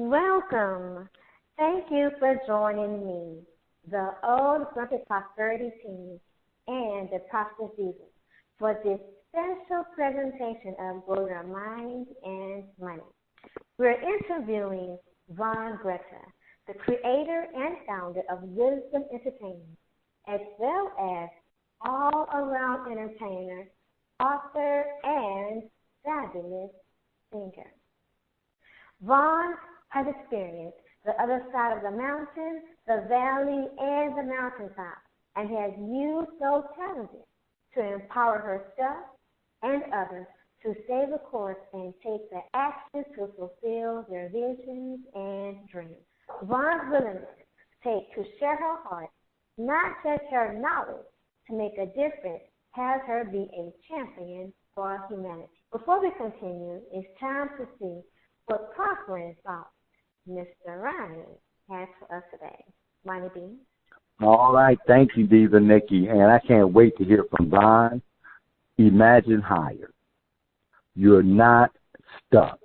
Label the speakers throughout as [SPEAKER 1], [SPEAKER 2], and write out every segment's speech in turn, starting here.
[SPEAKER 1] Welcome. Thank you for joining me, the Old Grumpy Prosperity Team, and the Prosperous Diva for this special presentation of Grow Your Mind and Money. We're interviewing Vawn Gretta, the creator and founder of Wisdom Entertainment, as well as all-around entertainer, author, and fabulous singer. Vawn has experienced the other side of the mountain, the valley, and the mountaintop, and has used those talents to empower herself and others to stay the course and take the action to fulfill their visions and dreams. Vawn's willingness to share her heart, not just her knowledge, to make a difference, has her be a champion for humanity. Before we continue, it's time to see what Prospering thought Mr. Ryan has for us today. Money B.
[SPEAKER 2] All right. Thank you, Diva Nikki. And I can't wait to hear from Vawn. Imagine higher. You're not stuck.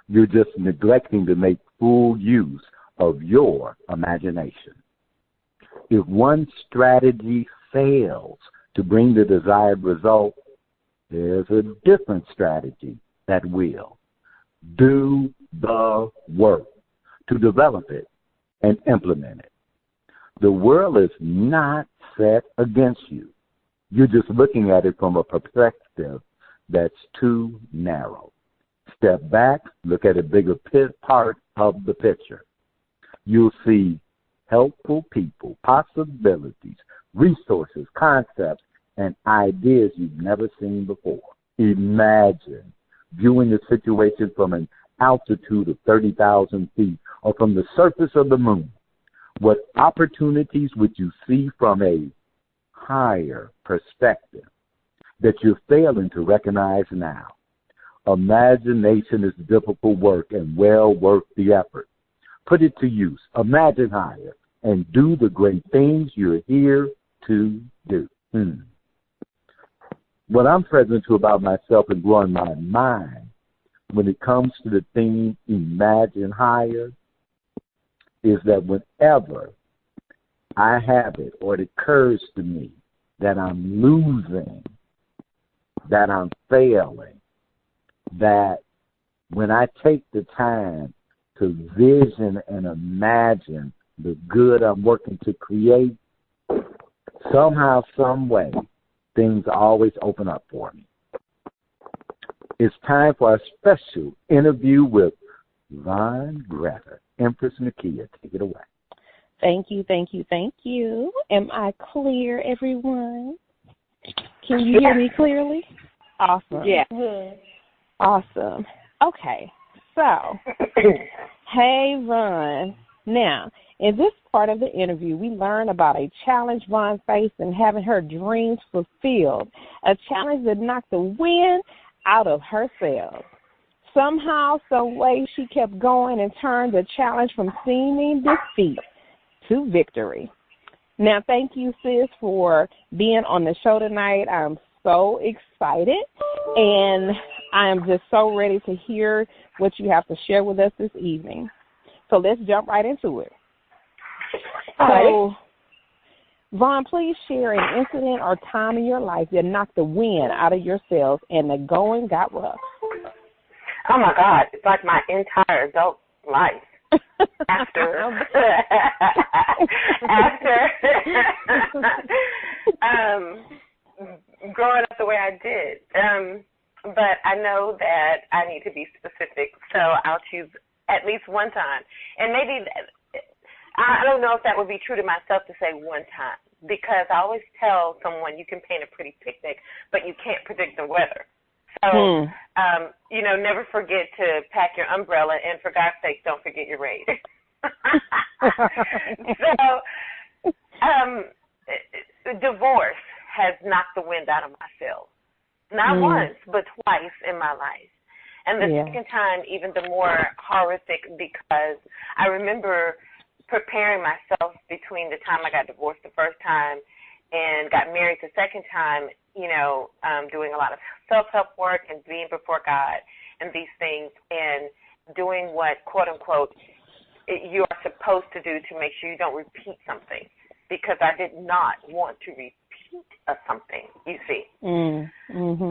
[SPEAKER 2] You're just neglecting to make full use of your imagination. If one strategy fails to bring the desired result, there's a different strategy that will. Do the work to develop it and implement it. The world is not set against you. You're just looking at it from a perspective that's too narrow. Step back, look at a bigger part of the picture. You'll see helpful people, possibilities, resources, concepts, and ideas you've never seen before. Imagine viewing the situation from an altitude of 30,000 feet or from the surface of the moon. What opportunities would you see from a higher perspective that you're failing to recognize now? Imagination is difficult work and well worth the effort. Put it to use. Imagine higher and do the great things you're here to do. What I'm present to about myself and growing my mind when it comes to the theme Imagine Higher is that whenever I have it or it occurs to me that I'm losing, that I'm failing, that when I take the time to vision and imagine the good I'm working to create, somehow, some way, things always open up for me. It's time for a special interview with Vawn Gretta. Empress Nakia, take it away.
[SPEAKER 3] Thank you, thank you, thank you. Am I clear, everyone? Can you hear me clearly? Awesome.
[SPEAKER 1] Yeah.
[SPEAKER 3] Awesome. Okay, so, hey, Vawn. Now, in this part of the interview, we learn about a challenge Vawn faced in having her dreams fulfilled, a challenge that knocked the wind out of her sails. Somehow, some way, she kept going and turned the challenge from seeming defeat to victory. Now, thank you, sis, for being on the show tonight. I'm so excited, and I am just so ready to hear what you have to share with us this evening. So let's jump right into it. So, Vawn, please share an incident or time in your life that knocked the wind out of your sails and the going got rough.
[SPEAKER 4] Oh, my God. It's like my entire adult life. After growing up the way I did. But I know that I need to be specific, so I'll choose at least one time. And maybe I don't know if that would be true to myself to say one time, because I always tell someone you can paint a pretty picnic, but you can't predict the weather. So, never forget to pack your umbrella, and for God's sake, don't forget your raid. Divorce has knocked the wind out of my sails. Not once, but twice in my life. And the second time, even the more horrific, because I remember preparing myself between the time I got divorced the first time and got married the second time, doing a lot of self-help work and being before God and these things. And doing what, quote unquote, you are supposed to do to make sure you don't repeat something, because I did not want to repeat something, you see. So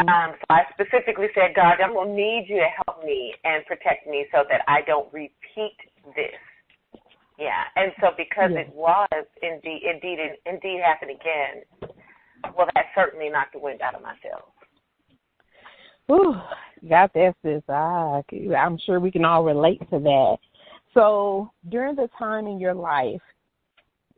[SPEAKER 4] I specifically said, God, I'm going to need you to help me and protect me so that I don't repeat this. Yeah, and so because it was indeed happened again, well, that certainly knocked the wind out of my sails.
[SPEAKER 3] Ooh, got that, sis. I'm sure we can all relate to that. So during the time in your life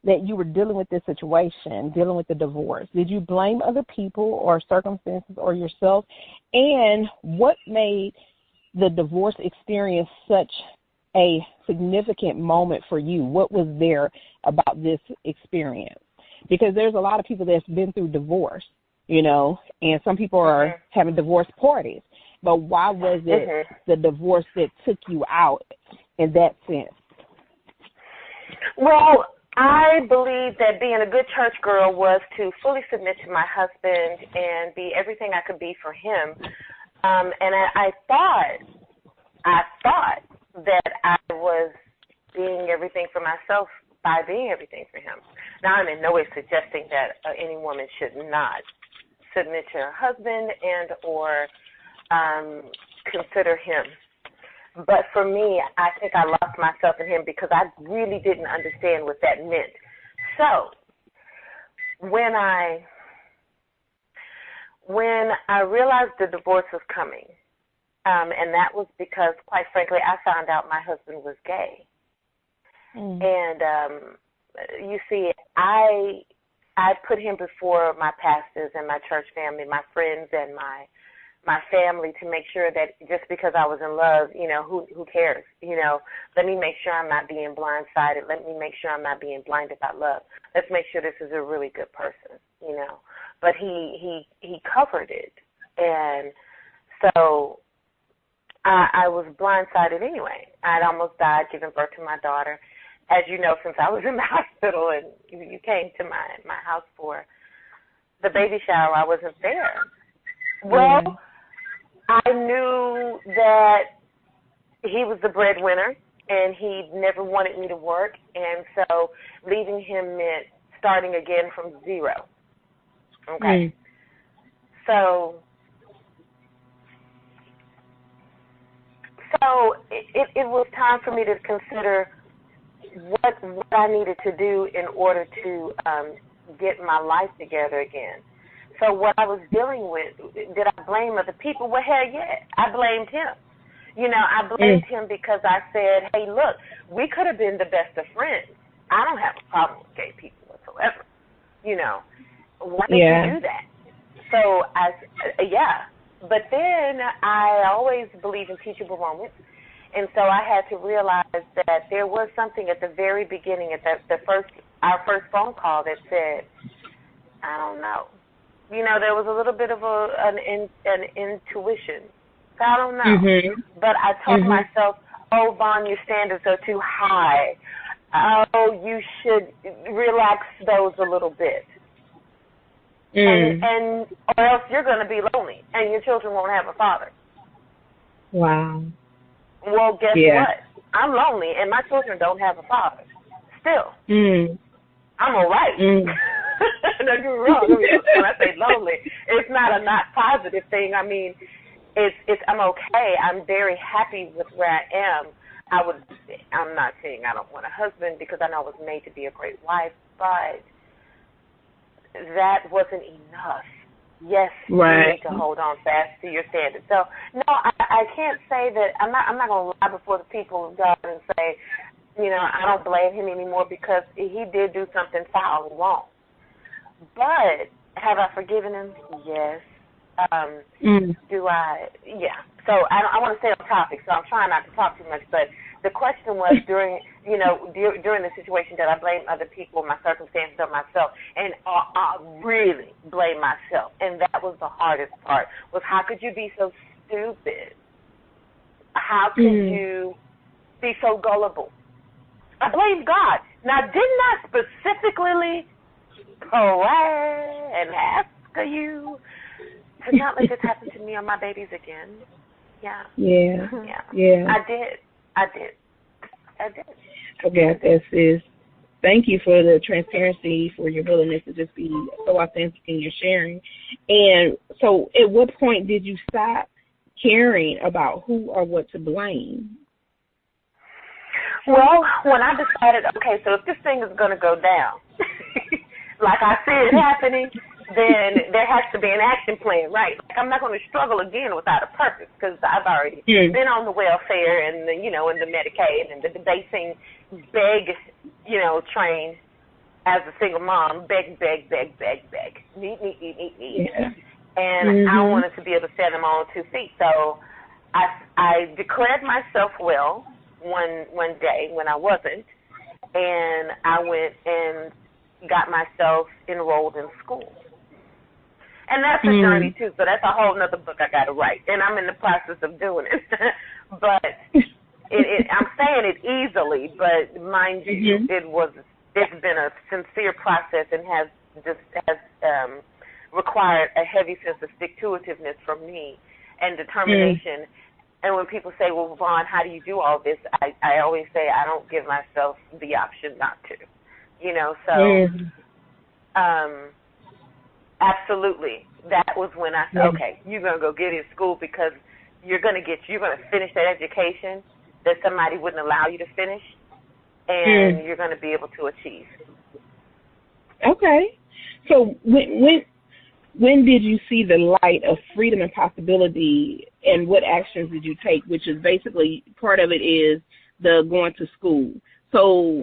[SPEAKER 3] that you were dealing with this situation, dealing with the divorce, did you blame other people or circumstances or yourself? And what made the divorce experience such a significant moment for you? What was there about this experience? Because there's a lot of people that's been through divorce, you know, and some people are having divorce parties. But why was it the divorce that took you out in that sense?
[SPEAKER 4] Well, I believe that being a good church girl was to fully submit to my husband and be everything I could be for him. And I thought that I was being everything for myself by being everything for him. Now, I'm in no way suggesting that any woman should not submit to her husband and or consider him. But for me, I think I lost myself in him because I really didn't understand what that meant. So when I realized the divorce was coming, and that was because, quite frankly, I found out my husband was gay. And you see, I put him before my pastors and my church family, my friends and my family, to make sure that just because I was in love, you know, who cares? You know, let me make sure I'm not being blindsided. Let me make sure I'm not being blinded by love. Let's make sure this is a really good person, you know. But he covered it, and so I was blindsided anyway. I'd almost died giving birth to my daughter. As you know, since I was in the hospital and you came to my house for the baby shower, I wasn't there. Well, I knew that he was the breadwinner, and he never wanted me to work, and so leaving him meant starting again from zero. Okay? So it was time for me to consider what I needed to do in order to get my life together again. So what I was dealing with, did I blame other people? Well, hell yeah, I blamed him. You know, I blamed him because I said, hey, look, we could have been the best of friends. I don't have a problem with gay people whatsoever. You know, why did you do that? So, but then I always believe in teachable moments. And so I had to realize that there was something at the very beginning, at our first phone call, that said, I don't know. You know, there was a little bit of an intuition. So I don't know. But I told myself, oh, Vawn, your standards are too high. Oh, you should relax those a little bit. And or else you're going to be lonely, and your children won't have a father.
[SPEAKER 3] Wow.
[SPEAKER 4] Well, guess what? I'm lonely, and my children don't have a father. Still, I'm all right. Don't get me wrong. When I say lonely, it's not a not positive thing. I mean, it's I'm okay. I'm very happy with where I am. I'm not saying I don't want a husband, because I know I was made to be a great wife, but that wasn't enough. Yes, you need to hold on fast to your standards. So, no, I can't say that. I'm not going to lie before the people of God and say, you know, I don't blame him anymore, because he did do something foul and wrong. But have I forgiven him? Yes. Do I? Yeah. So I want to stay on topic, so I'm trying not to talk too much. But the question was during the situation, that I blame other people, my circumstances, or myself, and I really blame myself. And that was the hardest part, was how could you be so stupid? How could you be so gullible? I blame God. Now, didn't I specifically pray and ask you to not let this happen to me or my babies again? Yeah. I did. I did.
[SPEAKER 3] Okay, that's sis. Thank you for the transparency, for your willingness to just be so authentic in your sharing. And so at what point did you stop caring about who or what to blame?
[SPEAKER 4] Well, when I decided, okay, so if this thing is going to go down, like I see it happening, then there has to be an action plan, right? Like I'm not going to struggle again without a purpose because I've already been on the welfare and the, and the Medicaid and the debasing beg, train as a single mom, beg, need.
[SPEAKER 3] Yeah.
[SPEAKER 4] And I wanted to be able to stand on my own 2 feet. So I declared myself well one day when I wasn't, and I went and got myself enrolled in school. And that's a journey, too, so that's a whole other book I got to write, and I'm in the process of doing it. But I'm saying it easily, but mind you, it's been a sincere process and has required a heavy sense of stick-to-itiveness from me and determination. And when people say, well, Vawn, how do you do all this? I always say I don't give myself the option not to, absolutely. That was when I said, okay, you're going to go get in school because you're going to finish that education that somebody wouldn't allow you to finish, and you're going to be able to achieve.
[SPEAKER 3] Okay. So when did you see the light of freedom and possibility, and what actions did you take, which is basically part of it is the going to school. So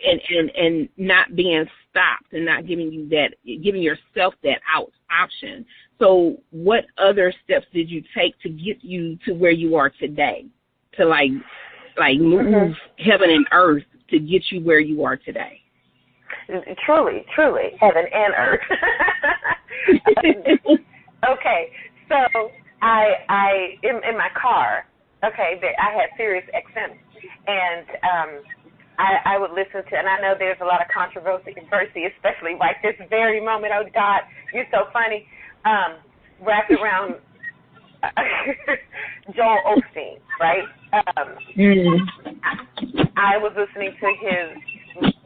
[SPEAKER 3] and not being stopped and not giving yourself that option. So what other steps did you take to get you to where you are today? To like move heaven and earth to get you where you are today?
[SPEAKER 4] Truly, heaven and earth. Okay, so I in my car, I had Sirius XM, and I would listen to, and I know there's a lot of controversy, especially right this very moment. Oh God, you're so funny. Wrapped around Joel Osteen, right? I was listening to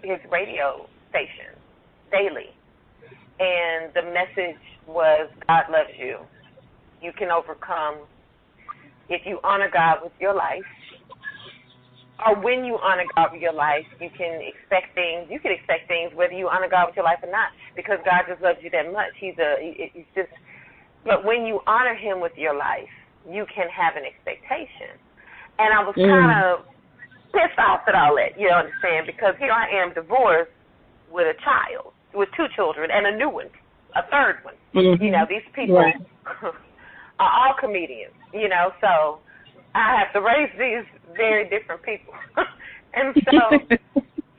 [SPEAKER 4] his radio station daily, and the message was, God loves you. You can overcome if you honor God with your life, or when you honor God with your life, you can expect things. You can expect things whether you honor God with your life or not, because God just loves you that much. But when you honor Him with your life, you can have an expectation. And I was kind of pissed off at all that, you understand, because here I am divorced with a child, with 2 children, and a new one, a third one. These people are all comedians, so I have to raise these very different people. And so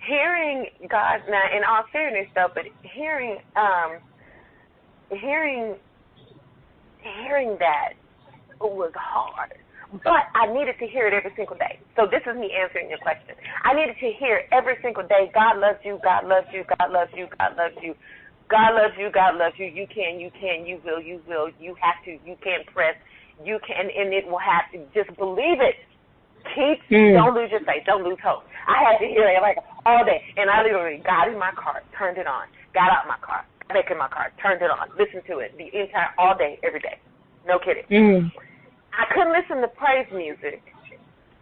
[SPEAKER 4] hearing God, now in all seriousness though, but hearing that was hard. But I needed to hear it every single day. So this is me answering your question. I needed to hear every single day, God loves you, God loves you, God loves you, God loves you. God loves you, God loves you, you can, you will, you have to, you can press, you can, and it will have to. Just believe it. Don't lose your faith, don't lose hope. I had to hear it all day, and I literally got in my car, turned it on, got out my car, got back in my car, turned it on, listened to it all day, every day. No kidding. I couldn't listen to praise music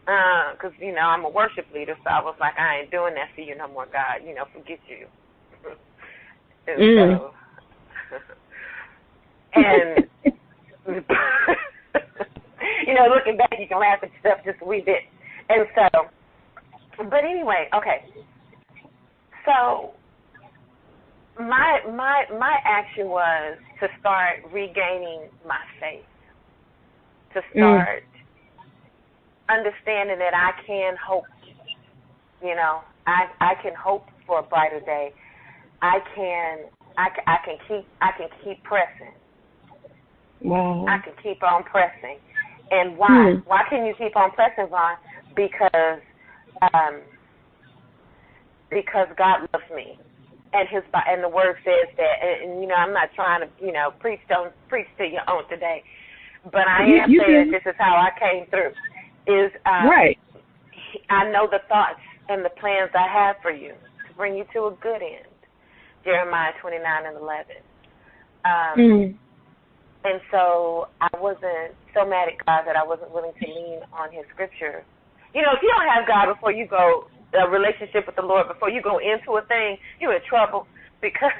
[SPEAKER 4] because, I'm a worship leader, so I was like, I ain't doing that for you no more, God. Forget you. And so, and, looking back, you can laugh at yourself just a wee bit. And so, but anyway, okay. So, my action was to start regaining my faith, to start understanding that I can hope. I can hope for a brighter day. I can keep pressing.
[SPEAKER 3] Wow.
[SPEAKER 4] I can keep on pressing. And why? Why can you keep on pressing, Vawn? Because God loves me, and the Word says that. And I'm not trying to preach to your own today, but I am saying this is how I came through. Is
[SPEAKER 3] right.
[SPEAKER 4] I know the thoughts and the plans I have for you to bring you to a good end. Jeremiah 29:11. And so I wasn't so mad at God that I wasn't willing to lean on his scripture. You know, if you don't have God before you go, a relationship with the Lord, before you go into a thing, you're in trouble. Because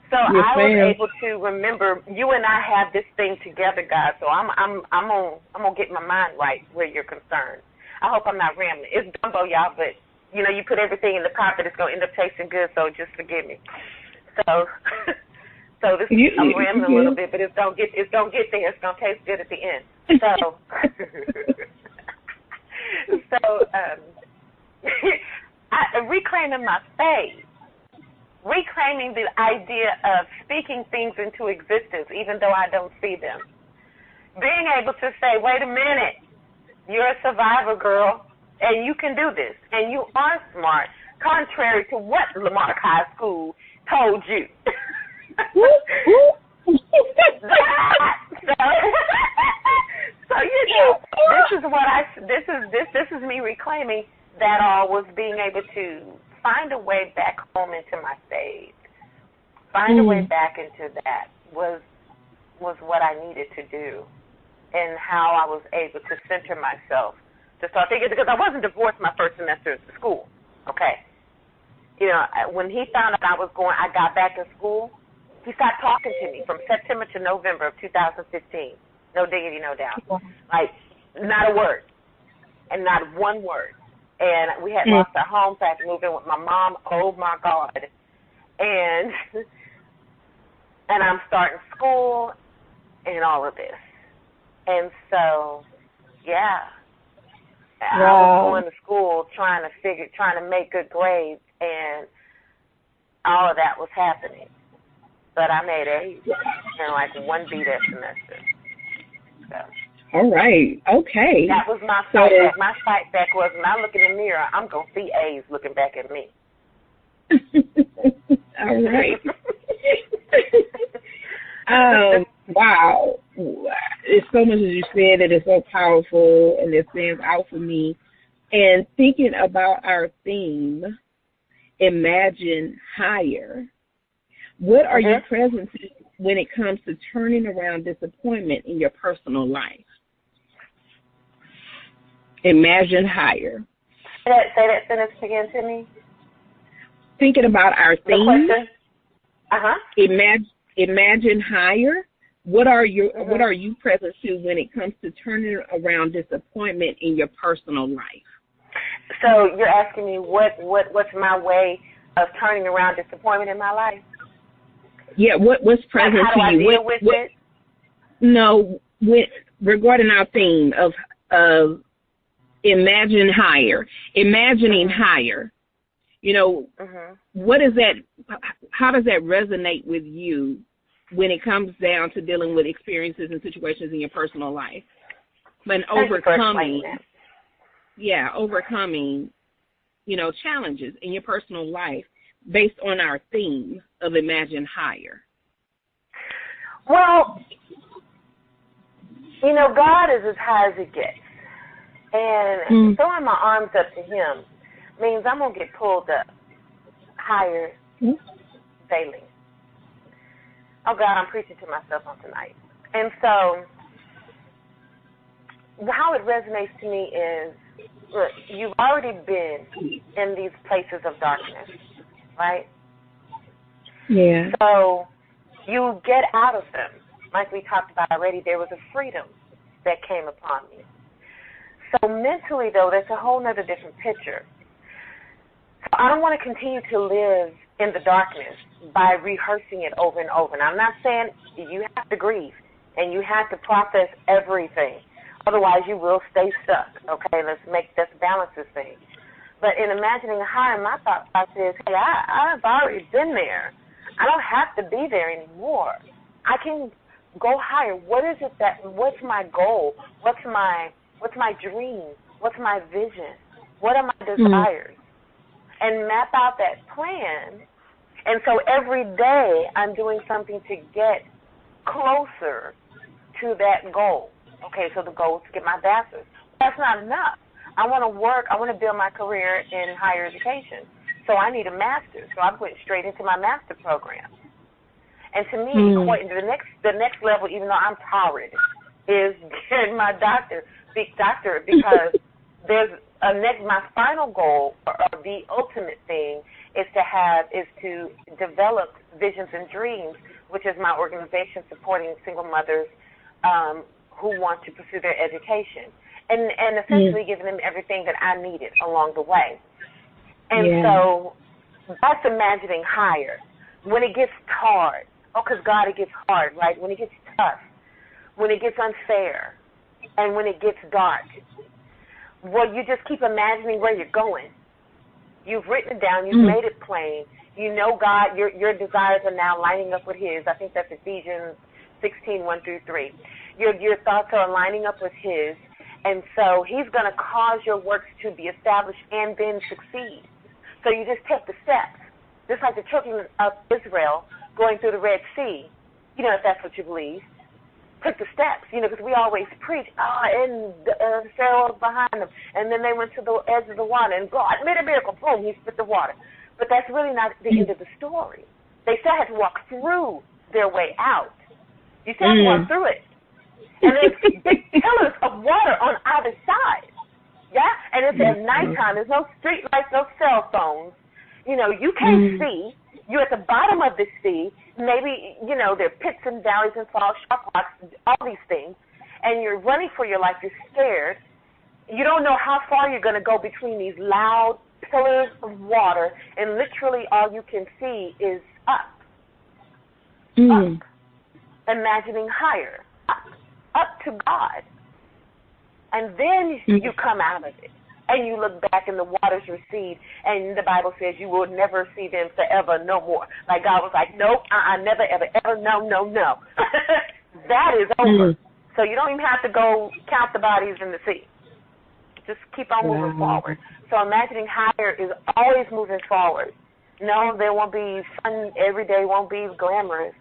[SPEAKER 4] so I was able to remember you and I have this thing together, God. So I'm gonna get my mind right where you're concerned. I hope I'm not rambling. It's gumbo, y'all, but you know, you put everything in the pot, but it's gonna end up tasting good. So just forgive me. So this I'm rambling a little bit, but it's gonna get there. It's gonna taste good at the end. So reclaiming my faith. Reclaiming the idea of speaking things into existence, even though I don't see them. Being able to say, wait a minute, you're a survivor, girl, and you can do this, and you are smart, contrary to what Lamarck High School told you. So you know, this is me reclaiming that all was being able to find a way back home into my faith. Find a way back into that was what I needed to do, and how I was able to center myself to start thinking, because I wasn't divorced my first semester of school. Okay, you know, when he found out I got back in school, he stopped talking to me from September to November of 2015. No diggity, no doubt. Like, not a word, and not one word. And we had lost our home, so I had to move in with my mom. Oh, my God. And I'm starting school and all of this. And so, yeah. Wow. I was going to school trying to make good grades, and all of that was happening. But I made A's in like one B that semester. So.
[SPEAKER 3] All right. Okay.
[SPEAKER 4] That was my fight back. My fight back was when I look in the mirror, I'm going to see A's looking back at me.
[SPEAKER 3] All right. Wow. It's so much as you said that is so powerful and it stands out for me. And thinking about our theme, Imagine Higher, what are you present to when it comes to turning around disappointment in your personal life? Imagine higher.
[SPEAKER 4] Say that sentence again to me.
[SPEAKER 3] Thinking about our theme. Imagine higher. What are you present to when it comes to turning around disappointment in your personal life?
[SPEAKER 4] So you're asking me what's my way of turning around disappointment in my life?
[SPEAKER 3] Yeah. What's present
[SPEAKER 4] like how
[SPEAKER 3] to
[SPEAKER 4] do
[SPEAKER 3] you?
[SPEAKER 4] I deal with it?
[SPEAKER 3] No. Regarding our theme of imagine higher, imagining higher, you know, what is that? How does that resonate with you when it comes down to dealing with experiences and situations in your personal life? When overcoming, you know, challenges in your personal life based on our theme of imagine higher.
[SPEAKER 4] Well, you know, God is as high as it gets. And throwing my arms up to him means I'm going to get pulled up higher daily. Oh, God, I'm preaching to myself on tonight. And so how it resonates to me is, look, you've already been in these places of darkness, right?
[SPEAKER 3] Yeah.
[SPEAKER 4] So you get out of them. Like we talked about already, there was a freedom that came upon me. So mentally, though, that's a whole other different picture. So I don't want to continue to live in the darkness by rehearsing it over and over. And I'm not saying you have to grieve and you have to process everything. Otherwise, you will stay stuck. Okay, let's balance this thing. But in imagining higher, my thought process is, hey, I've already been there. I don't have to be there anymore. I can go higher. What's my goal? What's my dream? What's my vision? What are my desires? And map out that plan. And so every day I'm doing something to get closer to that goal. Okay, so the goal is to get my bachelor's. That's not enough. I want to work. I want to build my career in higher education. So I need a master's. So I went straight into my master program. And to me, the next level, even though I'm torrid, is getting my doctorate because there's my final goal, or the ultimate thing, is to develop Visions and Dreams, which is my organization supporting single mothers who want to pursue their education, and essentially giving them everything that I needed along the way. And so that's imagining higher. When it gets hard, because God, it gets hard, right? When it gets tough, when it gets unfair, and when it gets dark, well, you just keep imagining where you're going. You've written it down. You've made it plain. You know God, your desires are now lining up with His. I think that's Ephesians 16:1-3. Your thoughts are lining up with His, and so He's going to cause your works to be established and then succeed. So you just take the steps, just like the children of Israel going through the Red Sea, if that's what you believe. Took the steps, because we always preach, and Pharaoh was behind them, and then they went to the edge of the water, and God made a miracle, boom, He split the water. But that's really not the end of the story. They still had to walk through their way out. You still have to walk through it. And there's big pillars of water on either side, and it's at nighttime. There's no street lights, no cell phones. You can't see. You're at the bottom of the sea. Maybe, there are pits and valleys and falls, sharp rocks, all these things. And you're running for your life. You're scared. You don't know how far you're going to go between these loud pillars of water, and literally all you can see is up. Up. Imagining higher. Up to God. And then you come out of it. And you look back and the waters recede, and the Bible says you will never see them forever, no more. Like God was like, nope, never, ever, no. That is over. So you don't even have to go count the bodies in the sea. Just keep on moving forward. So imagining higher is always moving forward. No, there won't be fun, every day won't be glamorous.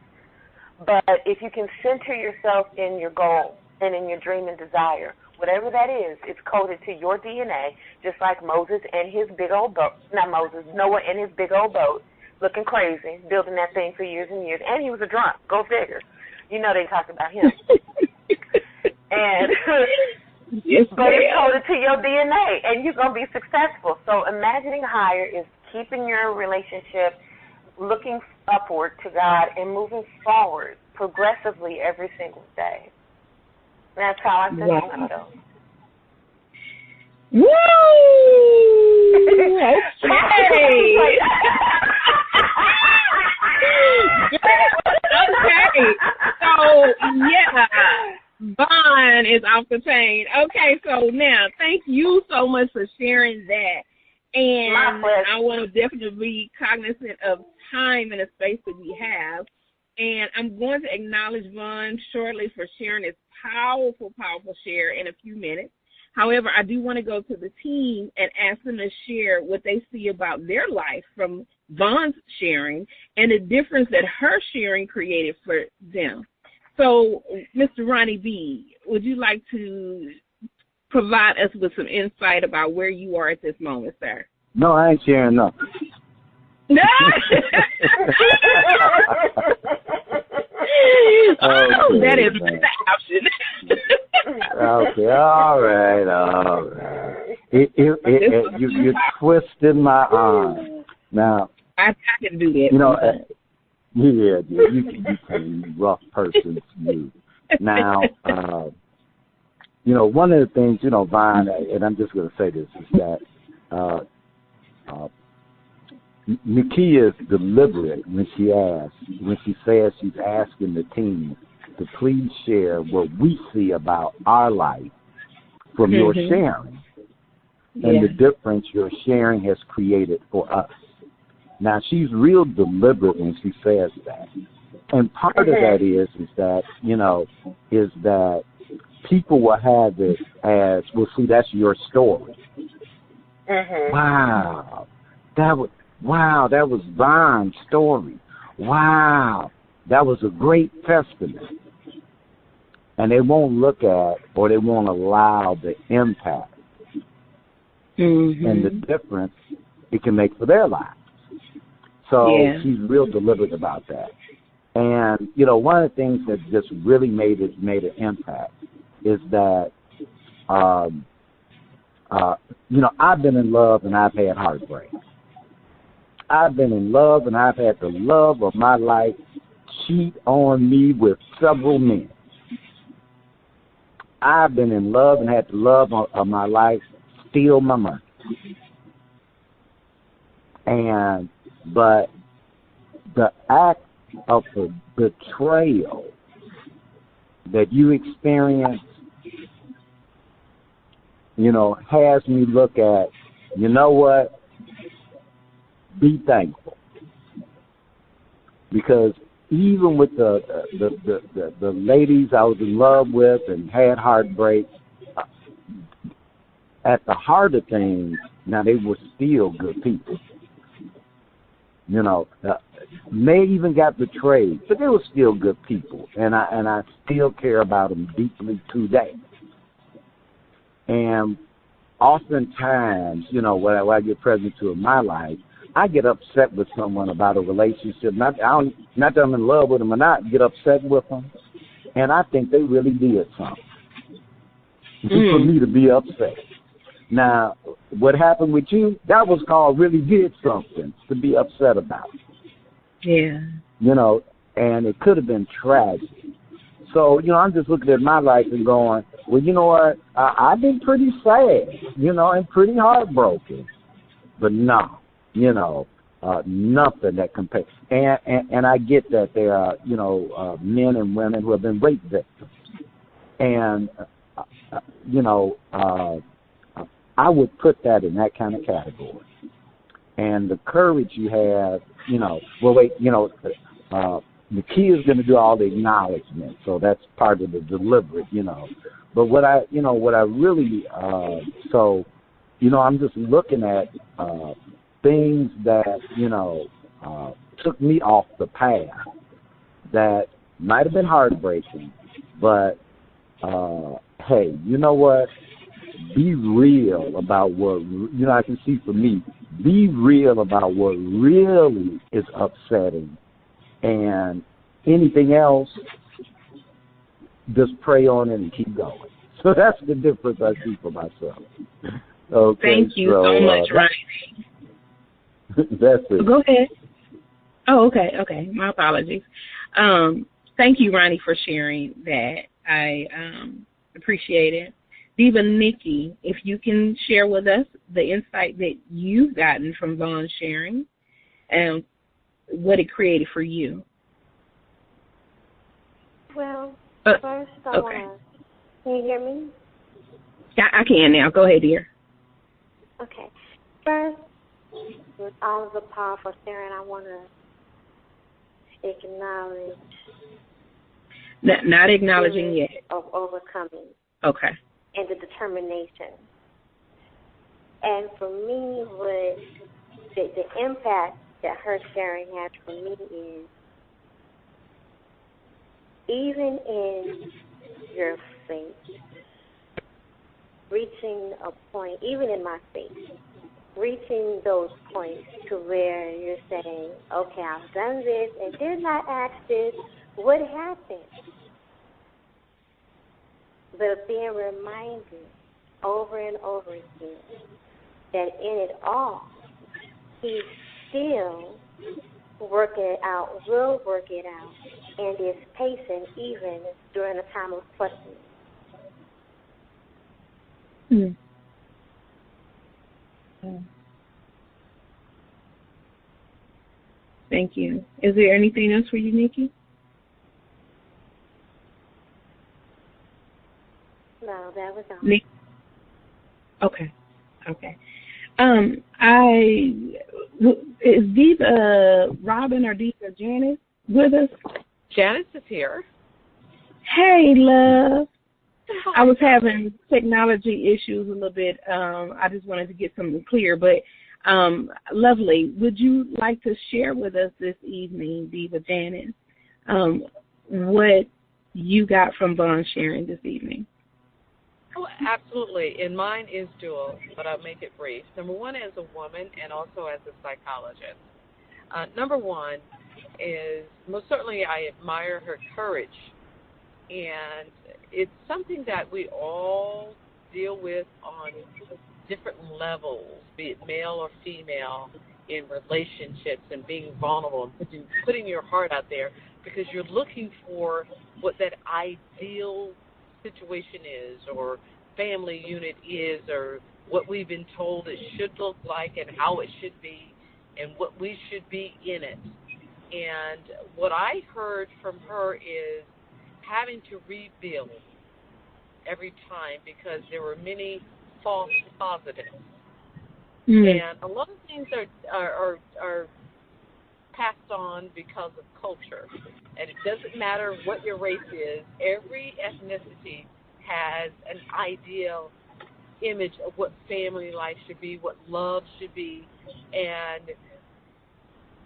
[SPEAKER 4] But if you can center yourself in your goal and in your dream and desire, whatever that is, it's coded to your DNA, just like Moses and his big old boat, Noah and his big old boat, looking crazy, building that thing for years and years. And he was a drunk, go figure. They talked about him. And but it's coded to your DNA, and you're going to be successful. So imagining higher is keeping your relationship, looking upward to God, and moving forward progressively every single day. That's how I think myself.
[SPEAKER 3] Woo! Okay. Okay. So, Vawn is off the chain. Okay, so now, thank you so much for sharing that. And I want to definitely be cognizant of time and the space that we have. And I'm going to acknowledge Vawn shortly for sharing this powerful share in a few minutes. However, I do want to go to the team and ask them to share what they see about their life from Vawn's sharing and the difference that her sharing created for them. So, Mr. Ronnie B., would you like to provide us with some insight about where you are at this moment, sir?
[SPEAKER 2] No, I ain't sharing nothing.
[SPEAKER 3] No. That is the option.
[SPEAKER 2] Okay, all right. You're twisting my arm. Now,
[SPEAKER 3] I can do that.
[SPEAKER 2] You can, rough person, you. Now, one of the things, Vawn, and I'm just going to say this, is that Nakia is deliberate when she says she's asking the team to please share what we see about our life from your sharing and the difference your sharing has created for us. Now, she's real deliberate when she says that. And part of that is that people will have it as, well, see, that's your story. Wow, that was Vawn's story. Wow, that was a great testament. And they won't look at, or they won't allow the impact and the difference it can make for their lives. So she's real deliberate about that. And, you know, one of the things that just really made an impact is that, you know, I've been in love and I've had heartbreak. I've been in love and I've had the love of my life cheat on me with several men. I've been in love and had the love of my life steal my money. But the act of the betrayal that you experience, you know, has me look at, you know what, be thankful. Because even with the ladies I was in love with and had heartbreak, at the heart of things, now they were still good people. You know, may even got betrayed, but they were still good people, and I still care about them deeply today. And oftentimes, you know, when I get present to in my life, I get upset with someone about a relationship. Not that I'm in love with them or not, get upset with them, and I think they really did something for me to be upset. Now, what happened with you, that was called really did something to be upset about.
[SPEAKER 3] Yeah.
[SPEAKER 2] You know, and it could have been tragic. So, you know, I'm just looking at my life and going, well, you know what, I've been pretty sad, you know, and pretty heartbroken. But no, you know, nothing that compares. And I get that there are, you know, men and women who have been rape victims. And, you know, I would put that in that kind of category. And the courage you have, you know, well, wait, you know, the key is going to do all the acknowledgement, so that's part of the deliberate, you know. But what I really, so, you know, I'm just looking at things that, you know, took me off the path that might have been heartbreaking, but, hey, you know what? Be real about what, you know, I can see for me, be real about what really is upsetting, and anything else, just pray on it and keep going. So that's the difference I see for myself. Okay,
[SPEAKER 3] thank you so much, Ronnie.
[SPEAKER 2] That's it.
[SPEAKER 3] Go ahead. Oh, okay. My apologies. Thank you, Ronnie, for sharing that. I appreciate it. Diva Nikki, if you can share with us the insight that you've gotten from Vawn sharing and what it created for you.
[SPEAKER 1] Well, first I want to, can you hear me?
[SPEAKER 3] I can now. Go ahead, dear.
[SPEAKER 1] Okay. First, with all of the powerful sharing, I want to acknowledge.
[SPEAKER 3] Not acknowledging yet.
[SPEAKER 1] Of overcoming.
[SPEAKER 3] Okay.
[SPEAKER 1] And the determination. And for me, what the impact that her sharing has for me is, even in your faith, reaching a point, even in my faith, reaching those points to where you're saying, okay, I've done this and did not ask this, what happened? But being reminded over and over again that in it all, He's still working it out, will work it out, and is patient even during a time of questioning.
[SPEAKER 3] Thank you. Is there anything else for you, Nikki?
[SPEAKER 1] No, that was all.
[SPEAKER 3] Okay. Is Diva Robin or Diva Janice with us?
[SPEAKER 5] Janice is here.
[SPEAKER 3] Hey, love. I was having technology issues a little bit. I just wanted to get something clear, but lovely. Would you like to share with us this evening, Diva Janice, what you got from Vawn sharing this evening?
[SPEAKER 5] Oh, absolutely. And mine is dual, but I'll make it brief. Number one, as a woman and also as a psychologist. Number one is most certainly I admire her courage. And it's something that we all deal with on different levels, be it male or female, in relationships and being vulnerable and putting your heart out there because you're looking for what that ideal situation is or family unit is or what we've been told it should look like and how it should be and what we should be in it. And what I heard from her is having to rebuild every time because there were many false positives. And a lot of things are passed on because of culture. And it doesn't matter what your race is. Every ethnicity has an ideal image of what family life should be, what love should be. And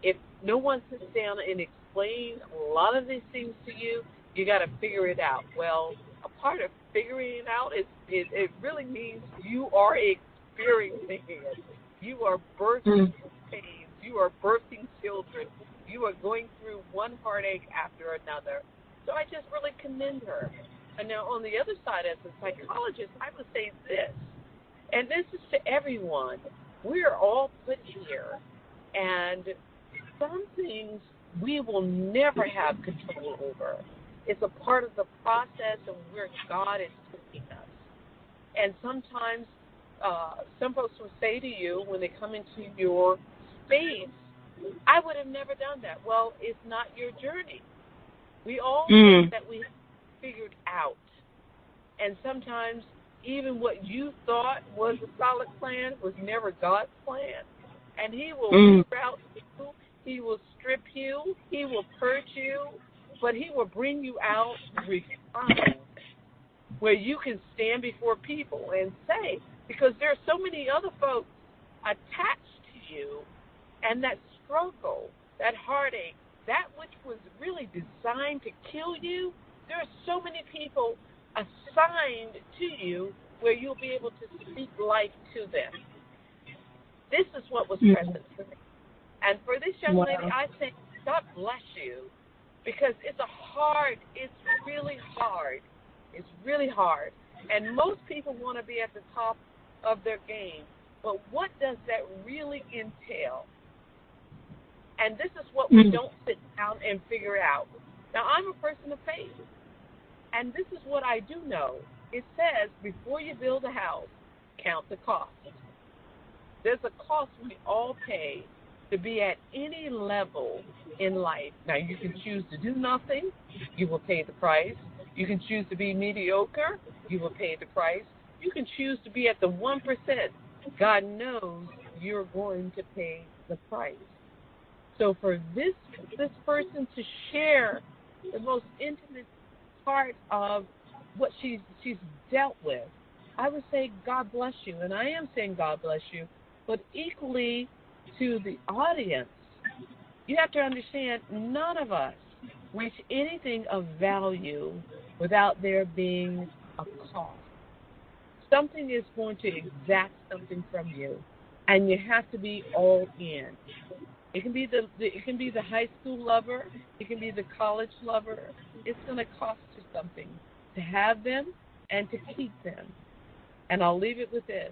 [SPEAKER 5] if no one sits down and explains a lot of these things to you, you got to figure it out. Well, a part of figuring it out is it really means you are experiencing it. You are birthing pains. You are birthing children. You are going through one heartache after another. So I just really commend her. And now on the other side, as a psychologist, I would say this, and this is to everyone. We are all put here, and some things we will never have control over. It's a part of the process of where God is taking us. And sometimes some folks will say to you when they come into your space, I would have never done that. Well, it's not your journey. We all think that we figured out. And sometimes even what you thought was a solid plan was never God's plan. And he will reroute you. He will strip you. He will purge you. But he will bring you out refined where you can stand before people and say, because there are so many other folks attached to you, and that struggle, that heartache, that which was really designed to kill you, there are so many people assigned to you where you'll be able to speak life to them. This is what was present for me. And for this young lady, I say, God bless you, because it's really hard. It's really hard. And most people want to be at the top of their game. But what does that really entail? And this is what we don't sit down and figure out. Now, I'm a person of faith. And this is what I do know. It says, before you build a house, count the cost. There's a cost we all pay to be at any level in life. Now, you can choose to do nothing. You will pay the price. You can choose to be mediocre. You will pay the price. You can choose to be at the 1%. God knows you're going to pay the price. So for this person to share the most intimate part of what she's dealt with, I would say God bless you. And I am saying God bless you. But equally to the audience, you have to understand none of us reach anything of value without there being a cost. Something is going to exact something from you, and you have to be all in. It can be the high school lover. It can be the college lover. It's going to cost you something to have them and to keep them. And I'll leave it with this.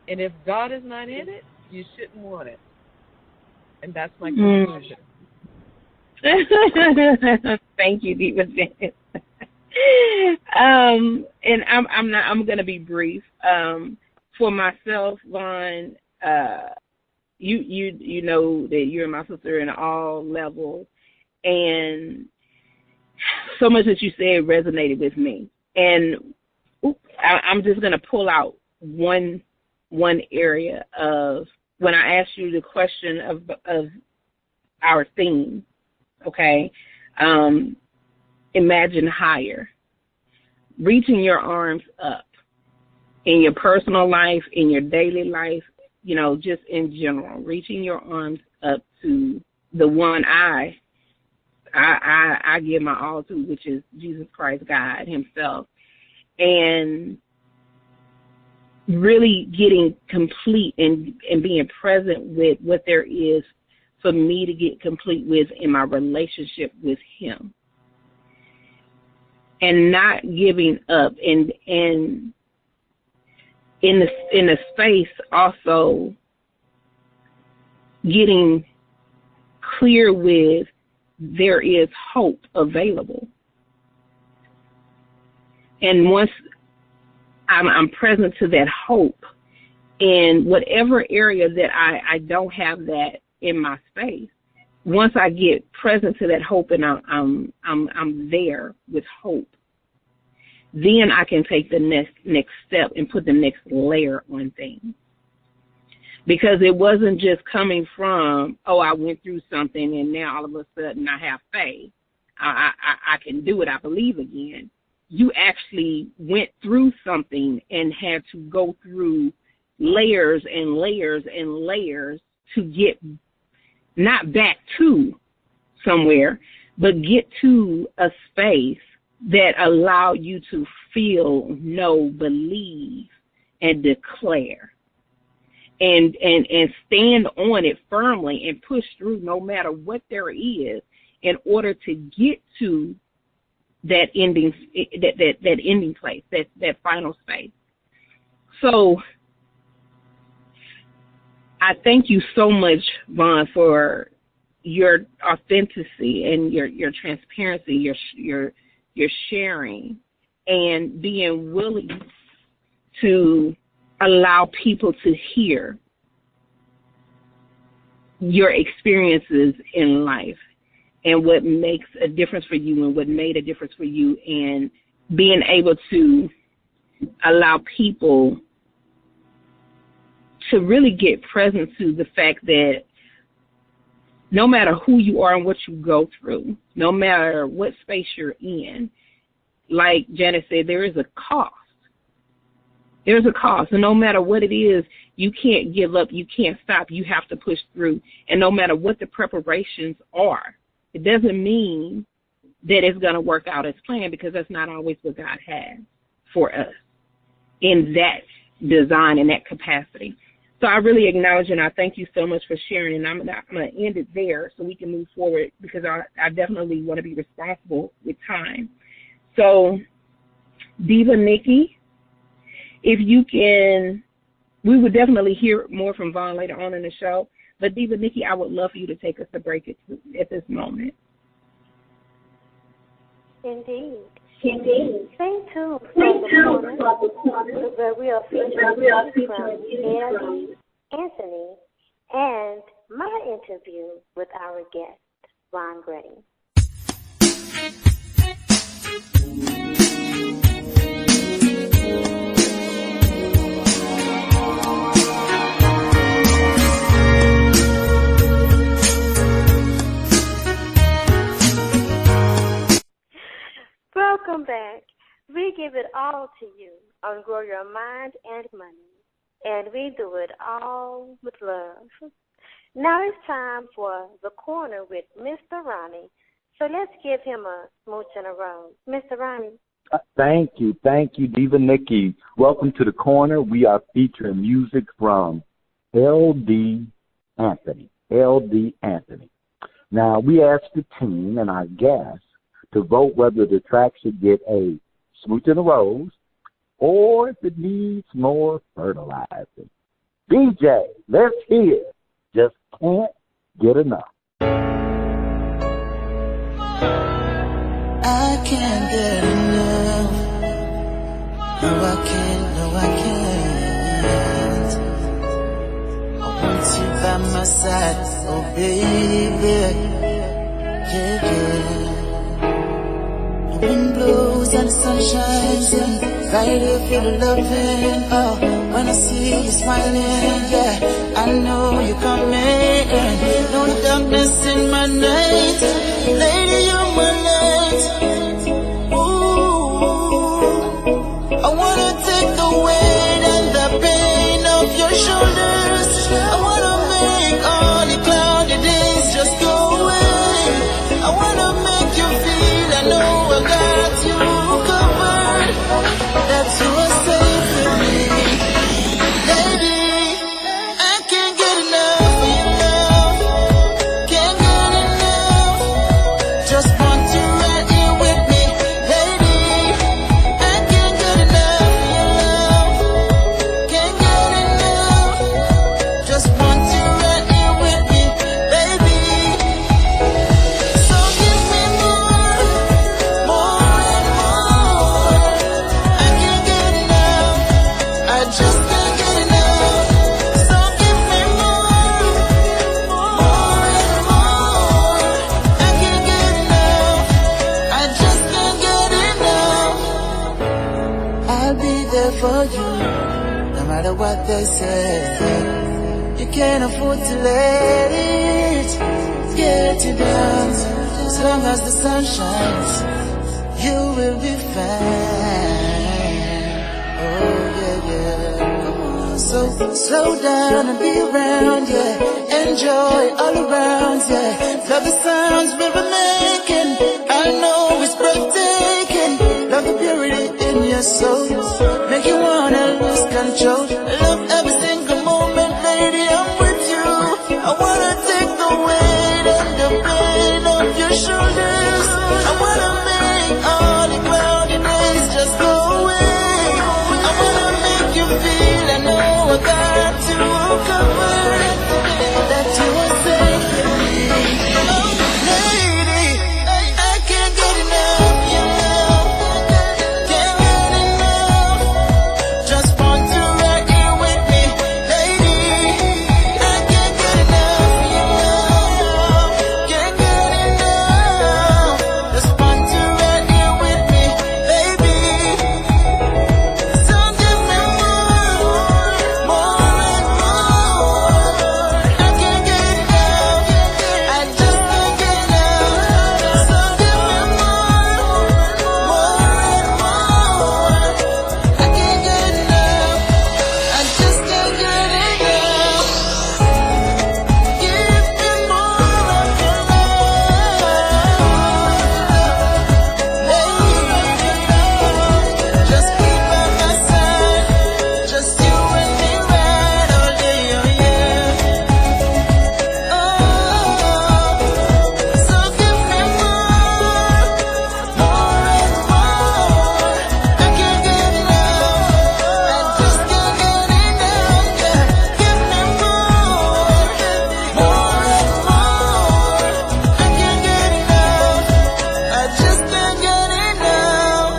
[SPEAKER 5] And if God is not in it, you shouldn't want it. And that's my conclusion.
[SPEAKER 3] Thank you, Diva Janice. And I'm going to be brief. For myself, Vawn, you know that you're my sister in all levels, and so much that you said resonated with me. And I'm just going to pull out one area of when I asked you the question of our theme. Okay, imagine higher, reaching your arms up in your personal life, in your daily life, just in general, reaching your arms up to the one I give my all to, which is Jesus Christ, God himself. And really getting complete and being present with what there is for me to get complete with in my relationship with him. And not giving up, and in the space also getting clear with there is hope available. And once I'm present to that hope in whatever area that I don't have that in my space, once I get present to that hope and I'm there with hope, then I can take the next step and put the next layer on things. Because it wasn't just coming from, oh, I went through something and now all of a sudden I have faith. I can do it. I believe again. You actually went through something and had to go through layers and layers and layers to get not back to somewhere, but get to a space that allow you to feel, know, believe, and declare. And stand on it firmly and push through no matter what there is in order to get to that ending place, that final space. So I thank you so much, Vawn, for your authenticity and your transparency, your sharing, and being willing to allow people to hear your experiences in life and what makes a difference for you and what made a difference for you, and being able to allow people to really get present to the fact that no matter who you are and what you go through, no matter what space you're in, like Janet said, there is a cost. There's a cost. And no matter what it is, you can't give up. You can't stop. You have to push through. And no matter what the preparations are, it doesn't mean that it's going to work out as planned, because that's not always what God has for us in that design and that capacity. So I really acknowledge and I thank you so much for sharing, and I'm going to end it there so we can move forward, because I definitely want to be responsible with time. So, Diva Nikki, if you can, we would definitely hear more from Vawn later on in the show, but Diva Nikki, I would love for you to take us to break at this moment.
[SPEAKER 1] Indeed. Stay tuned for the corner where we are featuring from Eddie, Anthony, and my interview with our guest, Vawn Gretta. Welcome back. We give it all to you on Grow Your Mind and Money, and we do it all with love. Now it's time for the corner with Mr. Ronnie. So let's give him a smooch and a rose. Mr. Ronnie.
[SPEAKER 2] Thank you, Diva Nikki. Welcome to the corner. We are featuring music from L.D. Anthony. Now, we asked the team and our guests to vote whether the track should get a smooch and a rose or if it needs more fertilizing. DJ, let's hear. Just can't get enough.
[SPEAKER 6] I can't get enough. No, I can't. I want you by my side, oh baby. Yeah. The wind blows and the sun shines, and right here feel the loving. Oh, when I see you smiling, yeah, I know you're coming. No darkness in my night, lady, you're my light. Ooh, I wanna take the weight and the pain off your shoulders. I wanna make all the cloudy days just go away. I wanna make you feel I know I got you covered. That's you are safe with me. they say. You can't afford to let it get you down. As long as the sun shines, you will be fine. Oh yeah, yeah. Come on, so slow down and be around, yeah. Enjoy all around, yeah. Love the sounds we'll be making. I know it's breathtaking. Love the purity in your soul. Make you wanna lose control. Love every single moment, lady, I'm with you. I wanna take the weight and the pain off your shoulders. I wanna make all the cloudy days just go away. I wanna make you feel I know I got to cover that you are safe with me. Oh, lady, I can't get enough, you know. Can't get enough. Just want to right here with me, lady. I can't get enough, you know. Can't get enough. Just want to right here with me, baby. So give me more and more. I can't get enough. I just can't get enough. So give me more and more. I can't get enough. I just can't get enough. Give me more of your love, just be by my side, just you and me right all day, oh yeah. Oh, so give me more and more. I can't get enough. I just can't get enough. Yeah, give me more and more. I can't get enough. I just can't get enough.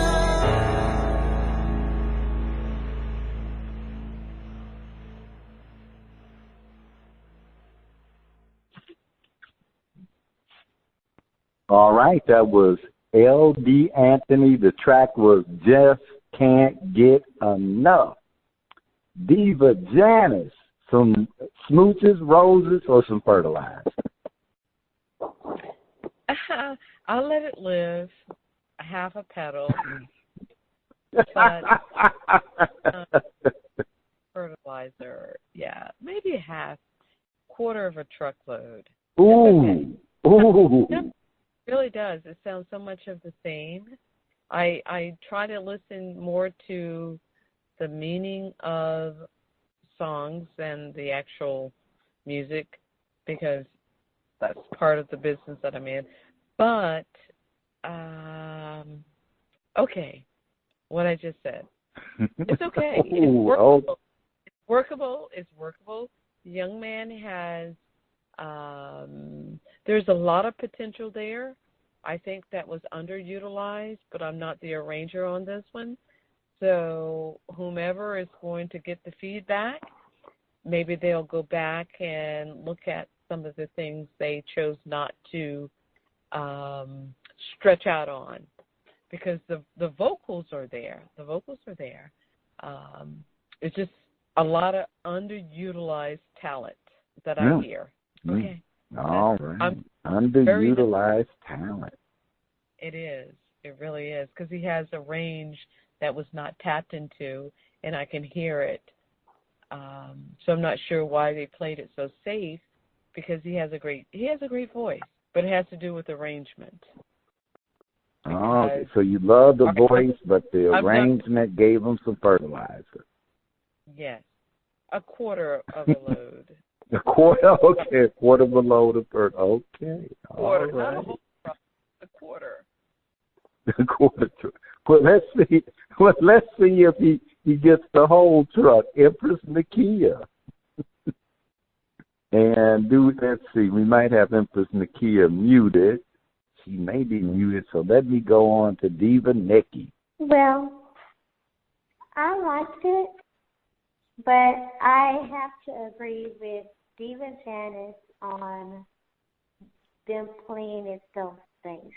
[SPEAKER 2] All right, that was L.D. Anthony. The track was Just Can't Get Enough. Diva Janice, some smooches, roses, or some fertilizer?
[SPEAKER 5] I'll let it live. Half a petal, but fertilizer, yeah, maybe a half, quarter of a truckload.
[SPEAKER 2] Ooh, ooh.
[SPEAKER 5] No, it really does. It sounds so much of the same. I try to listen more to the meaning of songs than the actual music because that's part of the business that I'm in. But, okay, what I just said. It's okay. It's workable. It's workable. It's workable. The young man has, there's a lot of potential there. I think that was underutilized, but I'm not the arranger on this one. So whomever is going to get the feedback, maybe they'll go back and look at some of the things they chose not to stretch out on, because the vocals are there. The vocals are there. It's just a lot of underutilized talent that I hear. Okay.
[SPEAKER 2] All right. Underutilized talent.
[SPEAKER 5] It is. It really is, because he has a range that was not tapped into, and I can hear it. So I'm not sure why they played it so safe, because he has a great voice, but it has to do with arrangement.
[SPEAKER 2] Oh, okay. So you love the voice, but the arrangement gave him some fertilizer.
[SPEAKER 5] Yes, a quarter of a load.
[SPEAKER 2] A quarter, okay, a quarter of a load of fertilizer. Okay,
[SPEAKER 5] quarter,
[SPEAKER 2] all right.
[SPEAKER 5] not a whole truck, a quarter.
[SPEAKER 2] A quarter. Well, let's see. Well, let's see if he gets the whole truck. Empress Nakia. And let's see. We might have Empress Nakia muted. She may be muted, so let me go on to Diva Nikki.
[SPEAKER 1] Well, I liked it, but I have to agree with Diva Janice on them playing it so safe.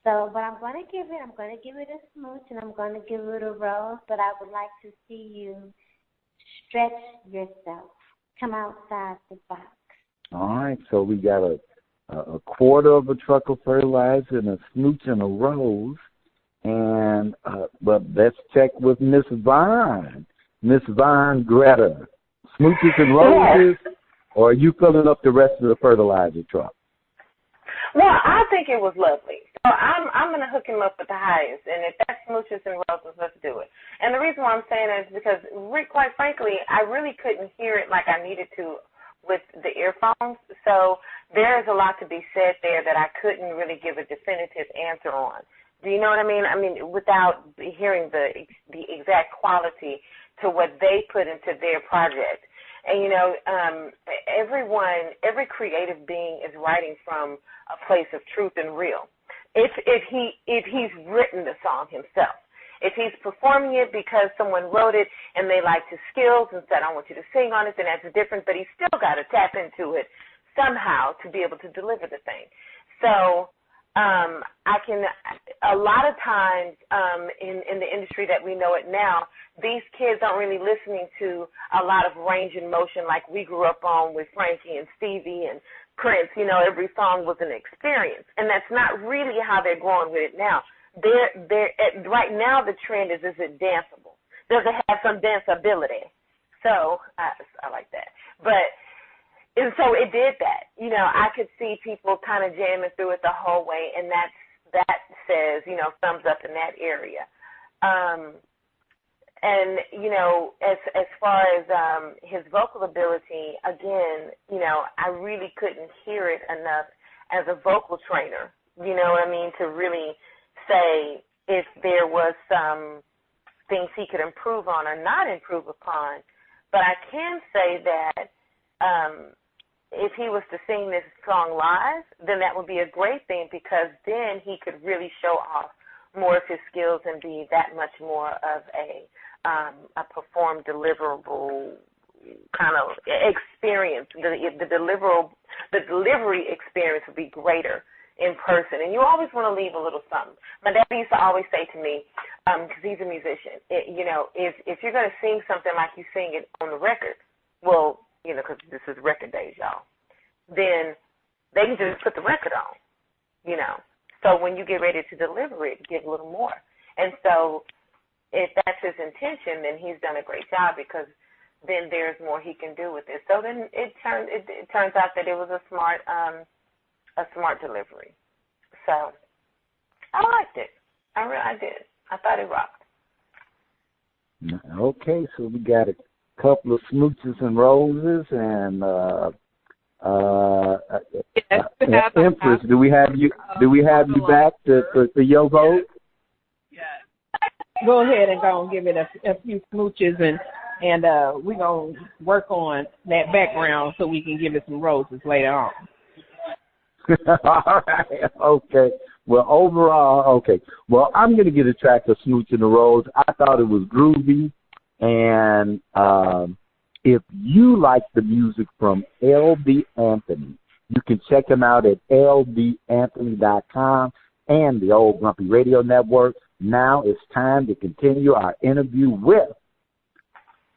[SPEAKER 1] So, but I'm going to give it a smooch, and I'm going to give it a rose, but I would like to see you Stretch yourself. Come outside the box.
[SPEAKER 2] All right, so we got a quarter of a truck of fertilizer and a smooch and a rose. And but let's check with Miss Vawn. Miss Vawn Gretta. Smooches and roses, or are you filling up the rest of the fertilizer truck?
[SPEAKER 4] Well, I think it was lovely. So I'm going to hook him up with the highest. And if that's smooches and roses, let's do it. And the reason why I'm saying that is because, quite frankly, I really couldn't hear it like I needed to with the earphones. So there is a lot to be said there that I couldn't really give a definitive answer on. Do you know what I mean? I mean, without hearing the exact quality to what they put into their project. And, you know, every creative being is writing from a place of truth and real. If he's written the song himself, if he's performing it because someone wrote it and they liked his skills and said, I want you to sing on it, then that's different, but he's still got to tap into it somehow to be able to deliver the thing. So, a lot of times in the industry that we know it now, these kids aren't really listening to a lot of range and motion like we grew up on with Frankie and Stevie and Prince. You know, every song was an experience, and that's not really how they're growing with it now. Right now the trend is it danceable? Does it have some danceability? So I like that, but. And so it did that. You know, I could see people kind of jamming through it the whole way, and that says, you know, thumbs up in that area. And, you know, as far as his vocal ability, again, you know, I really couldn't hear it enough as a vocal trainer, you know what I mean, to really say if there was some things he could improve on or not improve upon. But I can say that if he was to sing this song live, then that would be a great thing because then he could really show off more of his skills and be that much more of a performed, deliverable kind of experience. The delivery experience would be greater in person. And you always want to leave a little something. My dad used to always say to me, because he's a musician, you know, if you're going to sing something like you sing it on the record, well, you know, because this is record days, y'all, then they can just put the record on, you know. So when you get ready to deliver it, give a little more. And so if that's his intention, then he's done a great job because then there's more he can do with it. So then it turns out that it was a smart delivery. So I liked it. I did. I thought it rocked.
[SPEAKER 2] Okay, so we got a couple of smooches and roses and Empress. Do we have you back for your vote?
[SPEAKER 3] Yes. Go ahead and go and give it a few smooches and we're gonna work on that background so we can give it some roses later on.
[SPEAKER 2] All right. Okay. Well, overall, okay. Well, I'm gonna get a track of Smooch and the Rose. I thought it was groovy. And if you like the music from L.B. Anthony, you can check him out at lbanthony.com and the Old Grumpy Radio Network. Now it's time to continue our interview with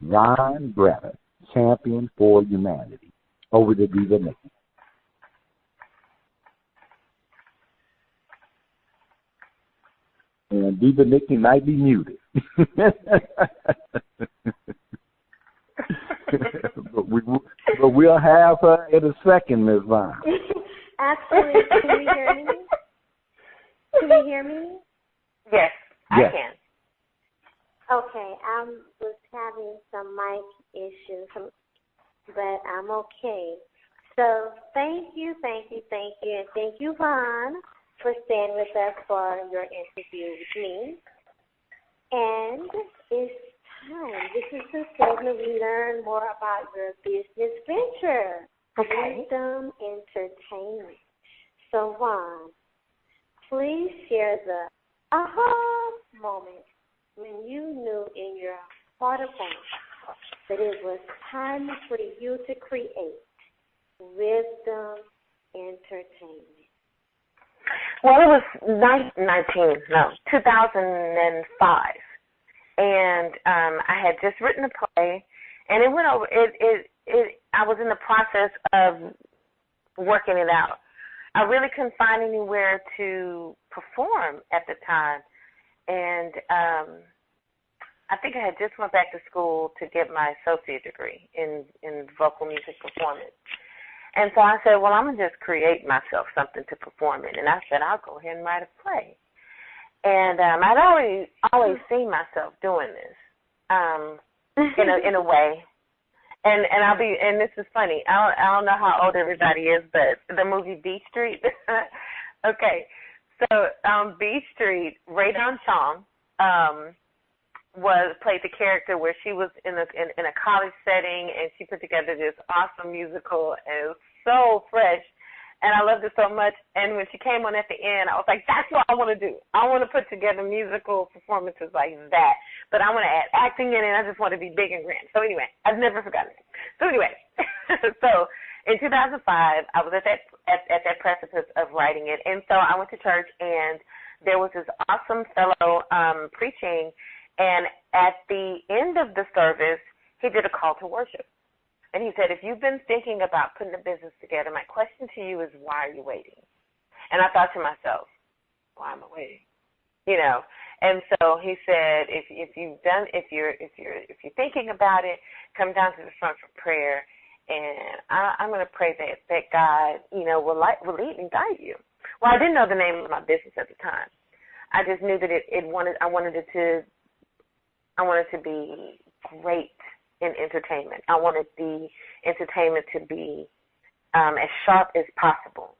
[SPEAKER 2] Vawn Gretta, Champion for Humanity. Over to Diva Nikki. And Diva Nikki might be muted. but we'll have her in a second, Ms. Vawn.
[SPEAKER 1] Absolutely. Can you hear me? Can you hear me?
[SPEAKER 4] Yes, I can.
[SPEAKER 1] Okay, I was having some mic issues, but I'm okay. So thank you, and thank you, Vawn, for staying with us for your interview with me. And it's time. This is the segment we learn more about your business venture, Wisdom Entertainment. So, Vawn, please share the aha moment when you knew in your heart of hearts that it was time for you to create Wisdom Entertainment.
[SPEAKER 4] Well, it was 2005. And I had just written a play, And it went over. I was in the process of working it out. I really couldn't find anywhere to perform at the time, and I think I had just went back to school to get my associate degree in vocal music performance. And so I said, well, I'm going to just create myself something to perform in. And I said, I'll go ahead and write a play. And I'd always seen myself doing this in a way. And this is funny. I don't know how old everybody is, but the movie Beach Street. Okay. So Beach Street, Ray Don Chong played the character where she was in a college setting, and she put together this awesome musical, and it was so fresh, and I loved it so much. And when she came on at the end, I was like, that's what I want to do. I want to put together musical performances like that, but I want to add acting in it. I just want to be big and grand. So anyway, I've never forgotten it. So anyway, so in 2005, I was at that precipice of writing it, and so I went to church, and there was this awesome fellow preaching. And at the end of the service, he did a call to worship. And he said, if you've been thinking about putting a business together, my question to you is, why are you waiting? And I thought to myself, why am I waiting? You know. And so he said, if you're thinking about it, come down to the front for prayer, and I'm going to pray that God, will lead and guide you. Well, I didn't know the name of my business at the time. I just knew that I wanted it to be great in entertainment. I wanted the entertainment to be as sharp as possible.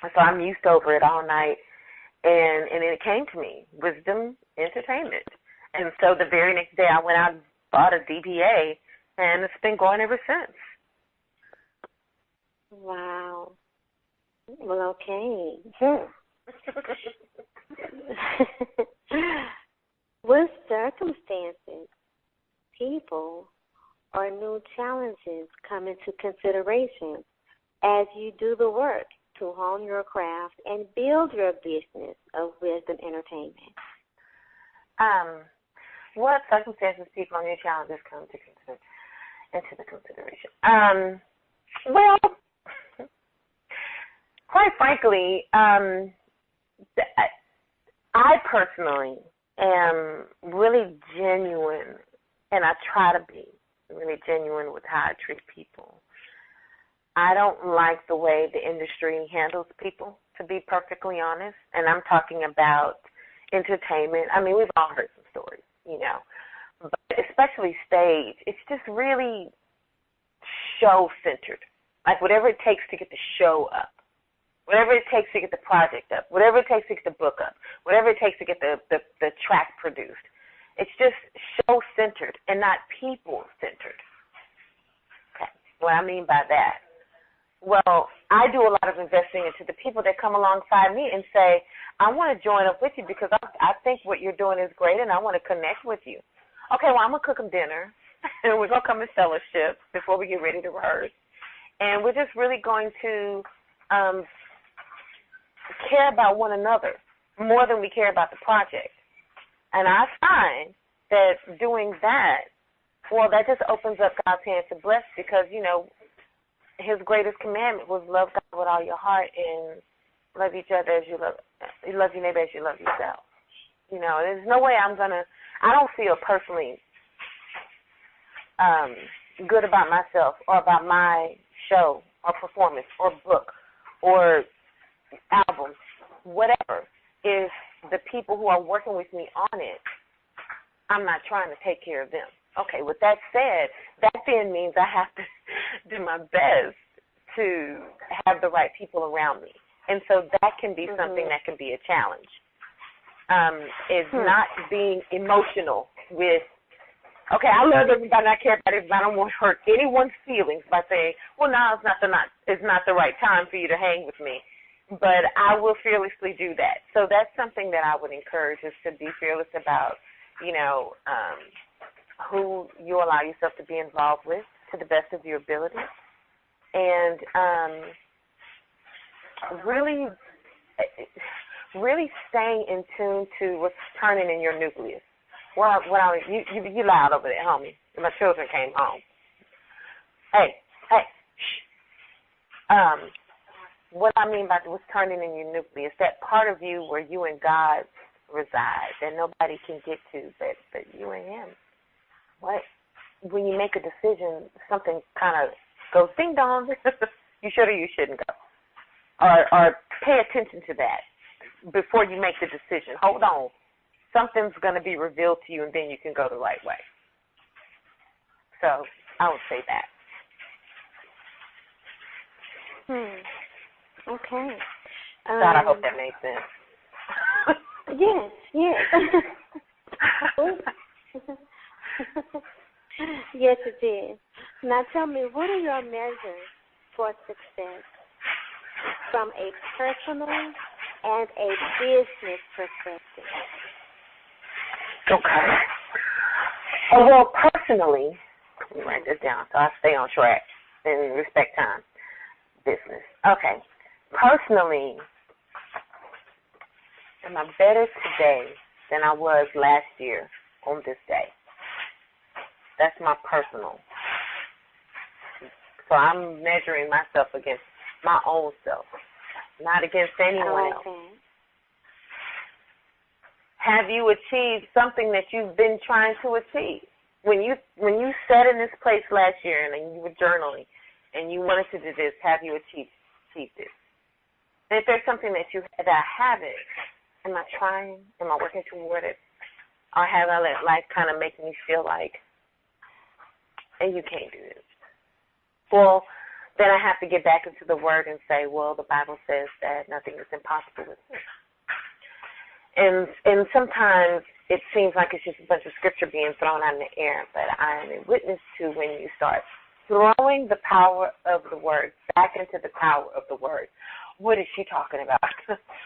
[SPEAKER 4] So I mused over it all night, and it came to me, Wisdom Entertainment. And so the very next day I went out and bought a DBA, and it's been going ever since.
[SPEAKER 1] Wow. Well, okay. With circumstances, people, or new challenges come into consideration as you do the work to hone your craft and build your business of Wisdom Entertainment?
[SPEAKER 4] What circumstances, people, and new challenges come into the consideration? Well, quite frankly, I personally am really genuine, and I try to be really genuine with how I treat people. I don't like the way the industry handles people, to be perfectly honest, and I'm talking about entertainment. I mean, we've all heard some stories, but especially stage, it's just really show-centered, like whatever it takes to get the show up. Whatever it takes to get the project up, whatever it takes to get the book up, whatever it takes to get the track produced. It's just show-centered and not people-centered. Okay, what I mean by that? Well, I do a lot of investing into the people that come alongside me and say, I want to join up with you because I think what you're doing is great and I want to connect with you. Okay, well, I'm going to cook them dinner, and we're going to come and fellowship before we get ready to rehearse. And we're just really going to care about one another more than we care about the project. And I find that doing that, well, that just opens up God's hands to bless, because, his greatest commandment was love God with all your heart and love each other as you love your neighbor as you love yourself. There's no way I don't feel personally good about myself or about my show or performance or book or album, whatever, if the people who are working with me on it, I'm not trying to take care of them. Okay, with that said, that then means I have to do my best to have the right people around me. And so that can be something that can be a challenge. Is not being emotional with, okay, I love everybody, I care about everybody, I don't want to hurt anyone's feelings by saying, well, no, it's not the right time for you to hang with me. But I will fearlessly do that. So that's something that I would encourage, is to be fearless about, who you allow yourself to be involved with to the best of your ability. And really staying in tune to what's turning in your nucleus. You loud over there, homie. My children came home. Hey, shh. What I mean by what's turning in your nucleus, that part of you where you and God reside, that nobody can get to, but you and Him. What? When you make a decision, something kind of goes ding dong. You should or you shouldn't go, or pay attention to that before you make the decision. Hold on, something's going to be revealed to you, and then you can go the right way. So I would say that.
[SPEAKER 1] Okay.
[SPEAKER 4] God, I hope that made sense.
[SPEAKER 1] Yes. Yes, it did. Now tell me, what are your measures for success from a personal and a business perspective?
[SPEAKER 4] Okay. Well, personally, let me write this down so I stay on track and respect time. Business. Okay. Personally, am I better today than I was last year on this day? That's my personal. So I'm measuring myself against my own self, not against anyone else. Have you achieved something that you've been trying to achieve? When you sat in this place last year and you were journaling and you wanted to do this, have you achieved this? And if there's something that I haven't, am I trying? Am I working toward it? Or have I let life kind of make me feel like, hey, you can't do this? Well, then I have to get back into the Word and say, well, the Bible says that nothing is impossible with me. And sometimes it seems like it's just a bunch of scripture being thrown out in the air, but I am a witness to when you start throwing the power of the Word back into the power of the Word. What is she talking about?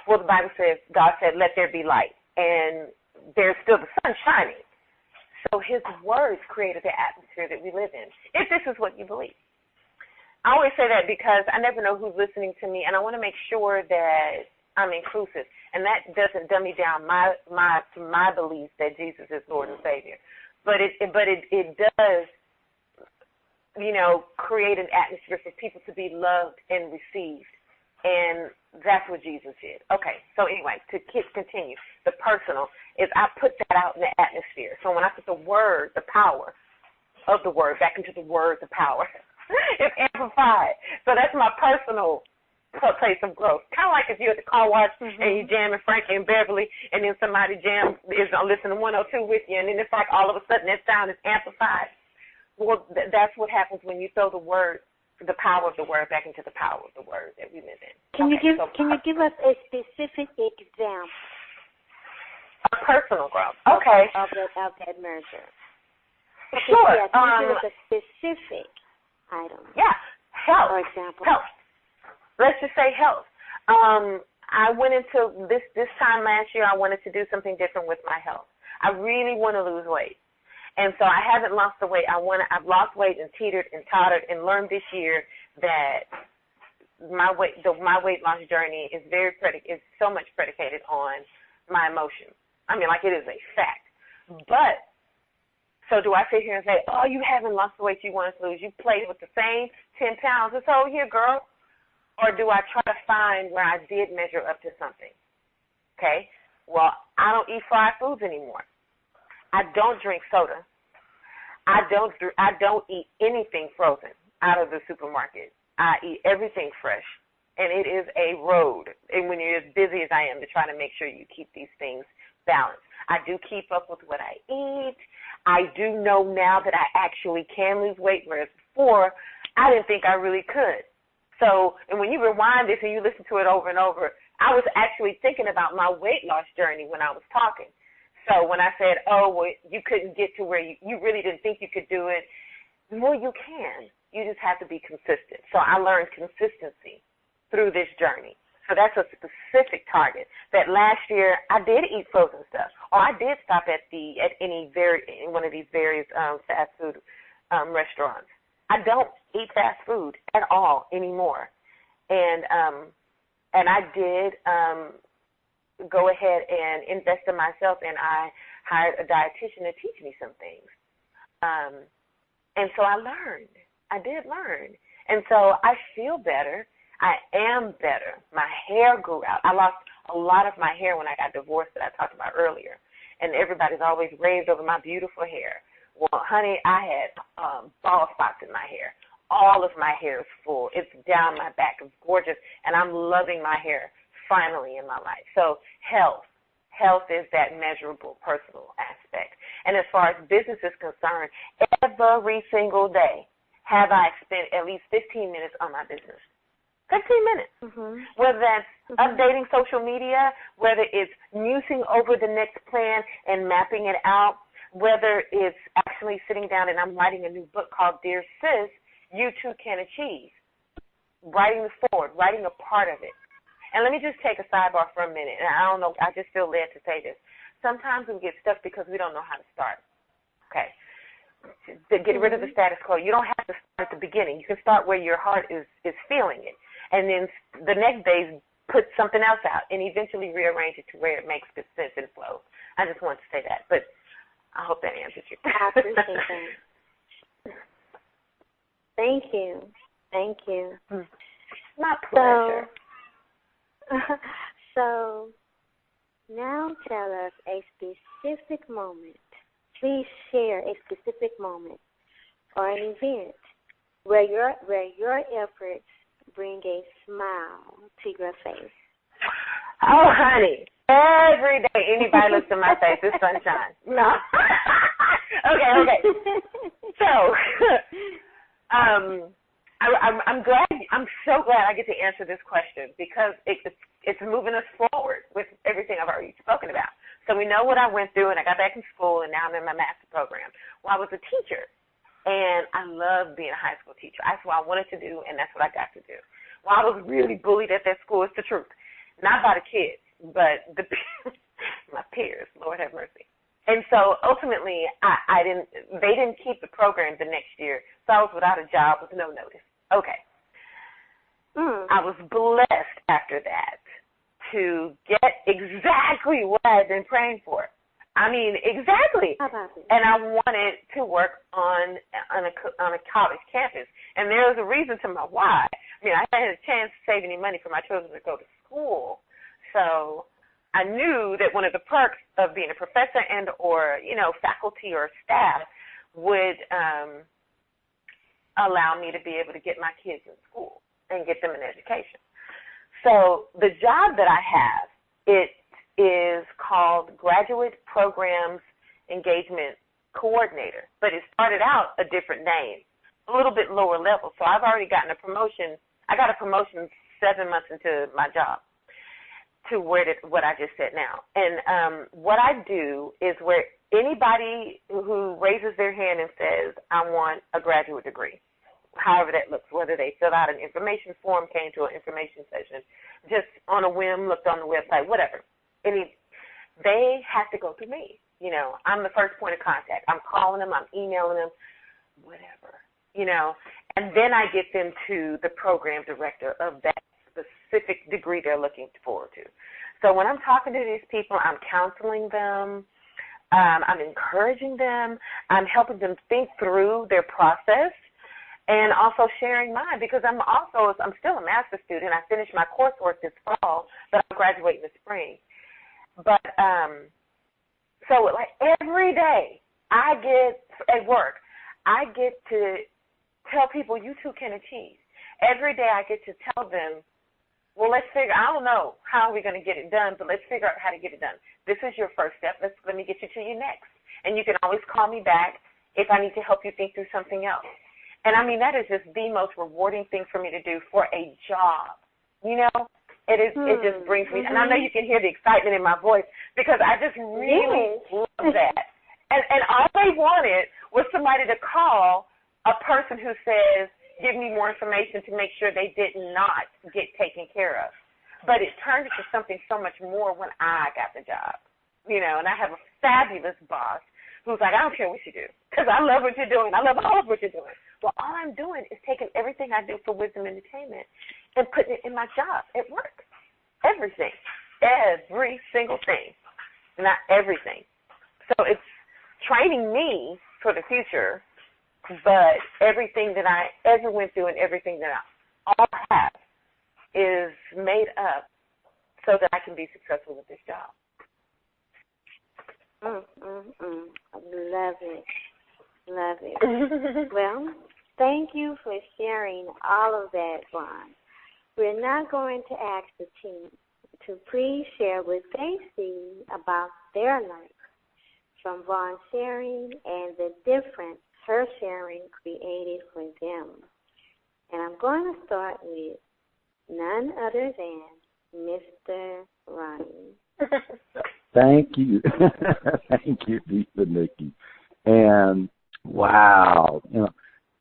[SPEAKER 4] Well, the Bible says, God said, let there be light. And there's still the sun shining. So His words created the atmosphere that we live in, if this is what you believe. I always say that because I never know who's listening to me, and I want to make sure that I'm inclusive. And that doesn't dummy down my belief that Jesus is Lord and Savior. But it does, create an atmosphere for people to be loved and received. And that's what Jesus did. Okay, so anyway, to continue, the personal is I put that out in the atmosphere. So when I put the Word, the power of the Word, back into the Word, the power, it's amplified. So that's my personal place of growth. Kind of like if you're at the car wash and you jamming Frankie and Beverly, and then somebody is listening to 102 with you, and then it's like all of a sudden that sound is amplified. Well, that's what happens when you throw the Word, the power of the Word back into the power of the Word that we live in.
[SPEAKER 1] Can you give us a specific example?
[SPEAKER 4] A personal growth. Okay.
[SPEAKER 1] Of that merger.
[SPEAKER 4] Sure.
[SPEAKER 1] Yeah, can you give us a specific item?
[SPEAKER 4] Yeah. Health.
[SPEAKER 1] For example.
[SPEAKER 4] Health. Let's just say health. I went into this time last year, I wanted to do something different with my health. I really want to lose weight. And so I haven't lost the weight. I've lost weight and teetered and tottered and learned this year that my weight loss journey is so much predicated on my emotions. I mean, like it is a fact. But so do I sit here and say, oh, you haven't lost the weight you wanted to lose. You played with the same 10 pounds this whole year, girl. Or do I try to find where I did measure up to something? Okay. Well, I don't eat fried foods anymore. I don't drink soda. I don't eat anything frozen out of the supermarket. I eat everything fresh, and it is a road. And when you're as busy as I am, to try to make sure you keep these things balanced. I do keep up with what I eat. I do know now that I actually can lose weight, whereas before I didn't think I really could. So, and when you rewind this and you listen to it over and over, I was actually thinking about my weight loss journey when I was talking. So when I said, oh, well, you couldn't get to where you really didn't think you could do it, well, you can. You just have to be consistent. So I learned consistency through this journey. So that's a specific target. That last year I did eat frozen stuff, or I did stop at one of these various fast food restaurants. I don't eat fast food at all anymore, and I did go ahead and invest in myself, and hired a dietitian to teach me some things. And so I learned. I did learn. And so I feel better. I am better. My hair grew out. I lost a lot of my hair when I got divorced that I talked about earlier. And everybody's always raved over my beautiful hair. Well, honey, I had bald spots in my hair. All of my hair is full. It's down my back. It's gorgeous. And I'm loving my hair finally in my life. So health is that measurable personal aspect. And as far as business is concerned, every single day have I spent at least 15 minutes on my business. 15 minutes. Mm-hmm. Whether that's updating social media, whether it's musing over the next plan and mapping it out, whether it's actually sitting down and I'm writing a new book called Dear Sis, You Too Can Achieve. Writing the forward, writing a part of it. And let me just take a sidebar for a minute. And I don't know, I just feel led to say this. Sometimes we get stuck because we don't know how to start. Okay. To get rid of the status quo, you don't have to start at the beginning. You can start where your heart is feeling it. And then the next day, put something else out and eventually rearrange it to where it makes good sense and flows. I just wanted to say that. But I hope that answers your question.
[SPEAKER 1] I appreciate that. Thank you. Thank you.
[SPEAKER 4] My pleasure.
[SPEAKER 1] So now tell us a specific moment. Please share a specific moment or an event where your efforts bring a smile to your face.
[SPEAKER 4] Oh, honey, every day anybody looks in my face, it's sunshine. No. Okay. So, I'm so glad I get to answer this question because it's moving us forward with everything I've already spoken about. So we know what I went through, and I got back in school, and now I'm in my master's program. Well, I was a teacher, and I love being a high school teacher. That's what I wanted to do, and that's what I got to do. Well, I was really bullied at that school. It's the truth. Not by the kids, but my peers. Lord have mercy. And so ultimately, they didn't keep the program the next year, so I was without a job with no notice. Okay. I was blessed after that to get exactly what I had been praying for. I mean, exactly. And I wanted to work on a college campus. And there was a reason to my why. I mean, I hadn't had a chance to save any money for my children to go to school. So I knew that one of the perks of being a professor and or, faculty or staff would allow me to be able to get my kids in school and get them an education. So the job that I have, it is called Graduate Programs Engagement Coordinator, but it started out a different name, a little bit lower level. So I've already gotten a promotion. I got a promotion 7 months into my job to what I just said now. And what I do is where anybody who raises their hand and says, I want a graduate degree, however that looks, whether they fill out an information form, came to an information session, just on a whim, looked on the website, whatever. They have to go through me. I'm the first point of contact. I'm calling them, I'm emailing them, whatever, And then I get them to the program director of that specific degree they're looking forward to. So when I'm talking to these people, I'm counseling them, I'm encouraging them, I'm helping them think through their process, and also sharing mine because I'm still a master's student. I finished my coursework this fall, but I'll graduate in the spring. But so like every day I get at work, I get to tell people you too can achieve. Every day I get to tell them, well, I don't know how we're going to get it done, but let's figure out how to get it done. This is your first step. Let me get you to your next. And you can always call me back if I need to help you think through something else. And, I mean, that is just the most rewarding thing for me to do for a job. It just brings me, and I know you can hear the excitement in my voice because I just really love that. And all they wanted was somebody to call a person who says, give me more information to make sure they did not get taken care of. But it turned into something so much more when I got the job, and I have a fabulous boss who's like, I don't care what you do because I love what you're doing. I love all of what you're doing. Well, all I'm doing is taking everything I do for Wisdom Entertainment and putting it in my job at work. Everything. Every single thing. Not everything. So it's training me for the future, but everything that I ever went through and everything that I all have is made up so that I can be successful with this job.
[SPEAKER 1] Love it. Love it. Well, thank you for sharing all of that, Vawn. We're now going to ask the team to please share what they see about their life, from Vawn sharing and the difference her sharing created for them. And I'm going to start with none other than Mr. Ronnie.
[SPEAKER 2] Thank you. Thank you, Diva Nikki. And wow,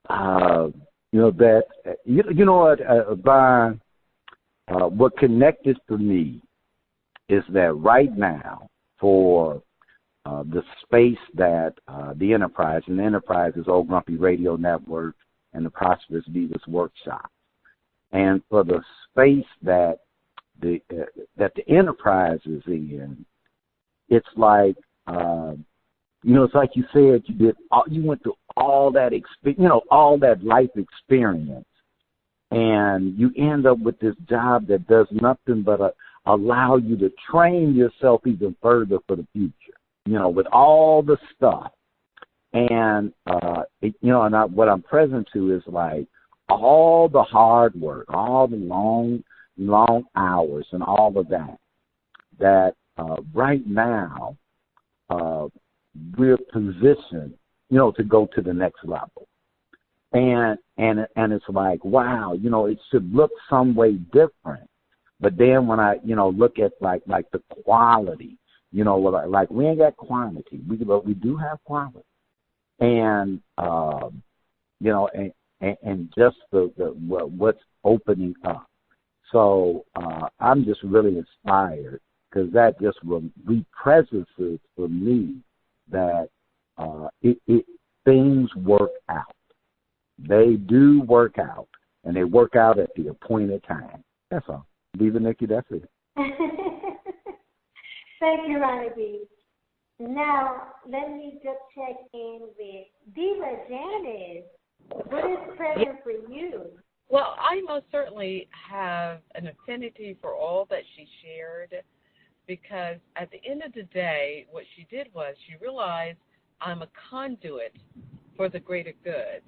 [SPEAKER 2] that you know what, Vawn, what connected for me is that right now for the space that the Enterprise, and the Enterprise is Old Grumpy Radio Network and the Prosperous Divas Workshop, and for the space that the Enterprise is in, it's like it's like you said, you went through all that all that life experience, and you end up with this job that does nothing but allow you to train yourself even further for the future. With all the stuff, and what I'm present to is like all the hard work, all the long hours, and all of that. That right now we're positioned, to go to the next level, and it's like, wow, it should look some way different. But then when I look at like the quality. Like we ain't got quantity, but we do have quality, and and just what's opening up. So I'm just really inspired because that just represents for me that things work out. They do work out, and they work out at the appointed time. That's all. Diva Nikki, that's it.
[SPEAKER 1] Thank you, Ronnie B. Now, let me just check in with Diva Janice. What is present for you?
[SPEAKER 5] Well, I most certainly have an affinity for all that she shared, because at the end of the day, what she did was she realized I'm a conduit for the greater good.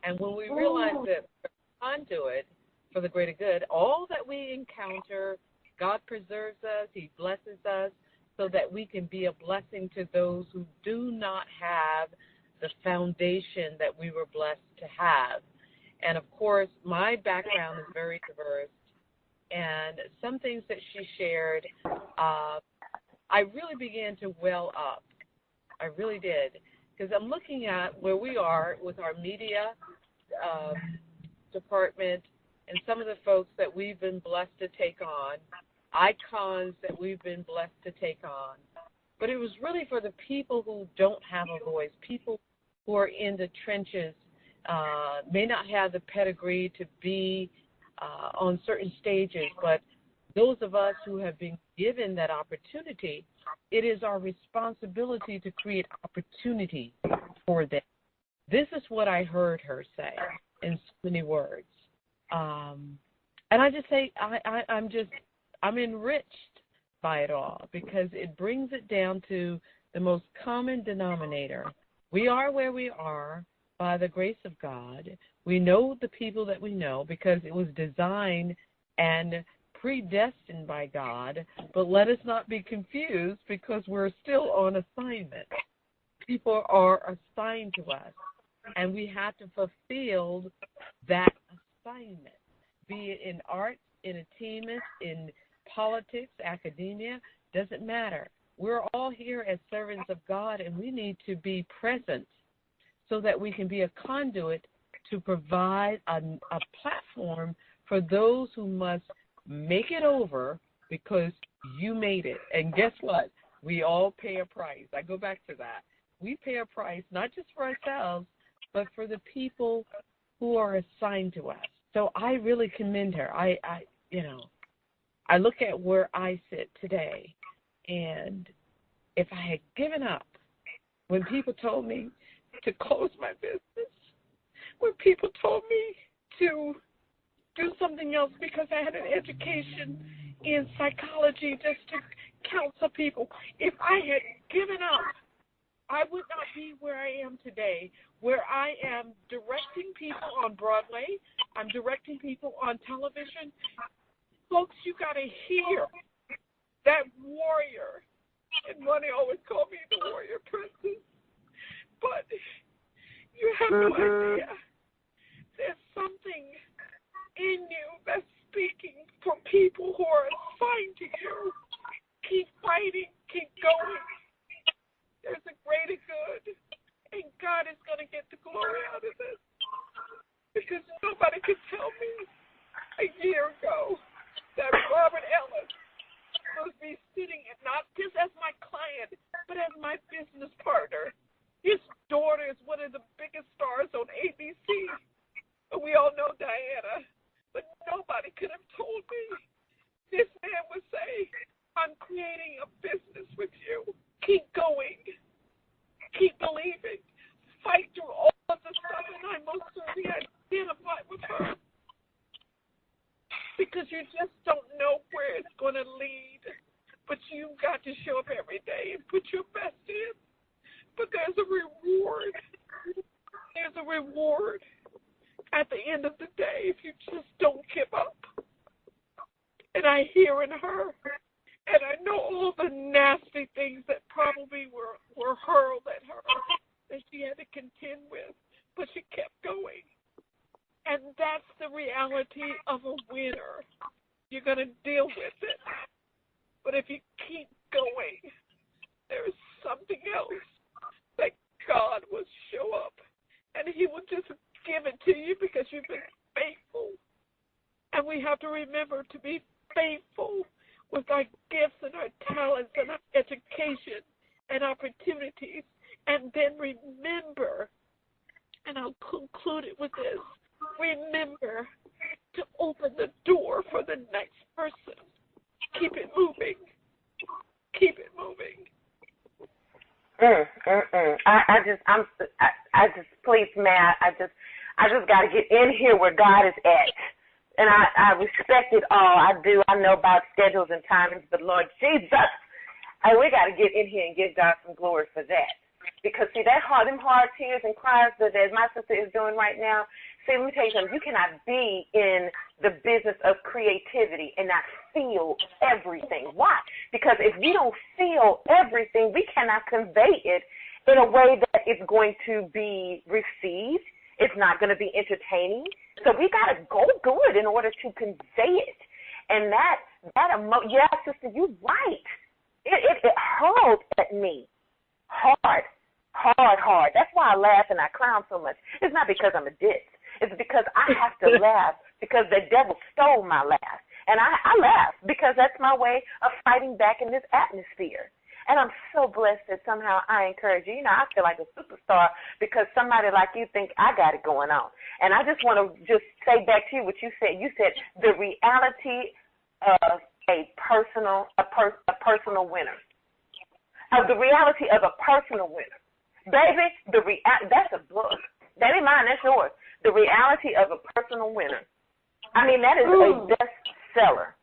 [SPEAKER 5] And when we realize that we're a conduit for the greater good, all that we encounter, God preserves us, He blesses us so that we can be a blessing to those who do not have the foundation that we were blessed to have. And, of course, my background is very diverse, and some things that she shared, I really began to well up. I really did, because I'm looking at where we are with our media department and some of the folks that we've been blessed to take on, icons that we've been blessed to take on. But it was really for the people who don't have a voice, people who are in the trenches, may not have the pedigree to be on certain stages, but those of us who have been given that opportunity, it is our responsibility to create opportunity for them. This is what I heard her say in so many words. And I just say I'm enriched by it all, because it brings it down to the most common denominator. We are where we are by the grace of God. We know the people that we know because it was designed and predestined by God, but let us not be confused because we're still on assignment. People are assigned to us, and we have to fulfill that assignment, be it in arts, entertainment, in politics, academia, doesn't matter. We're all here as servants of God, and we need to be present so that we can be a conduit to provide a platform for those who must make it over because you made it. And guess what? We all pay a price. I go back to that. We pay a price, not just for ourselves, but for the people who are assigned to us. So I really commend her. I look at where I sit today, and if I had given up when people told me to close my business, when people told me to do something else because I had an education in psychology just to counsel people. If I had given up, I would not be where I am today, where I am directing people on Broadway. I'm directing people on television. Folks, you got to hear that warrior. And Ronnie always called me the warrior princess. But you have no idea. There's something in you that's speaking for people who are assigned to you. Keep fighting. Keep going. There's a greater good. And God is going to get the glory out of this. Because nobody could tell me a year ago that Robert Ellis would be sitting, not just as my client, but as my business partner. His daughter is one of the biggest stars on ABC. And we all know Diana. But nobody could have told me. This man would say, I'm creating a business with you. Keep going. Keep believing. Fight through all of the stuff. And I most certainly identify with her. Because you just don't know where it's going to lead. But you've got to show up every day and put your best in. But there's a reward. There's a reward at the end of the day if you just don't give up. And I hear in her, and I know all the nasty things that probably were hurled at her that she had to contend with, but she kept going. And that's the reality of a winner. You're going to deal with it. But if you keep going, there's something else that God will show up. And he will just give it to you because you've been faithful. And we have to remember to be faithful with our gifts and our talents and our education and opportunities. And then remember, and I'll conclude it with this, remember to open the door for the next person. Keep it moving. Keep it moving.
[SPEAKER 4] I just, please, Matt, I just got to get in here where God is at. And I respect it all. I do. I know about schedules and timings, but Lord Jesus, we got to get in here and give God some glory for that. Because, see, them hard tears and cries that my sister is doing right now, see, let me tell you something. You cannot be in the business of creativity and not feel everything. Why? Because if we don't feel everything, we cannot convey it in a way that it's going to be received. It's not going to be entertaining. So we got to go good in order to convey it. And yeah, sister, you're right. It hurled at me. Hard. That's why I laugh and I clown so much. It's not because I'm a ditz. It's because I have to laugh because the devil stole my laugh. And I laugh because that's my way of fighting back in this atmosphere. And I'm so blessed that somehow I encourage you. You know, I feel like a superstar because somebody like you think I got it going on. And I just want to just say back to you what you said. You said the reality of a personal winner. Of the reality of a personal winner. Baby, that's a book. That ain't mine, that's yours. The reality of a personal winner. I mean, that is a bestseller.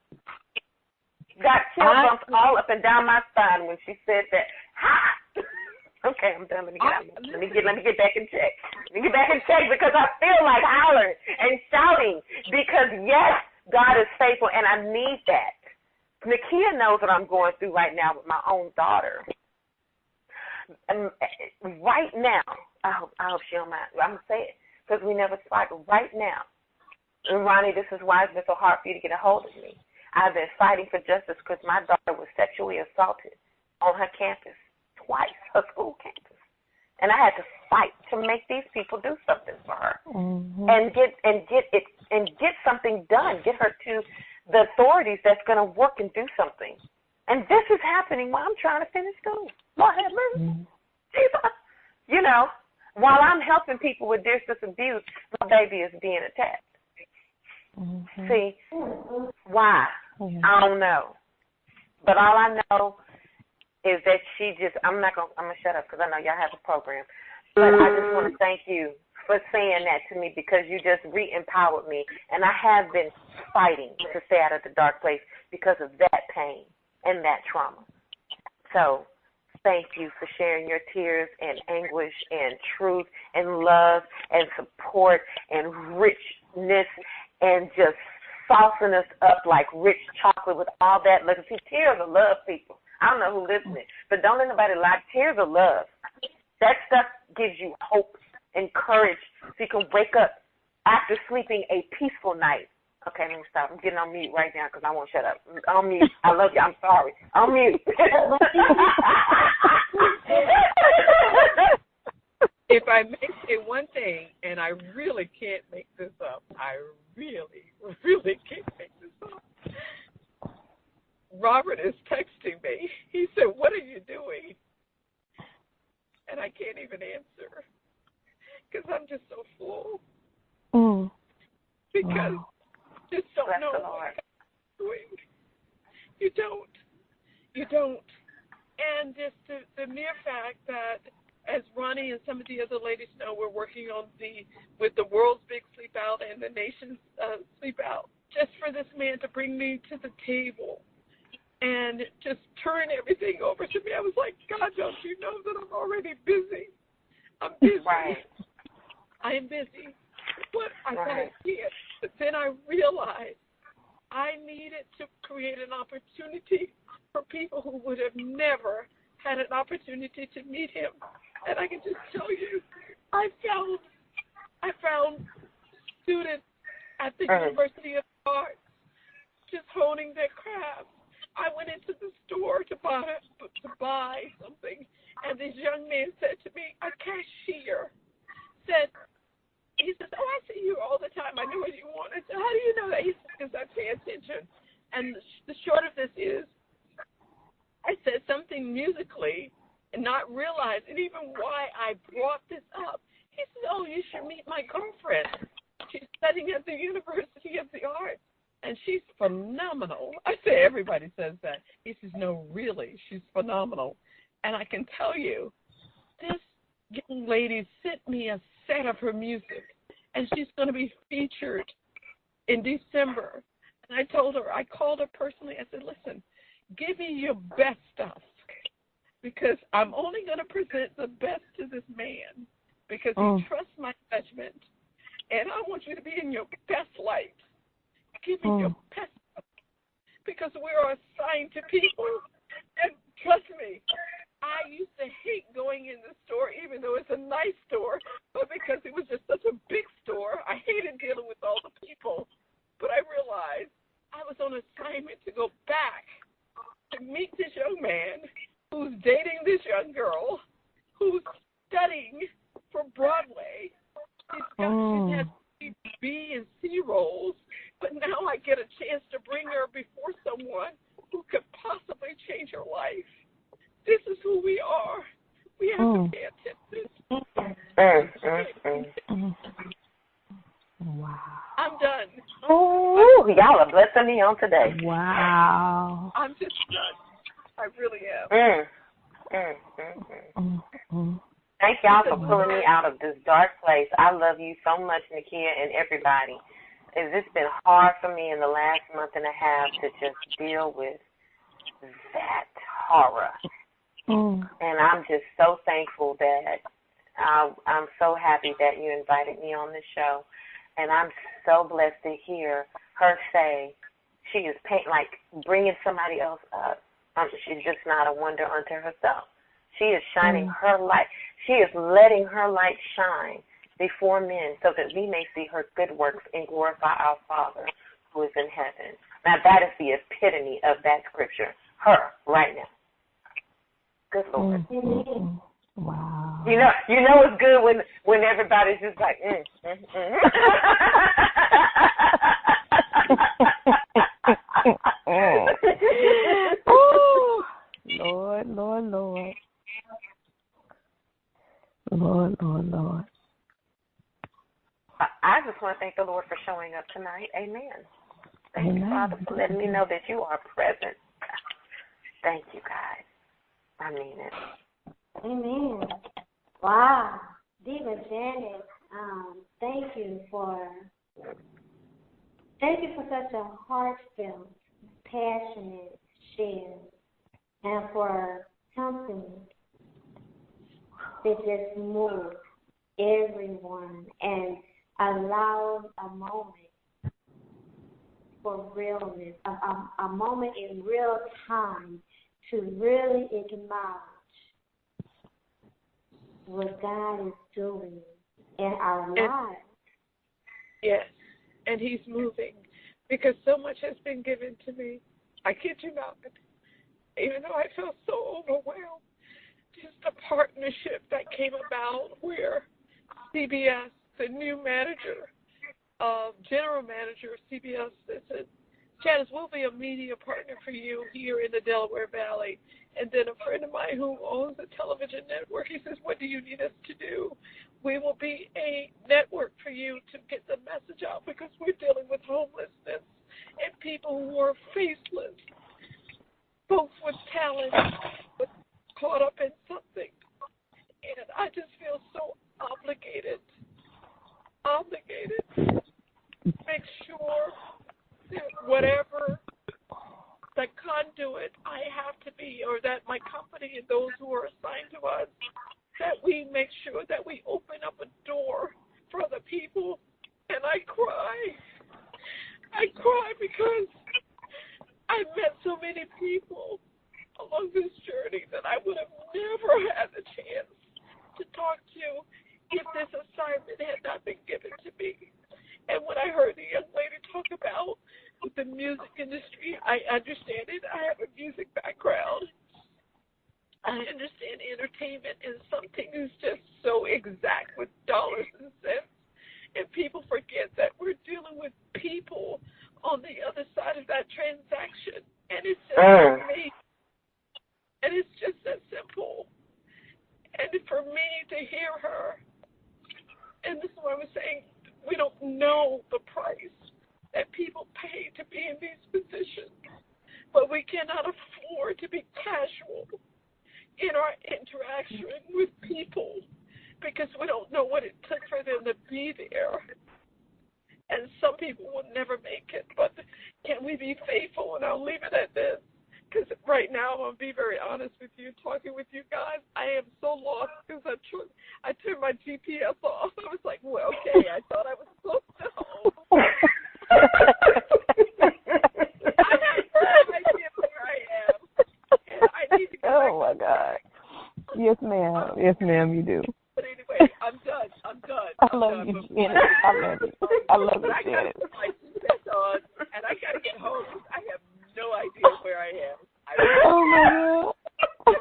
[SPEAKER 4] Got chill bumps all up and down my spine when she said that. Ha! Okay, I'm done. Let me get back in check. Let me get back in check because I feel like hollering and shouting because, yes, God is faithful, and I need that. Nakia knows what I'm going through right now with my own daughter. Right now, I hope she don't mind. I'm going to say it because we never spoke. Right now, and Ronnie, this is why it's been so hard for you to get a hold of me. I've been fighting for justice because my daughter was sexually assaulted on her campus twice, her school campus. And I had to fight to make these people do something for her and get something done, get her to the authorities that's going to work and do something. And this is happening while I'm trying to finish school. Lord have mercy. Jesus. You know, while I'm helping people with distance abuse, my baby is being attacked. See, why? I don't know. But all I know is that I'm going to shut up because I know y'all have a program. But I just want to thank you for saying that to me because you just re-empowered me. And I have been fighting to stay out of the dark place because of that pain and that trauma. So thank you for sharing your tears and anguish and truth and love and support and richness and just saucing us up like rich chocolate with all that love. See, tears of love, people. I don't know who's listening, but don't let nobody lie. Tears of love. That stuff gives you hope and courage so you can wake up after sleeping a peaceful night. Okay, let me stop. I'm getting on mute right now because I won't shut up. On mute. I love you. I'm sorry. On mute.
[SPEAKER 5] If I may say one thing, and I really can't make this up, I really, really can't make this up. Robert is texting me. He said, "What are you doing?" And I can't even answer because I'm just so full. Because you just don't know what you're doing. You don't. And just the mere fact that, as Ronnie and some of the other ladies know, we're working on with the world's big sleep out and the nation's sleep out. Just for this man to bring me to the table and just turn everything over to me, I was like, God, don't you know that I'm already busy? I'm busy.
[SPEAKER 4] Right.
[SPEAKER 5] I am busy. But I thought I did. But then I realized I needed to create an opportunity for people who would have never had an opportunity to meet him. And I can just tell you, I found students at the University of Arts just honing their craft. I went into the store to buy something, and this young man said to me, a cashier said, he says, "Oh, I see you all the time. I know what you want." I said, "How do you know that?" He said, "Because I pay attention." And the short of this is, I said something musically and not realizing even why I brought this up. He said, "Oh, you should meet my girlfriend. She's studying at the University of the Arts, and she's phenomenal." I say, everybody says that. He says, "No, really, she's phenomenal." And I can tell you, this young lady sent me a set of her music, and she's going to be featured in December. And I told her, I called her personally. I said, "Listen, give me your best stuff, because I'm only going to present the best to this man because he trusts my judgment, and I want you to be in your best light. Give me your best stuff, because we are assigned to people." And trust me, I used to hate going in the store, even though it's a nice store, but because it was just such a big store, I hated dealing with all the people. But I realized I was on assignment to go back to meet this young man who's dating this young girl, who's studying for Broadway. She's had B and C roles, but now I get a chance to bring her before someone who could possibly change her life. This is who we are. We have to pay attention.
[SPEAKER 3] Wow.
[SPEAKER 4] I'm done. Ooh, y'all are blessing me on today.
[SPEAKER 3] Wow.
[SPEAKER 5] I'm just done. I really am.
[SPEAKER 4] Thank y'all for pulling me out of this dark place. I love you so much, Nakia, and everybody. It's been hard for me in the last month and a half to just deal with that horror. And I'm just so thankful that I'm so happy that you invited me on the show. And I'm so blessed to hear her say she is bringing somebody else up. She's just not a wonder unto herself. She is shining her light. She is letting her light shine before men so that we may see her good works and glorify our Father who is in heaven. Now, that is the epitome of that scripture. Her, right now. Good Lord.
[SPEAKER 3] Wow.
[SPEAKER 4] You know it's good when everybody's just like,
[SPEAKER 3] Ooh, Lord, Lord, Lord. Lord, Lord, Lord.
[SPEAKER 4] I just want to thank the Lord for showing up tonight. Amen. Thank you, Father, for letting me know that you are present. Thank you, guys. I mean it.
[SPEAKER 1] Amen. Wow. Diva Janet, thank you for such a heartfelt, passionate share, and for something that just moved everyone and allowed a moment for realness, a moment in real time to really acknowledge what God is doing in our lives.
[SPEAKER 5] Yes, and He's moving because so much has been given to me. I kid you not. Even though I felt so overwhelmed, just a partnership that came about where CBS, the new manager, general manager of CBS, said, Janice, we'll be a media partner for you here in the Delaware Valley. And then a friend of mine who owns a television network, he says, what do you need us to do? We will be a network for you to get the message out because we're dealing with homelessness and people who are faceless, folks with talent, but caught up in something. And I just feel so obligated to make sure that whatever the conduit I have to be, or that my company and those who are assigned to us, that we make sure that we open up a door for other people. And I cry because I met so many people along this journey that I would have never had the chance to talk to if this assignment had not been given to me. And when I heard the young lady talk about the music industry, I understand it. I have a music background. I understand entertainment, and something is just so exact with dollars and cents. And people forget that we're dealing with people on the other side of that transaction. And it's just amazing. And it's just that simple. And for me to hear her, and this is what I was saying, we don't know the price that people pay to be in these positions, but we cannot afford to be casual in our interaction with people because we don't know what it took for them to be there. And some people will never make it, but can we be faithful? And I'll leave it at this. Because right now, I'm going to be very honest with you, talking with you guys, I am so lost because I turned my GPS off. I was like, well, okay, I thought I was supposed to know. I have no idea where I am. And I need to go
[SPEAKER 3] Oh, my God. Yes, ma'am. Yes, ma'am, you do.
[SPEAKER 5] But anyway, I'm done.
[SPEAKER 3] I love you, Janet. I love you, Janet.
[SPEAKER 5] I got to put my GPS on, and I got to get home. I have no idea where I am.
[SPEAKER 3] Oh, my God.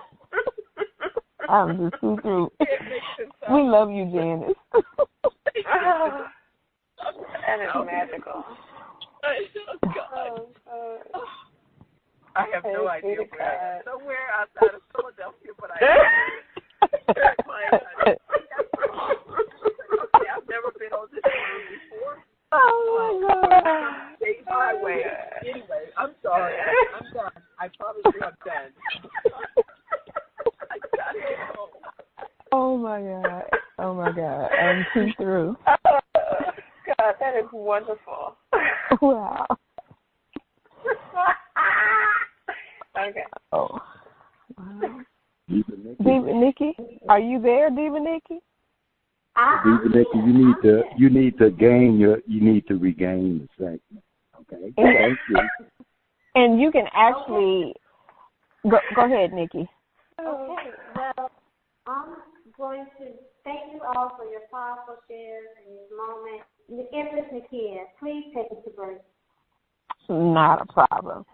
[SPEAKER 3] I'm just too through. We love you, Janice.
[SPEAKER 4] That is magical.
[SPEAKER 5] I have no idea where I am. Somewhere outside of Philadelphia, but I've never been on this road before.
[SPEAKER 3] Oh, my God.
[SPEAKER 5] State highway. Anyway, I'm sorry. I'm done. I promise you I'm done. I gotta get home.
[SPEAKER 3] Oh, my God. Oh, my God. I'm too through.
[SPEAKER 4] God, that is wonderful.
[SPEAKER 3] Wow.
[SPEAKER 4] Okay.
[SPEAKER 3] Oh. Wow.
[SPEAKER 2] Diva
[SPEAKER 3] Nikki, are you there, Diva Nikki?
[SPEAKER 2] Diva Nikki, you need to regain the segment. Okay. Thank you.
[SPEAKER 3] And you can actually go ahead, Nikki.
[SPEAKER 1] Okay, well, I'm going to thank you all for your powerful shares in this moment. The Empress Nakia, please take us to break.
[SPEAKER 3] Not a problem.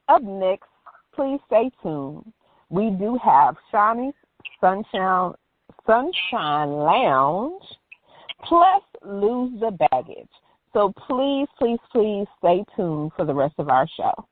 [SPEAKER 3] Up next, please stay tuned. We do have Shawnee's Sunshine Lounge, plus Lose the Baggage. So please, please, please stay tuned for the rest of our show.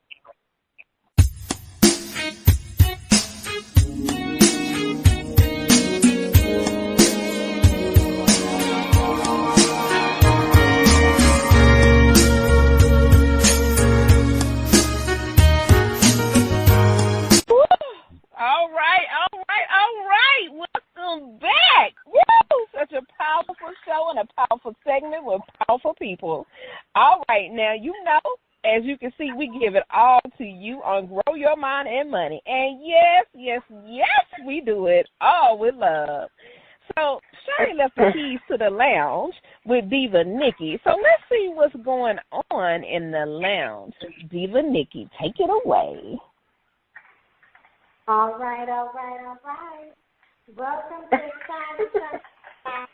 [SPEAKER 5] All
[SPEAKER 3] people. All right, now, you know, as you can see, we give it all to you on Grow Your Mind and Money. And yes, we do it all with love. So Shani left the keys to the lounge with Diva Nikki. So let's see what's going on in the lounge. Diva Nikki, take it away.
[SPEAKER 1] All right. Welcome to Shine,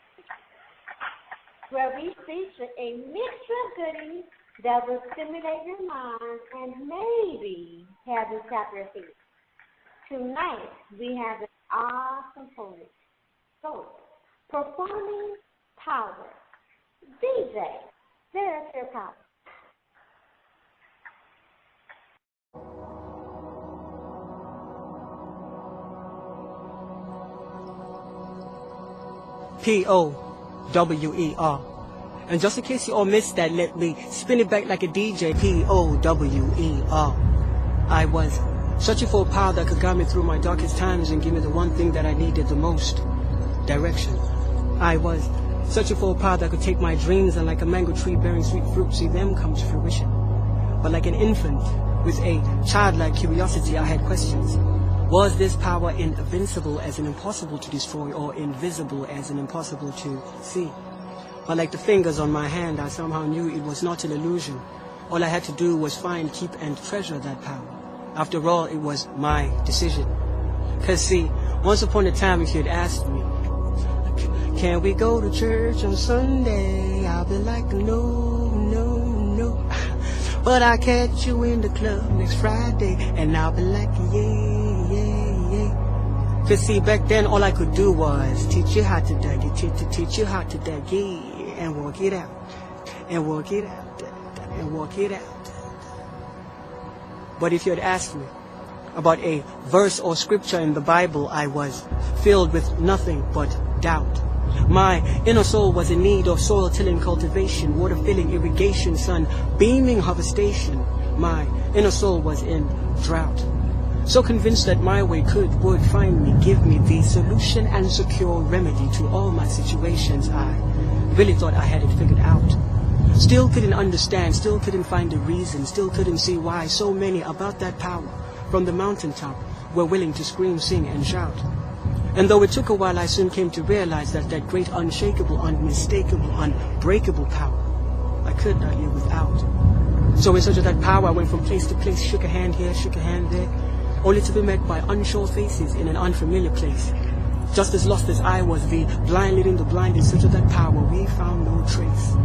[SPEAKER 1] where we feature a mix of goodies that will stimulate your mind and maybe have you tap your feet. Tonight, we have an awesome poet, performing power, DJ. There's your power.
[SPEAKER 7] P-O-W-E-R. And just in case you all missed that, let me spin it back like a DJ. P-O-W-E-R. I was searching for a power that could guide me through my darkest times and give me the one thing that I needed the most, direction. I was searching for a power that could take my dreams and like a mango tree bearing sweet fruit, see them come to fruition. But like an infant with a childlike curiosity, I had questions. Was this power invincible as in impossible to destroy, or invisible as in impossible to see? But like the fingers on my hand, I somehow knew it was not an illusion. All I had to do was find, keep, and treasure that power. After all, it was my decision. 'Cause see, once upon a time, if you'd asked me, can we go to church on Sunday? I'll be like, no. But I catch you in the club next Friday, and I'll be like, yeah. 'Cause see, back then all I could do was teach you how to dig it, teach you how to dig it, and walk it out, and walk it out, and walk it out. But if you had asked me about a verse or scripture in the Bible, I was filled with nothing but doubt. My inner soul was in need of soil tilling, cultivation, water filling, irrigation, sun beaming, harvestation. My inner soul was in drought. So convinced that my way would find me, give me the solution and secure remedy to all my situations, I really thought I had it figured out. Still couldn't understand, still couldn't find a reason, still couldn't see why so many about that power from the mountaintop were willing to scream, sing, and shout. And though it took a while, I soon came to realize that that great, unshakable, unmistakable, unbreakable power I could not live without. So in search of that power, I went from place to place, shook a hand here, shook a hand there, only to be met by unsure faces in an unfamiliar place. Just as lost as I was, the blind leading the blind, in search of that power, we found no trace.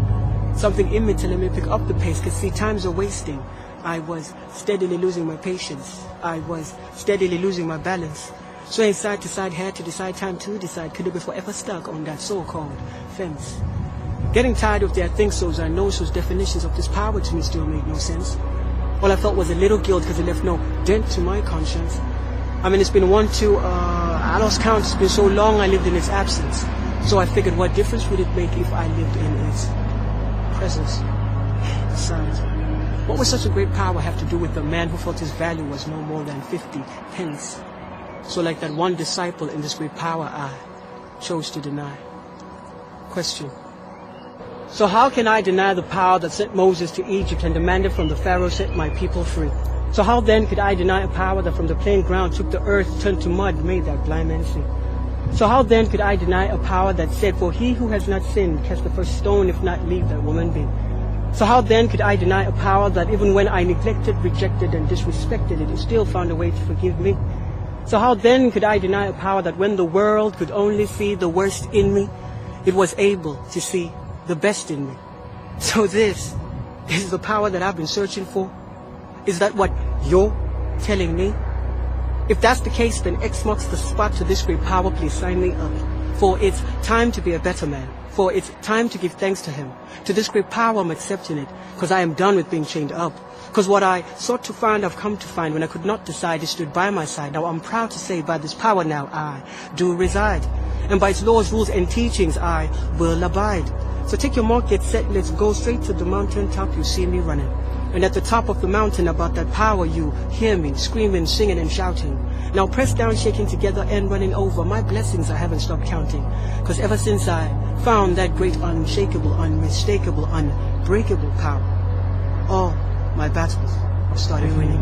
[SPEAKER 7] Something in me telling me pick up the pace, 'cause see, times are wasting. I was steadily losing my patience. I was steadily losing my balance. Swaying side to side, had to decide, time to decide, could I be forever stuck on that so-called fence? Getting tired of their think-sos and know-sos, definitions of this power to me still made no sense. All I felt was a little guilt because it left no dent to my conscience. I mean, it's been I lost count, it's been so long I lived in its absence. So I figured, what difference would it make if I lived in its presence? Besides, what would such a great power have to do with a man who felt his value was no more than 50 pence? So like that one disciple in this great power, I chose to deny. Question. So how can I deny the power that sent Moses to Egypt and demanded from the Pharaoh, set my people free? So how then could I deny a power that from the plain ground took the earth, turned to mud, made that blind man see? So how then could I deny a power that said, for he who has not sinned, cast the first stone, if not leave that woman be? So how then could I deny a power that even when I neglected, rejected, and disrespected it, it still found a way to forgive me? So how then could I deny a power that when the world could only see the worst in me, it was able to see the best in me? So this is the power that I've been searching for? Is that what you're telling me? If that's the case, then X marks the spot to this great power. Please sign me up. For it's time to be a better man. For it's time to give thanks to him. To this great power, I'm accepting it, because I am done with being chained up. Because what I sought to find, I've come to find. When I could not decide, it stood by my side. Now I'm proud to say, by this power now I do reside. And by its laws, rules, and teachings, I will abide. So take your mark, get set, let's go straight to the mountain top. You see me running. And at the top of the mountain, about that power, you hear me screaming, singing, and shouting. Now press down, shaking together, and running over. My blessings I haven't stopped counting. Because ever since I found that great unshakable, unmistakable, unbreakable power. All my battles started winning.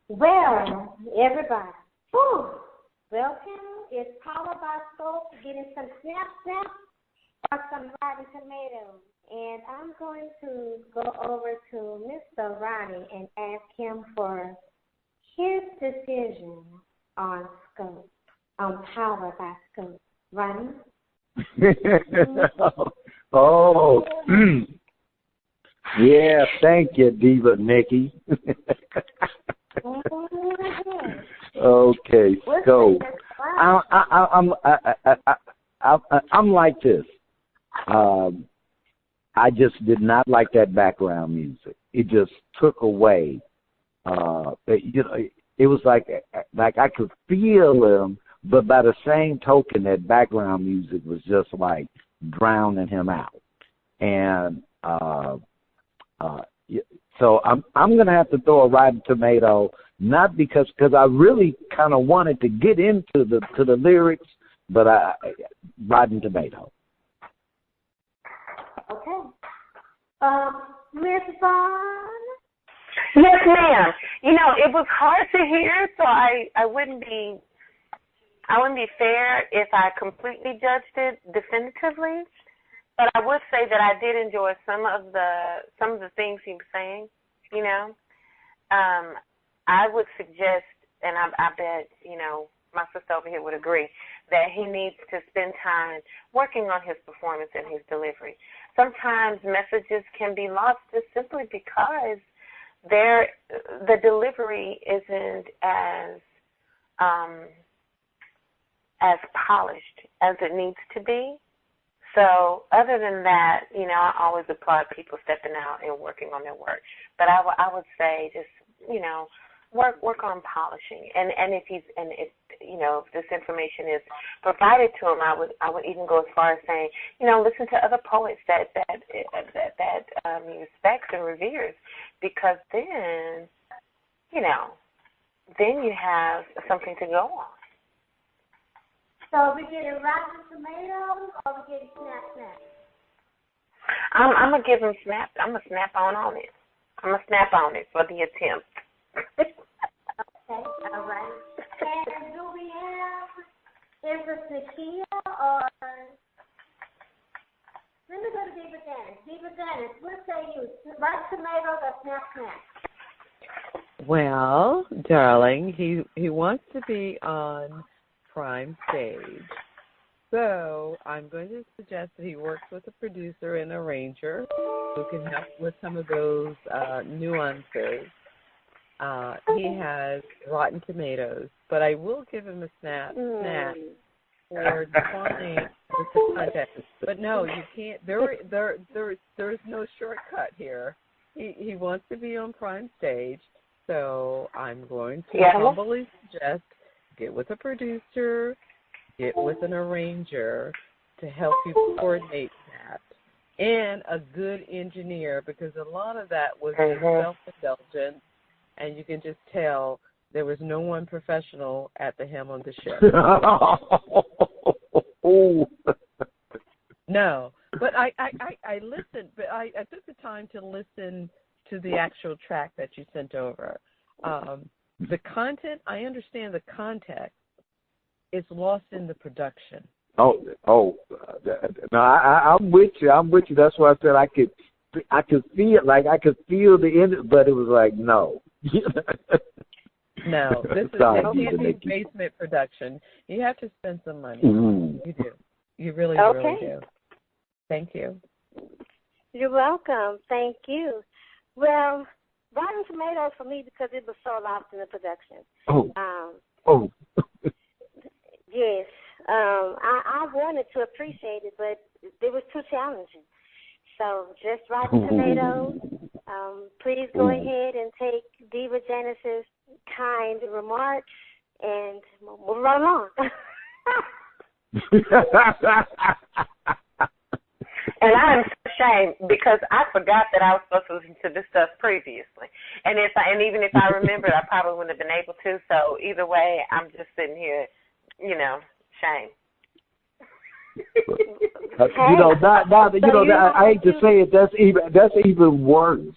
[SPEAKER 1] Well, everybody, welcome. It's Paula Bosco getting some snap or some rotten tomatoes. And I'm going to go over to Mr. Ronnie and ask him for his decision on scope, on Power by Scope. Ronnie?
[SPEAKER 2] Oh, yeah, thank you, Diva Nikki. Okay, so I'm like this. I just did not like that background music. It just took away. It was like I could feel him, but by the same token, that background music was just like drowning him out. And so I'm gonna have to throw a rotten tomato, not because I really kind of wanted to get into the lyrics, but rotten tomato.
[SPEAKER 1] Okay. Miss Vawn?
[SPEAKER 4] Yes, ma'am. It was hard to hear, so I wouldn't be fair if I completely judged it definitively. But I would say that I did enjoy some of the things he was saying. I would suggest, and I bet my sister over here would agree, that he needs to spend time working on his performance and his delivery. Sometimes messages can be lost just simply because the delivery isn't as polished as it needs to be. So other than that, I always applaud people stepping out and working on their work. But I would say just, work on polishing. And if this information is provided to him, I would even go as far as saying, listen to other poets that he respects and reveres, because then you have something to go on.
[SPEAKER 1] So are we getting rotten tomatoes or are we getting snap?
[SPEAKER 4] I'm going to give him snap. I'm going to snap on it. I'm going to snap on it for the attempt.
[SPEAKER 1] Okay, all right. And do we have, is it Nakia or, let me go to Diva Janice. Diva Janice, what say you, rotten tomatoes or snap?
[SPEAKER 5] Well, darling, he wants to be on Prime Stage. So I'm going to suggest that he works with a producer and arranger who can help with some of those nuances. He has rotten tomatoes, but I will give him a snap for defining the content. But no, you can't. There's no shortcut here. He wants to be on Prime Stage, so I'm going to humbly suggest get with a producer, get with an arranger to help you coordinate that, and a good engineer, because a lot of that was self-indulgence, and you can just tell there was no one professional at the helm of the ship. No, but I listened, but I took the time to listen to the actual track that you sent over. The content, I understand the context. It's lost in the production. No, I'm with you. That's why I said I could feel the end, but it was like no. No, this can't be basement production. You have to spend some money. Mm-hmm. You do. You really do. Thank you.
[SPEAKER 1] You're welcome. Thank you. Well, rotten tomatoes for me because it was so lost in the production. Yes. I wanted to appreciate it, but it was too challenging. So just rotten tomatoes. Please go ahead and take Diva Janice's kind remarks and move right along.
[SPEAKER 4] And I'm so ashamed. because I forgot that I was supposed to listen to this stuff previously. And even if I remembered, I probably wouldn't have been able to. So either way, I'm just sitting here, shame.
[SPEAKER 2] I hate to say it. That's even worse,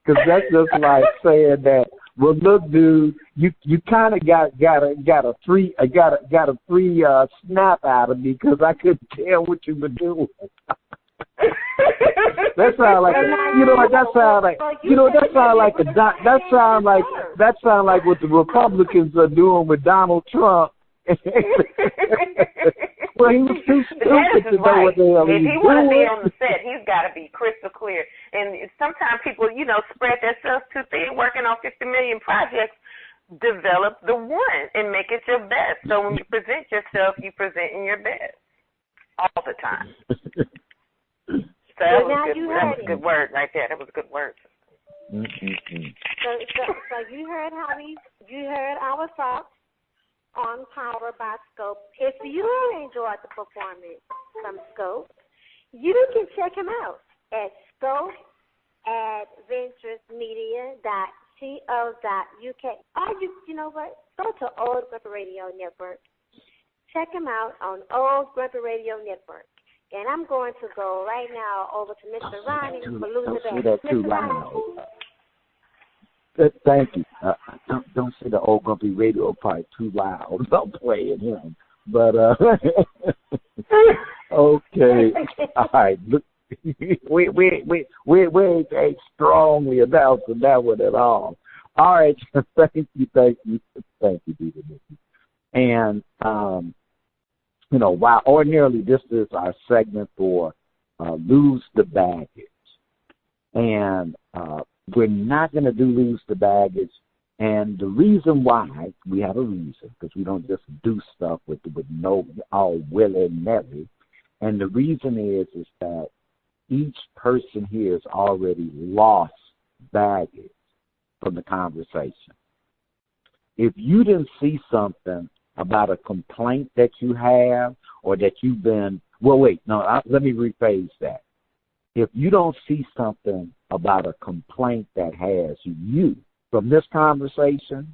[SPEAKER 2] because that's just like saying that. Well, look, dude, you kind of got a free snap out of me because I couldn't tell what you were doing. That sounds like what the Republicans are doing with Donald Trump. Well, he was too stupid to know what the hell he was doing.
[SPEAKER 4] If he want to be on the set, he's got to be crystal clear. And sometimes people, spread themselves too thin, working on 50 million projects. Develop the one and make it your best. So when you present yourself, you present in your best all the time. So that was a good word right there. That was a good word.
[SPEAKER 1] Mm-hmm. So you heard our thoughts on Power by Scope. If you enjoyed the performance from Scope, you can check him out at scope@venturesmedia.co.uk. Or you know what? Go to Old Gretta Radio Network. Check him out on Old Gretta Radio Network. And I'm going to go right now over to Mr. Ronnie for Luther Bass. Mr. Ronnie.
[SPEAKER 2] Thank you. Don't say the Old Grumpy Radio part too loud. Don't play it him. But okay. All right. Look, we ain't strongly announcing that one at all. All right. Thank you, Diva Nikki. And while ordinarily this is our segment for Lose the Baggage, and we're not going to do Lose the Baggage, and the reason why, we have a reason, because we don't just do stuff with no all willy-nilly, and the reason is that each person here has already lost baggage from the conversation. If you didn't see something about a complaint that you have or that you've been, let me rephrase that. If you don't see something about a complaint that has you from this conversation,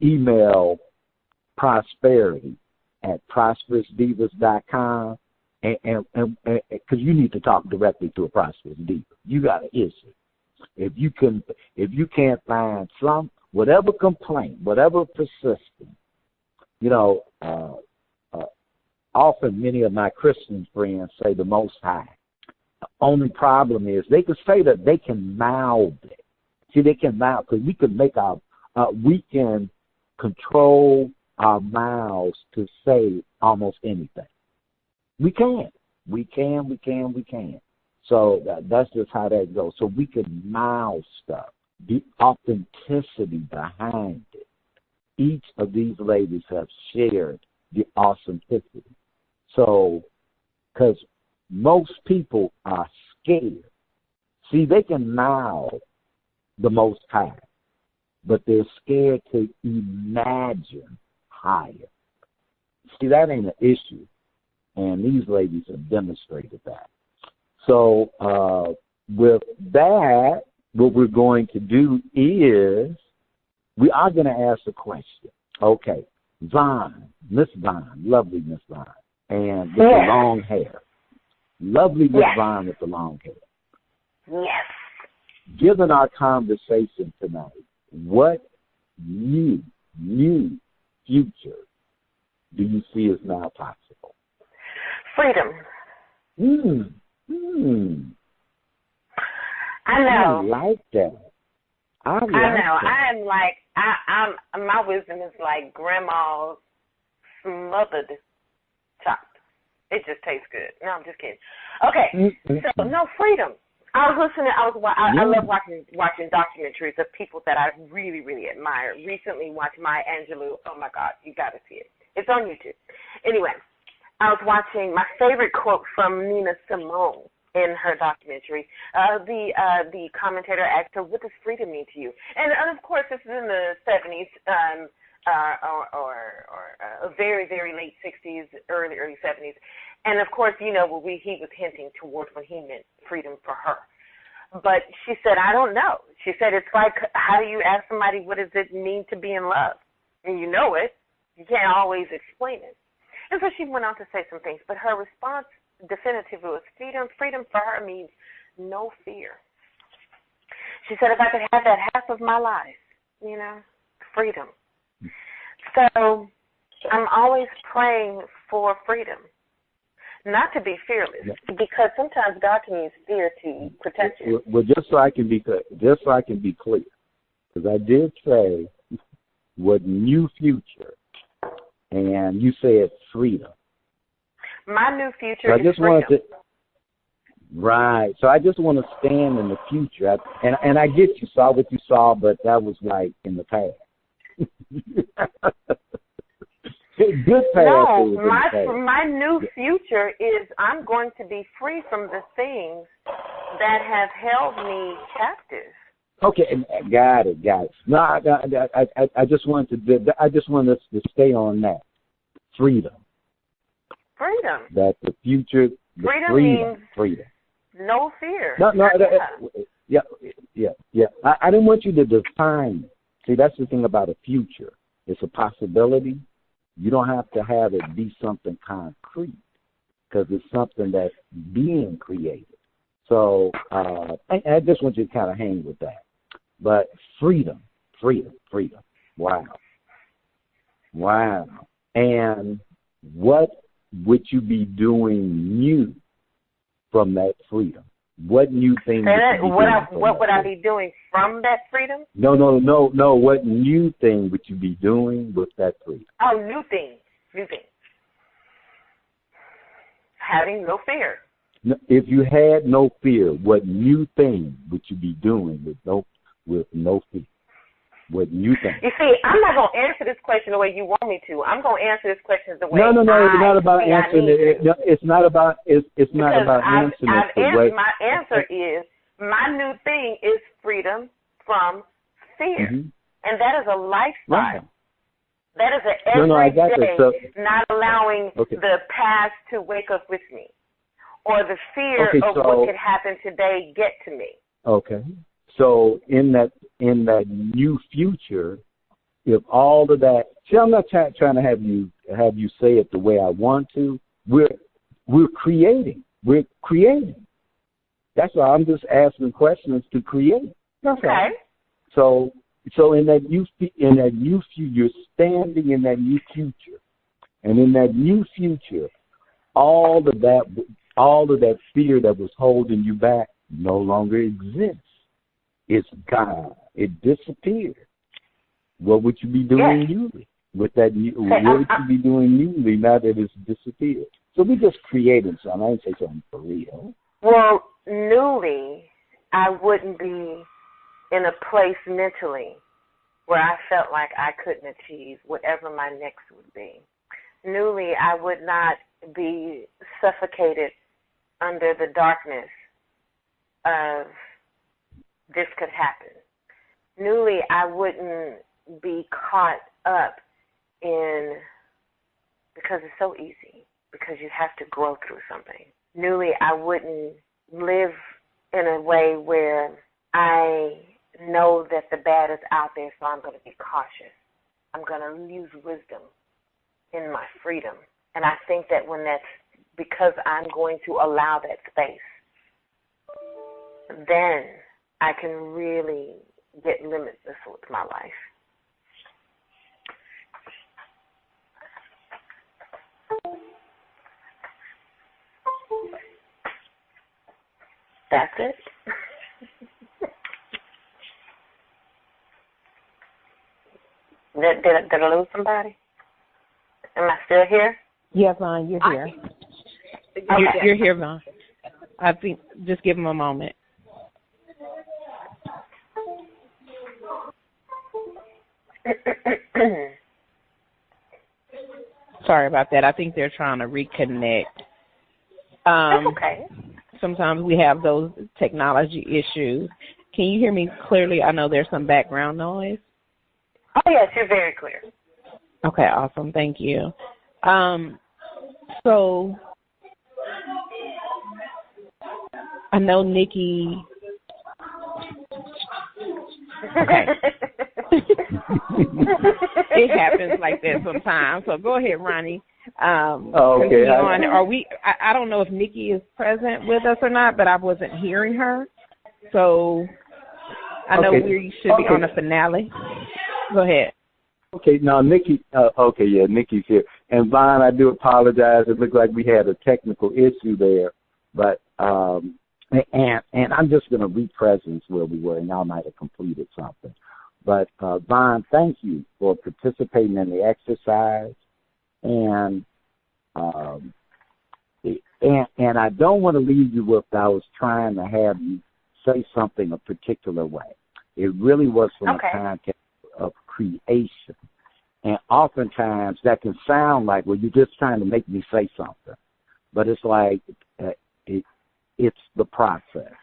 [SPEAKER 2] email prosperousdivas@prosperousdivas.com, and because you need to talk directly to a prosperous diva. You got an issue. If you can't find whatever complaint, whatever persistent, often many of my Christian friends say the Most High. The only problem is they can say that they can mouth it. See, they can mouth, because we can we can control our mouths to say almost anything. We can. So that's just how that goes. So we can mouth stuff. The authenticity behind it. Each of these ladies have shared the authenticity. So, because most people are scared. See, they can mouth the Most High, but they're scared to imagine higher. See, that ain't an issue, and these ladies have demonstrated that. So, with that, what we're going to do is we are going to ask a question. Okay, Vawn, Miss Vawn, lovely Miss Vawn, and with the long hair. Lovely Miss Vawn with the long hair.
[SPEAKER 4] Yes.
[SPEAKER 2] Given our conversation tonight, what new future do you see is now possible?
[SPEAKER 4] Freedom. I know.
[SPEAKER 2] I like that. I know.
[SPEAKER 4] I'm my wisdom is like grandma's smothered chopped. It just tastes good. No, I'm just kidding. Okay, so no, freedom. I was listening. I love watching documentaries of people that I really, really admire. Recently watched Maya Angelou. Oh my God, you got to see it. It's on YouTube. Anyway, I was watching my favorite quote from Nina Simone in her documentary. The commentator asked her, "What does freedom mean to you?" And of course, this is in the 70s, or very, very late 60s, early 70s. And of course, he was hinting towards when he meant freedom for her. But she said, I don't know. She said, it's like, how do you ask somebody what does it mean to be in love? And you know it. You can't always explain it. And so she went on to say some things, but her response definitively was freedom. Freedom for her means no fear. She said, if I could have that half of my life, freedom. So I'm always praying for freedom, not to be fearless, because sometimes God can use fear to protect you.
[SPEAKER 2] Well, just so I can be clear, because I did say what new future, and you said freedom.
[SPEAKER 4] My new future is freedom.
[SPEAKER 2] Right. So I just want to stand in the future. And I get you saw what you saw, but that was like in the past. Good past.
[SPEAKER 4] No, my new future is I'm going to be free from the things that have held me captive.
[SPEAKER 2] Okay, got it. No, I just wanted us to stay on that. Freedom. That the future. Freedom means
[SPEAKER 4] no fear.
[SPEAKER 2] Yeah. I didn't want you to define it. See, that's the thing about a future. It's a possibility. You don't have to have it be something concrete because it's something that's being created. So I just want you to kind of hang with that. But freedom. Wow. And what would you be doing new from that freedom? What new thing
[SPEAKER 4] what would I be doing from that freedom?
[SPEAKER 2] No. What new thing would you be doing with that freedom?
[SPEAKER 4] Oh, new thing. Having no fear.
[SPEAKER 2] If you had no fear, what new thing would you be doing with no fear? What new thing?
[SPEAKER 4] You see, I'm not going to answer this question the way you want me to. I'm going to answer this question the way
[SPEAKER 2] No, it's not about answering it. No, it's not about answering it the way.
[SPEAKER 4] My answer is my new thing is freedom from fear. Mm-hmm. And that is a lifestyle. Right. That is an everyday not allowing the past to wake up with me or the fear of what could happen today get to me.
[SPEAKER 2] Okay. So in that new future, if all of that, see, I'm not trying to have you say it the way I want to. We're creating. That's why I'm just asking questions to create. That's
[SPEAKER 4] okay.
[SPEAKER 2] Right. So in that new future, you're standing in that new future, and in that new future, all of that fear that was holding you back no longer exists. It's gone. It disappeared. What would you be doing newly with that? What would you be doing newly now that it's disappeared? So we just created something. I didn't say something for real.
[SPEAKER 4] Well, newly, I wouldn't be in a place mentally where I felt like I couldn't achieve whatever my next would be. Newly, I would not be suffocated under the darkness of this could happen. Newly, I wouldn't be caught up in, because it's so easy, because you have to grow through something. Newly, I wouldn't live in a way where I know that the bad is out there, so I'm going to be cautious. I'm going to use wisdom in my freedom. And I think that when that's because I'm going to allow that space, then I can really get limitless with my life. That's it. Did I lose somebody? Am I still here?
[SPEAKER 3] Yeah, Vawn, you're here. You're here, Vawn. I think just give him a moment. Sorry about that. I think they're trying to reconnect.
[SPEAKER 4] That's okay.
[SPEAKER 3] Sometimes we have those technology issues. Can you hear me clearly? I know there's some background noise.
[SPEAKER 4] Oh, yes, you're very clear.
[SPEAKER 3] Okay, awesome. Thank you. So I know Nikki Okay. It happens like that sometimes. So go ahead, Ronnie.
[SPEAKER 2] Okay.
[SPEAKER 3] On. Are we? I don't know if Nikki is present with us or not, but I wasn't hearing her. So I know we should be on the finale. Go ahead.
[SPEAKER 2] Okay, now Nikki. Okay, yeah, Nikki's here. And Vawn, I do apologize. It looked like we had a technical issue there, but and I'm just going to re-presence where we were, and y'all might have completed something. But Vawn, thank you for participating in the exercise, and I don't want to leave you with I was trying to have you say something a particular way. It really was from a context of creation. And oftentimes that can sound like, well, you're just trying to make me say something. But it's like it's the process.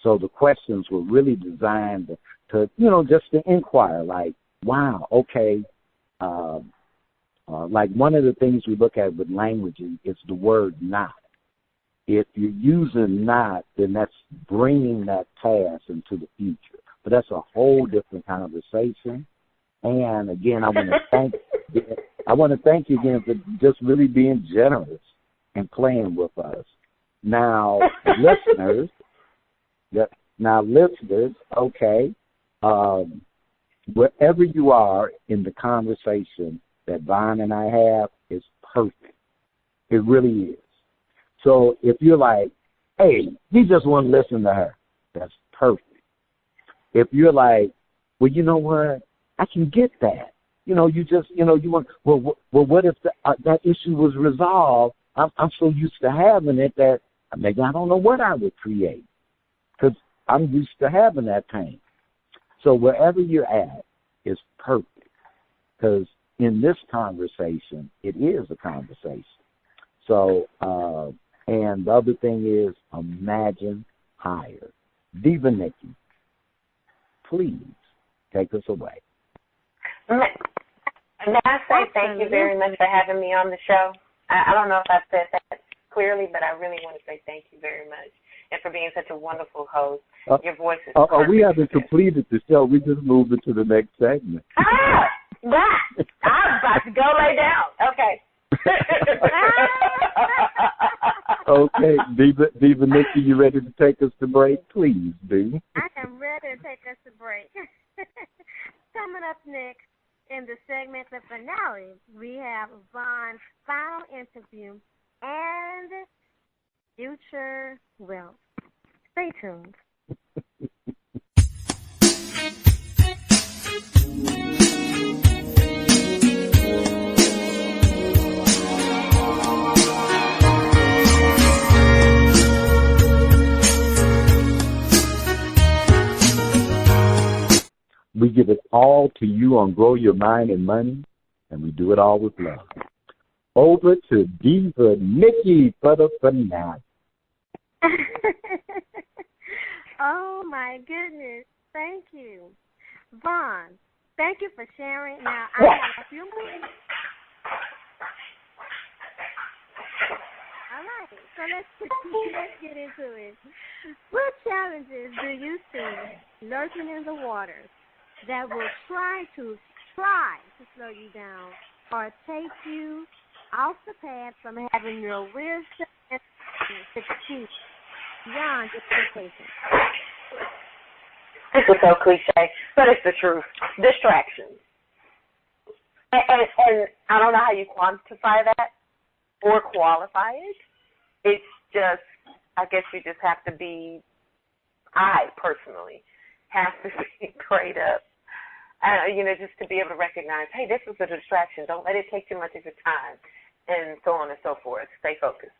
[SPEAKER 2] So the questions were really designed to just to inquire, like, wow, okay. Like one of the things we look at with languaging is the word not. If you're using not, then that's bringing that past into the future. But that's a whole different conversation. And again, I want to thank you again for just really being generous and playing with us. Now, listeners, okay, wherever you are in the conversation that Vawn and I have is perfect. It really is. So if you're like, hey, you just want to listen to her, that's perfect. If you're like, well, you know what, I can get that. You want, well, what if that issue was resolved? I'm so used to having it that maybe I don't know what I would create because I'm used to having that pain. So wherever you're at is perfect because in this conversation, it is a conversation. So, and the other thing is imagine higher. Diva Nikki, please take us away.
[SPEAKER 4] May I say thank you very much for having me on the show. I don't know if I said that clearly, but I really want to say thank you very much and for being such a wonderful host. Your voice is perfect.
[SPEAKER 2] We haven't completed the show. We just moved into the next segment.
[SPEAKER 4] Right. I'm about to go lay down. Okay.
[SPEAKER 2] Okay, Diva Nikki, you ready to take us to break? Please, do.
[SPEAKER 1] I am ready to take us to break. Coming up next in the segment, the finale, we have Vawn's final interview and future wealth. Stay tuned.
[SPEAKER 2] We give it all to you on Grow Your Mind and Money, and we do it all with love. Over to Diva Nikki for the finale.
[SPEAKER 1] Oh, my goodness. Thank you. Vawn, thank you for sharing. Now, I have a few minutes. All right, so let's get into it. What challenges do you see lurking in the waters that will try to slow you down or take you off the path from having your wisdom and succeed beyond expectations?
[SPEAKER 4] This is so cliche, but it's the truth. Distractions. And I don't know how you quantify that or qualify it. It's just, I guess you just have to be, I personally have to be prayed up. Just to be able to recognize, hey, this is a distraction. Don't let it take too much of your time, and so on and so forth. Stay focused.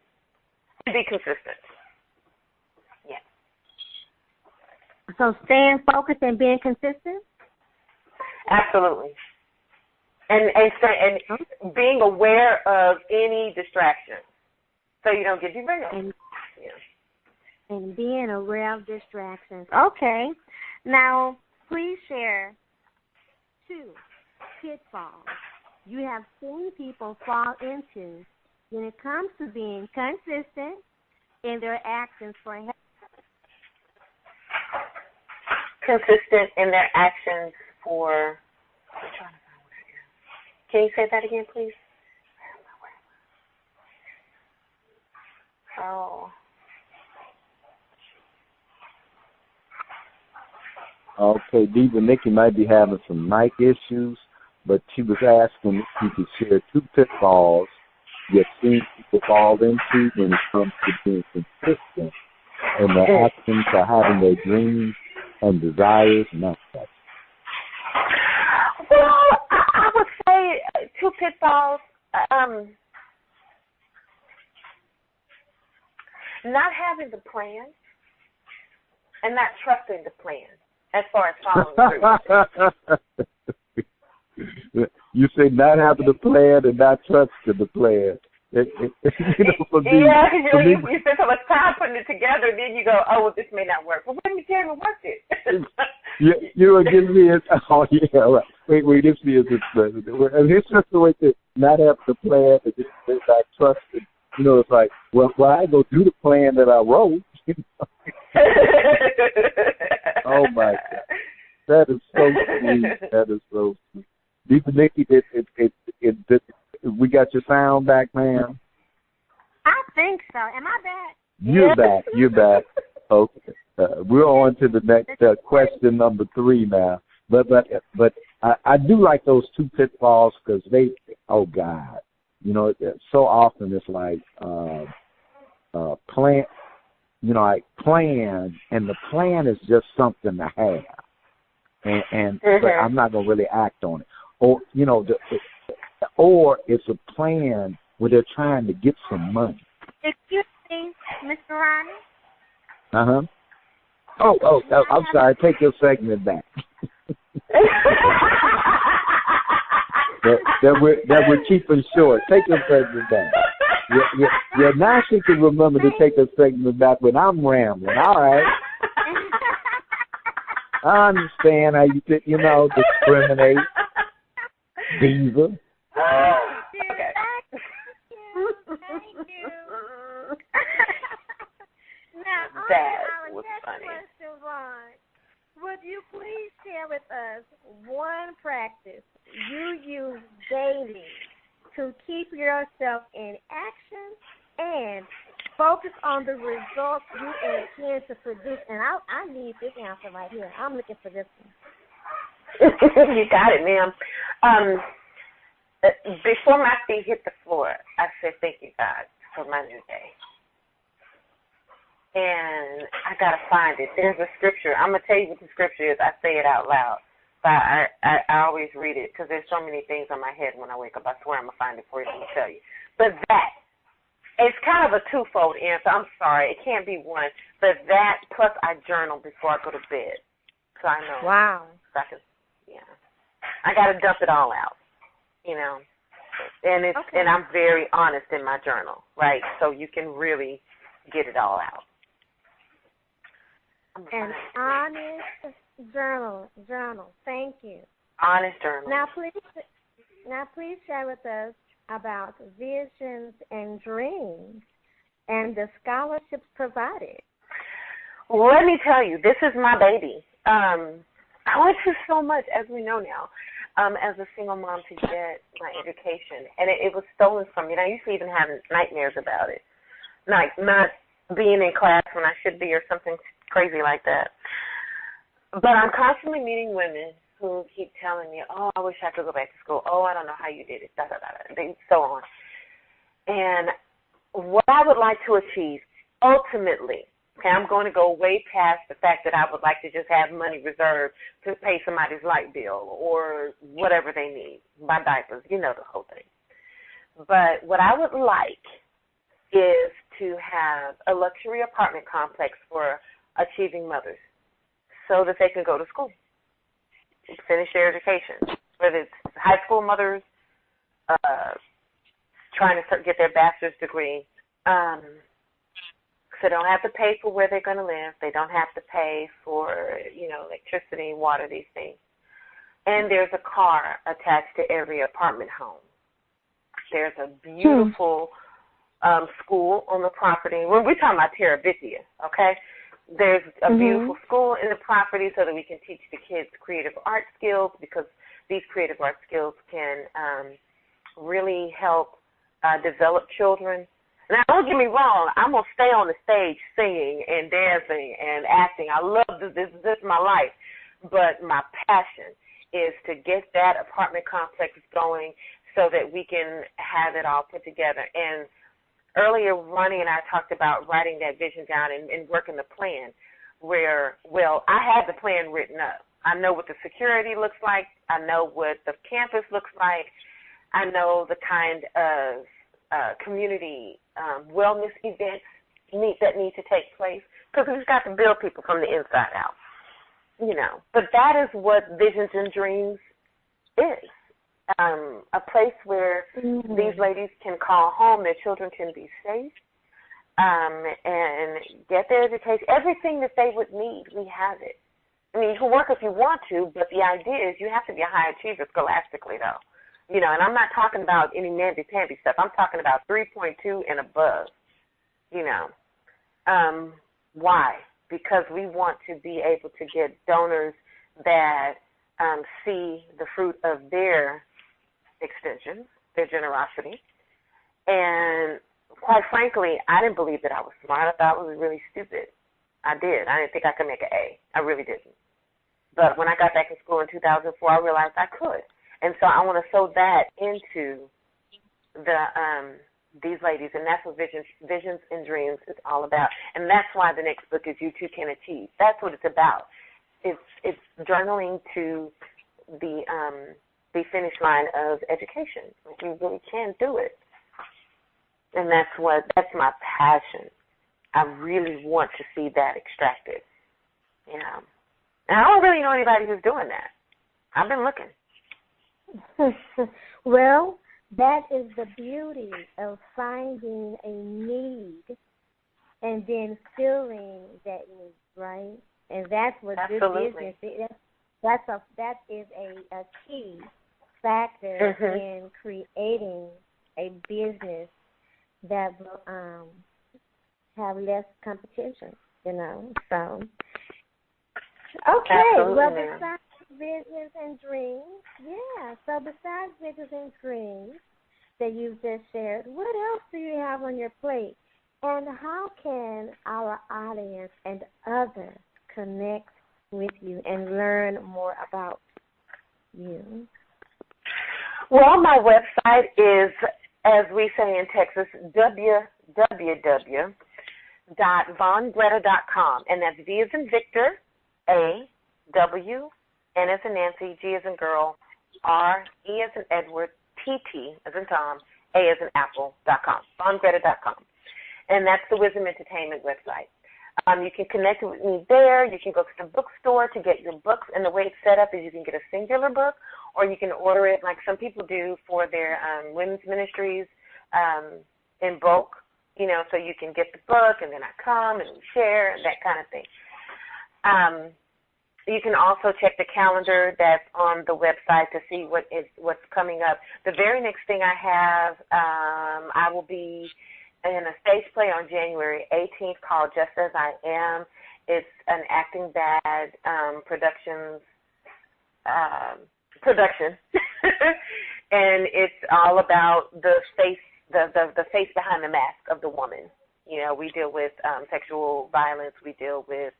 [SPEAKER 4] And be consistent. Yeah.
[SPEAKER 1] So staying focused and being consistent?
[SPEAKER 4] Absolutely. And being aware of any distraction so you don't get derailed.
[SPEAKER 1] And being aware of distractions. Okay. Now, please share 2 pitfalls you have seen people fall into when it comes to being consistent in their actions for help.
[SPEAKER 4] consistent in their actions for. I'm trying to find where it is. Can you say that again, please? Oh.
[SPEAKER 2] Okay, Diva Nikki might be having some mic issues, but she was asking if you could share 2 pitfalls you've seen people fall into when it comes to being consistent in their actions or having their dreams and desires manifest.
[SPEAKER 4] Well, I would say 2 pitfalls. Not having the plan and not trusting the plan as far as following through.
[SPEAKER 2] You say not having the plan and not trusting the plan. For me,
[SPEAKER 4] you spend so much time putting it together, and then you go, oh, well, this may not work. Well, when you can't even work it.
[SPEAKER 2] you know, give me a, oh, yeah, right. Wait, this is it's just the way to not have the plan and just not trust it. You know, it's like, well, I go do the plan that I wrote. You know? Oh, my God. That is so sweet. That is so sweet. Diva Nikki, we got your sound back, ma'am?
[SPEAKER 1] I think so. Am I back?
[SPEAKER 2] You're back. You're back. Okay. We're on to the next question, number 3 now. But I do like those 2 pitfalls because they, oh, God. You know, so often it's like plan, you know, like plan, and the plan is just something to have, and but I'm not gonna really act on it, or you know, or it's a plan where they're trying to get some money.
[SPEAKER 1] Excuse me, Mr. Ronnie.
[SPEAKER 2] Oh, I'm sorry. Take your segment back. that we're keeping short. Take your segment back. Yeah, now she can remember to take her segment back when I'm rambling. All right. I understand how you know, discriminate. Diva.
[SPEAKER 1] Okay. Thank you. Now,
[SPEAKER 4] that was
[SPEAKER 1] next
[SPEAKER 4] funny.
[SPEAKER 1] question, Vawn, would you please share with us one practice you use daily to keep yourself in action and focus on the results you intend to produce? And I need this answer right here. I'm looking for this one.
[SPEAKER 4] You got it, ma'am. Before my feet hit the floor, I said, thank you, God, for my new day. And I got to find it. There's a scripture. I'm going to tell you what the scripture is. I say it out loud. But I always read it because there's so many things on my head when I wake up. I swear I'm going to find it for you. I'm going to tell you. But that, it's kind of a twofold answer. I'm sorry. It can't be one. But that plus I journal before I go to bed. So I know.
[SPEAKER 1] Wow.
[SPEAKER 4] I got to dump it all out, you know. And it's and I'm very honest in my journal, right? So you can really get it all out.
[SPEAKER 1] An honest journal. Thank you.
[SPEAKER 4] Honest journal.
[SPEAKER 1] Now, please share with us about visions and dreams and the scholarships provided.
[SPEAKER 4] Well, let me tell you, this is my baby. I went through so much, as we know now, as a single mom to get my education, and it was stolen from me. And I used to even have nightmares about it, like not being in class when I should be or something crazy like that. But I'm constantly meeting women who keep telling me, oh, I wish I could go back to school. Oh, I don't know how you did it, so on. And what I would like to achieve ultimately, okay, I'm going to go way past the fact that I would like to just have money reserved to pay somebody's light bill or whatever they need, buy diapers, you know the whole thing. But what I would like is to have a luxury apartment complex for achieving mothers so that they can go to school, finish their education, whether it's high school mothers trying to get their bachelor's degree. So they don't have to pay for where they're going to live. They don't have to pay for, you know, electricity, water, these things. And there's a car attached to every apartment home. There's a beautiful school on the property. We're talking about Terabithia, okay? There's a beautiful school in the property so that we can teach the kids creative art skills, because these creative art skills can really help develop children. Now, don't get me wrong, I'm going to stay on the stage singing and dancing and acting. I love this. This is my life. But my passion is to get that apartment complex going so that we can have it all put together. And earlier, Ronnie and I talked about writing that vision down and working the plan where, well, I had the plan written up. I know what the security looks like. I know what the campus looks like. I know the kind of community wellness events that need to take place, because we've got to build people from the inside out, you know. But that is what Visions and Dreams is, a place where these ladies can call home, their children can be safe, and get their education. Everything that they would need, we have it. I mean, you can work if you want to, but the idea is you have to be a high achiever scholastically, though. You know, and I'm not talking about any namby-pamby stuff. I'm talking about 3.2 and above, you know. Why? Because we want to be able to get donors that see the fruit of their extension, their generosity. And quite frankly, I didn't believe that I was smart. I thought I was really stupid. I did. I didn't think I could make an A. I really didn't. But when I got back in school in 2004, I realized I could. And so I want to sow that into these ladies, and that's what Visions and Dreams is all about. And that's why the next book is You Too Can Achieve. That's what it's about. It's journaling to the finish line of education. Like, you really can do it. And that's my passion. I really want to see that extracted. You know. And I don't really know anybody who's doing that. I've been looking.
[SPEAKER 1] Well, that is the beauty of finding a need and then filling that need, right? And that's what good business is. That is a key factor in creating a business that will have less competition, you know. So, okay, well, besides Visions and Dreams, so besides Visions and Dreams that you've just shared, what else do you have on your plate? And how can our audience and others connect with you and learn more about you?
[SPEAKER 4] Well, my website is, as we say in Texas, www.vawngretta.com, and that's V as in Victor, A, W, N as in Nancy, G as in girl, R, E as in Edward, T as in Tom, A as in Apple.com, vawngretta.com. And that's the Wisdom Entertainment website. You can connect with me there. You can go to the bookstore to get your books. And the way it's set up is you can get a singular book, or you can order it like some people do for their women's ministries in bulk, you know, so you can get the book and then I come and we share and that kind of thing. You can also check the calendar that's on the website to see what's coming up. The very next thing I have, I will be in a stage play on January 18th called Just As I Am. It's an Acting Bad production, and it's all about the face behind the mask of the woman. You know, we deal with sexual violence, we deal with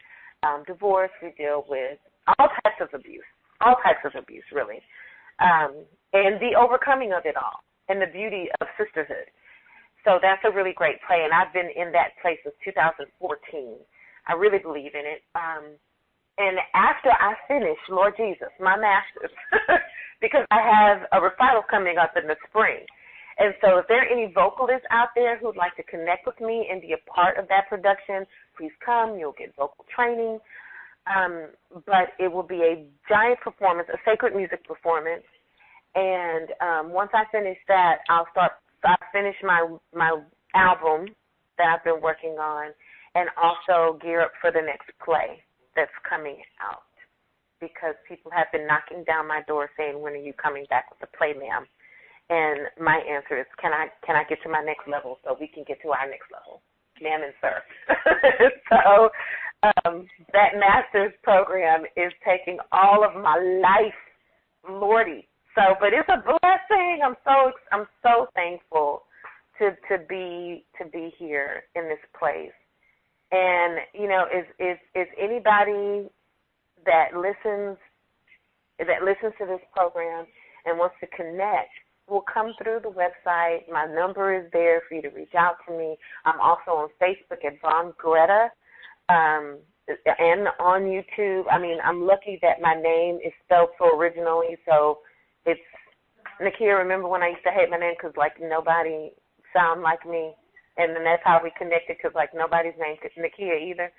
[SPEAKER 4] divorce, we deal with all types of abuse, really, and the overcoming of it all, and the beauty of sisterhood. So that's a really great play, and I've been in that play since 2014. I really believe in it. And after I finish, Lord Jesus, my master's, because I have a recital coming up in the spring. And so if there are any vocalists out there who'd like to connect with me and be a part of that production, please come. You'll get vocal training. But it will be a giant performance, a sacred music performance. And once I finish that, I finish my album that I've been working on, and also gear up for the next play that's coming out, because people have been knocking down my door saying, when are you coming back with the play, ma'am? And my answer is, can I get to my next level so we can get to our next level, ma'am and sir? So that master's program is taking all of my life, Lordy. So, but it's a blessing. I'm so thankful to be here in this place. And is anybody that listens to this program and wants to connect will come through the website. My number is there for you to reach out to me. I'm also on Facebook at Vawn Gretta, and on YouTube. I mean, I'm lucky that my name is spelled so originally, so it's Nakia. Remember when I used to hate my name because, like, nobody sound like me, and then that's how we connected because, like, nobody's name is Nakia either.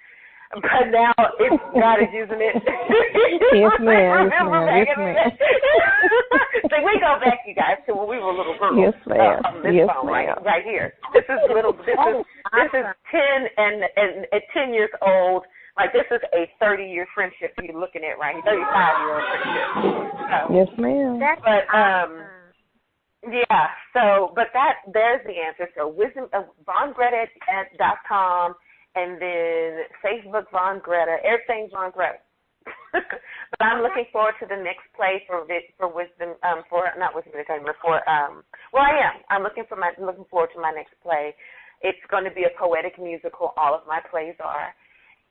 [SPEAKER 4] But now God is using it.
[SPEAKER 3] Yes, ma'am. Yes, ma'am. Yes, ma'am.
[SPEAKER 4] So we go back, you guys, to when we were little girls.
[SPEAKER 3] Yes, ma'am.
[SPEAKER 4] This
[SPEAKER 3] yes,
[SPEAKER 4] phone,
[SPEAKER 3] ma'am.
[SPEAKER 4] right here. This is 10 and at 10 years old. Like, this is a 30-year friendship you're looking at, right? 35-year-old friendship. So,
[SPEAKER 3] yes, ma'am.
[SPEAKER 4] Yeah. So, but there's the answer. So, VawnGretta.com. And then Facebook, Vawn Gretta, everything Vawn Gretta. But I'm looking forward to the next play for wisdom, I'm looking forward to my next play. It's going to be a poetic musical. All of my plays are.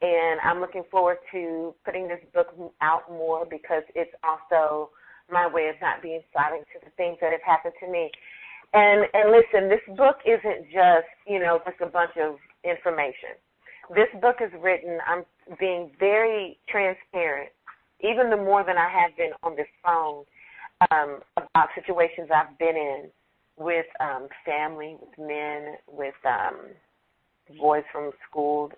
[SPEAKER 4] And I'm looking forward to putting this book out more because it's also my way of not being silent to the things that have happened to me. And listen, this book isn't just a bunch of information. This book is written, I'm being very transparent, even the more than I have been on this phone, about situations I've been in with family, with men, with boys from school,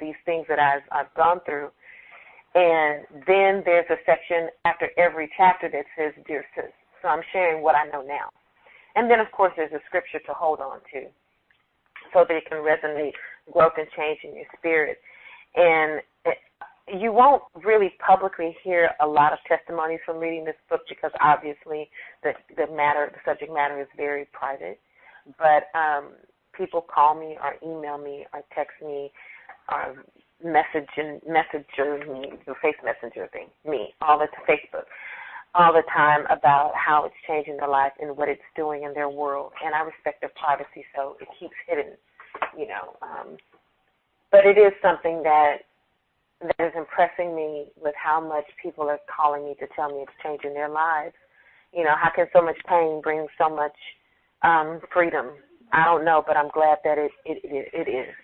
[SPEAKER 4] these things that I've gone through. And then there's a section after every chapter that says, Dear Sis. So I'm sharing what I know now. And then, of course, there's a scripture to hold on to so that it can resonate growth and change in your spirit. And you won't really publicly hear a lot of testimonies from reading this book because obviously the subject matter is very private. But people call me or email me or text me or messenger me, the face messenger thing, Facebook, all the time about how it's changing their life and what it's doing in their world. And I respect their privacy, so it keeps hidden. But it is something that is impressing me with how much people are calling me to tell me it's changing their lives. How can so much pain bring so much freedom? I don't know, but I'm glad that it is.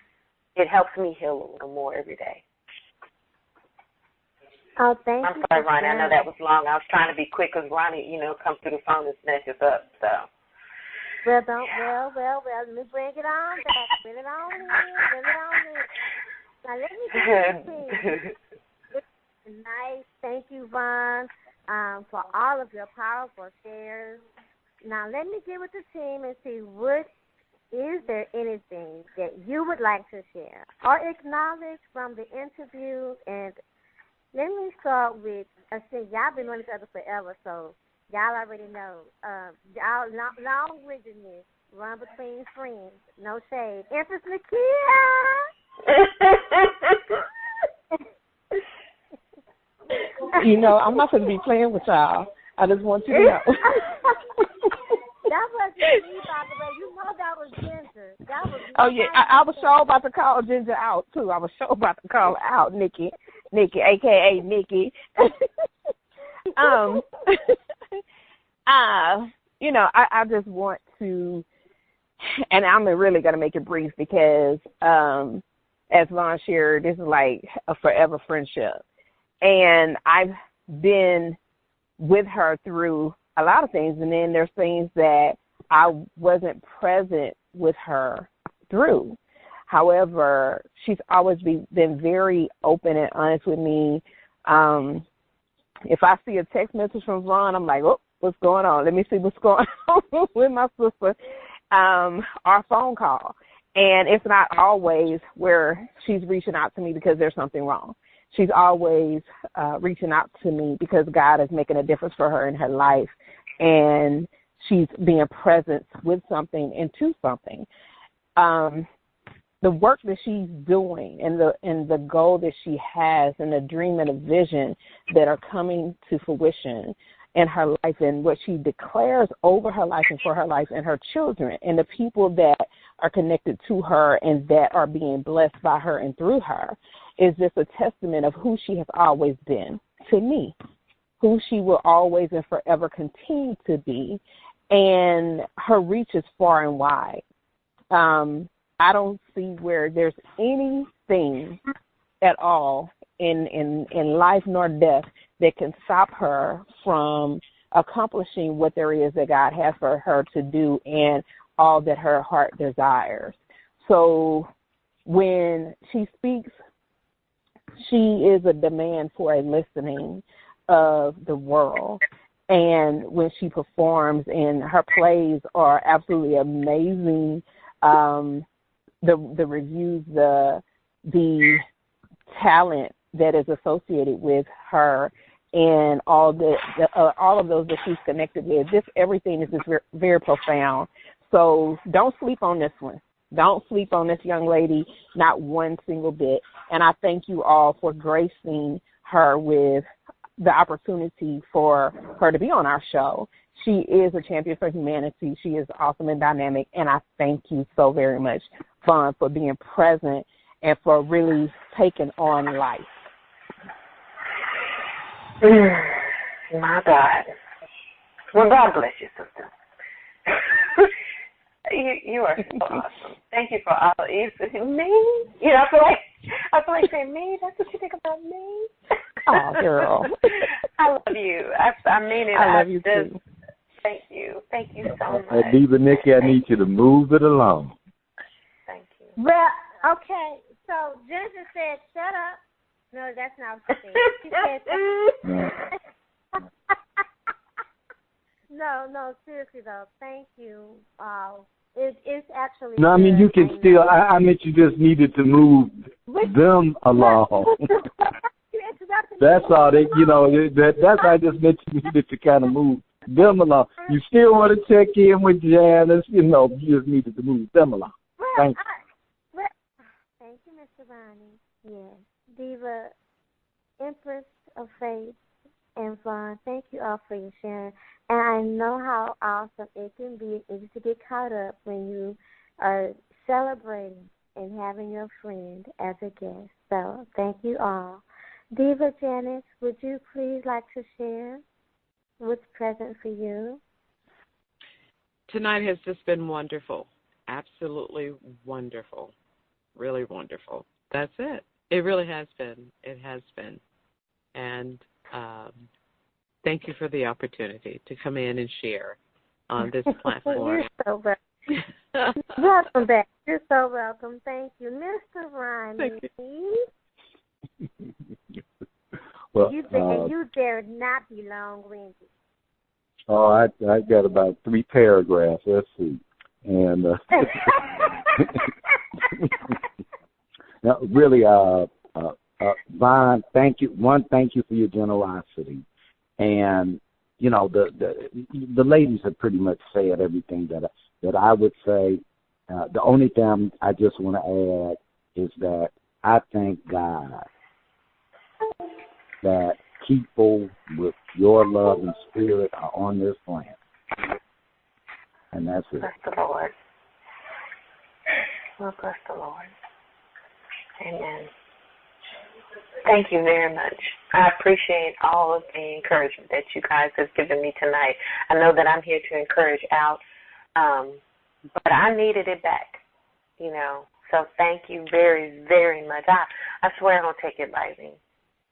[SPEAKER 4] It helps me heal a little more every day.
[SPEAKER 1] Oh, thank you.
[SPEAKER 4] I'm sorry, Ronnie. I know that was long. I was trying to be quick because Ronnie, comes through the phone and snatches up. So.
[SPEAKER 1] Well, let me bring it on back. Bring it on in. Now, let me get you. Nice. Thank you, Vawn, for all of your powerful shares. Now, let me get with the team and see is there anything that you would like to share or acknowledge from the interview? And let me start with, y'all been knowing each other forever, so y'all already know. Y'all long-windedness run between friends. No shade. Empress Nakia!
[SPEAKER 3] I'm not going to be playing with y'all. I just want you to know.
[SPEAKER 1] That wasn't me, by the way. You know that was Ginger.
[SPEAKER 3] Oh, yeah. I was sure about to call Ginger out, too. I was sure about to call her out, Nikki, a.k.a. Nikki. I just want to, and I'm really going to make it brief because, as Vawn shared, this is like a forever friendship. And I've been with her through a lot of things, and then there's things that I wasn't present with her through. However, she's always been very open and honest with me. If I see a text message from Vawn, I'm like, oh, what's going on? Let me see what's going on with my sister, or phone call. And it's not always where she's reaching out to me because there's something wrong. She's always reaching out to me because God is making a difference for her in her life, and she's being present with something and to something. the work that she's doing and the goal that she has and the dream and the vision that are coming to fruition in her life and what she declares over her life and for her life and her children and the people that are connected to her and that are being blessed by her and through her is just a testament of who she has always been to me, who she will always and forever continue to be, and her reach is far and wide. I don't see where there's anything at all in life nor death that can stop her from accomplishing what there is that God has for her to do and all that her heart desires. So when she speaks, she is a demand for a listening of the world. And when she performs, and her plays are absolutely amazing, the reviews, the talent that is associated with her, and all of those that she's connected with, everything is just very, very profound. So don't sleep on this one. Don't sleep on this young lady, not one single bit. And I thank you all for gracing her with the opportunity for her to be on our show. She is a champion for humanity. She is awesome and dynamic, and I thank you so very much, Vawn, for being present and for really taking on life.
[SPEAKER 4] My God. Well, God bless you, sister. You are so awesome. Thank you for all you me. You know, I feel like saying me. That's what you think about me.
[SPEAKER 3] Oh, girl.
[SPEAKER 4] I love you. I mean it.
[SPEAKER 3] I love you too.
[SPEAKER 4] Thank you. Thank you so much.
[SPEAKER 2] Diva Nikki, I need you to move it along.
[SPEAKER 4] Thank you.
[SPEAKER 1] Well, okay. So Ginger said, "Shut up." No, that's not what she said. She said, No, seriously though. Thank you. It's actually.
[SPEAKER 2] No, I mean you can still. I meant you just needed to move them along. That's all. That's I just meant you needed to kind of move them along. You still want to check in with Janice, you just needed to move them along. Thank you.
[SPEAKER 1] Thank you, Mr. Ronnie. Yes, Diva, Empress of Faith, and Vawn, thank you all for your sharing. And I know how awesome it can be to get caught up when you are celebrating and having your friend as a guest. So thank you all. Diva Janice, would you please like to share what's present for you?
[SPEAKER 5] Tonight has just been wonderful. Absolutely wonderful. Really wonderful. That's it. It really has been. It has been. And thank you for the opportunity to come in and share on this platform.
[SPEAKER 1] You're so welcome. Welcome back. You're so welcome. Thank you. Mr. Ronnie.
[SPEAKER 2] you. Well,
[SPEAKER 1] you dare not be long-winded.
[SPEAKER 2] Oh, I got about 3 paragraphs. Let's see. And now, really, Vawn, thank you. Thank you for your generosity. And the ladies have pretty much said everything that I would say. The only thing I just want to add is that I thank God that people with your love and spirit are on this planet. And that's it.
[SPEAKER 4] Bless the Lord. Well, bless the Lord. Amen. Thank you very much. I appreciate all of the encouragement that you guys have given me tonight. I know that I'm here to encourage out, but I needed it back, So thank you very, very much. I swear I don't take it lightly.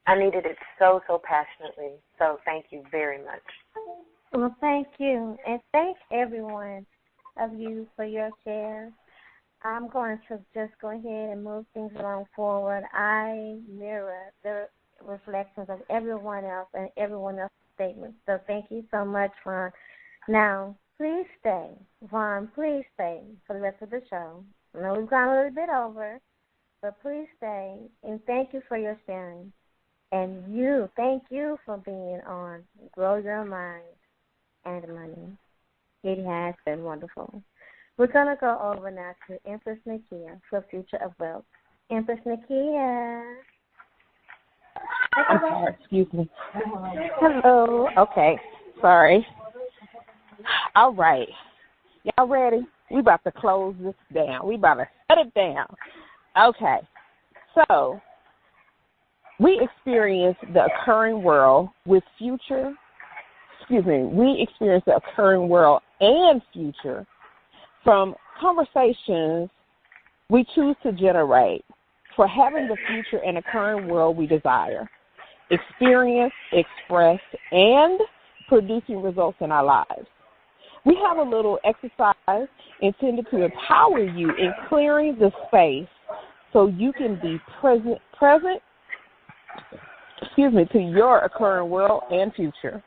[SPEAKER 4] I needed it so, so passionately. So thank you very much.
[SPEAKER 1] Well, thank you. And thank everyone of you for your share. I'm going to just go ahead and move things along forward. I mirror the reflections of everyone else and everyone else's statements. So thank you so much, Vawn. Now, please stay. Vawn, please stay for the rest of the show. I know we've gone a little bit over, but please stay. And thank you for your sharing. And thank you for being on Grow Your Mind and Money. It has been wonderful. We're going to go over now to Empress Nakia for Future of Wealth. Empress Nakia.
[SPEAKER 3] I'm sorry, excuse me. Hello. Okay, sorry. All right. Y'all ready? We about to close this down. We about to shut it down. Okay. So, we experience the occurring world with future, we experience the occurring world and future from conversations we choose to generate for having the future and occurring world we desire, experience, express, and producing results in our lives. We have a little exercise intended to empower you in clearing the space so you can be present to your occurring world and future.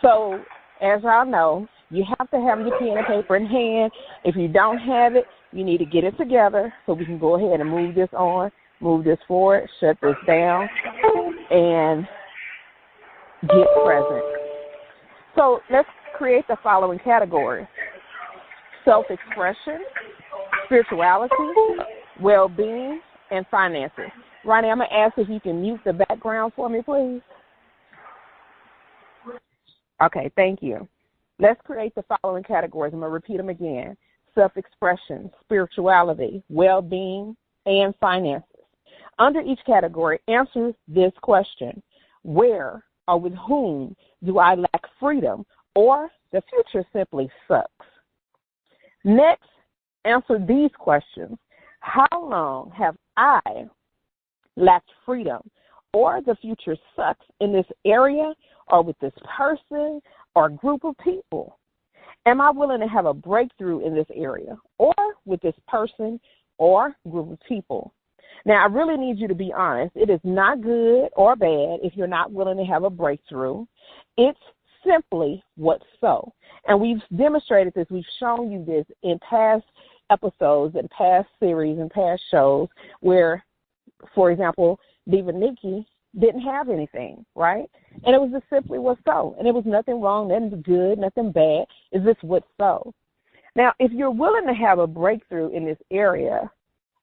[SPEAKER 3] So, as y'all know, you have to have your pen and paper in hand. If you don't have it, you need to get it together so we can go ahead and move this on, move this forward, shut this down, and get present. So let's create the following categories: self-expression, spirituality, well-being, and finances. Ronnie, I'm going to ask if you can mute the background for me, please. Okay, thank you. Let's create the following categories. I'm going to repeat them again: self-expression, spirituality, well-being, and finances. Under each category, answer this question: where or with whom do I lack freedom, or the future simply sucks? Next, answer these questions: how long have I lacked freedom, or the future sucks in this area, or with this person or group of people? Am I willing to have a breakthrough in this area, or with this person or group of people? Now, I really need you to be honest. It is not good or bad if you're not willing to have a breakthrough. It's simply what's so. And we've demonstrated this. We've shown you this in past episodes and past series and past shows where, for example, Diva Nikki didn't have anything, right? And it was just simply what's so. And there was nothing wrong, nothing good, nothing bad. It's just what's so. Now, if you're willing to have a breakthrough in this area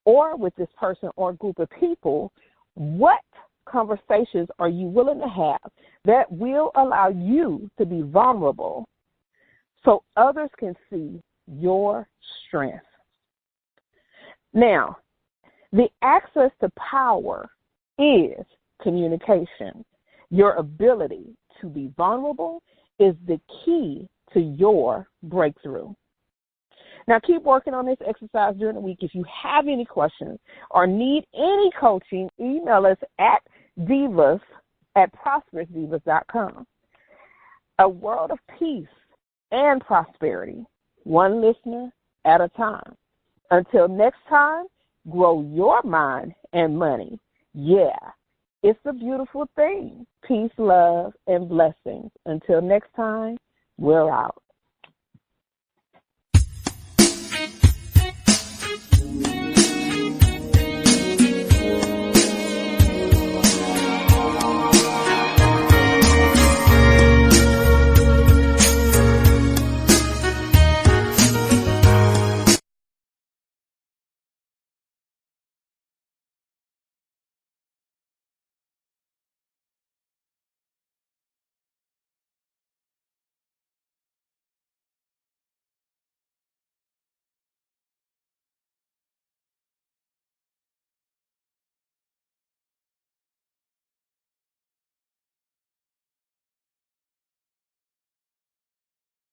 [SPEAKER 3] or with this person or group of people, what conversations are you willing to have that will allow you to be vulnerable so others can see your strength? Now, the access to power is communication. Your ability to be vulnerable is the key to your breakthrough. Now, keep working on this exercise during the week. If you have any questions or need any coaching, email us at divas@prosperousdivas.com. A world of peace and prosperity, one listener at a time. Until next time, grow your mind and money. Yeah, it's a beautiful thing. Peace, love, and blessings. Until next time, we're out.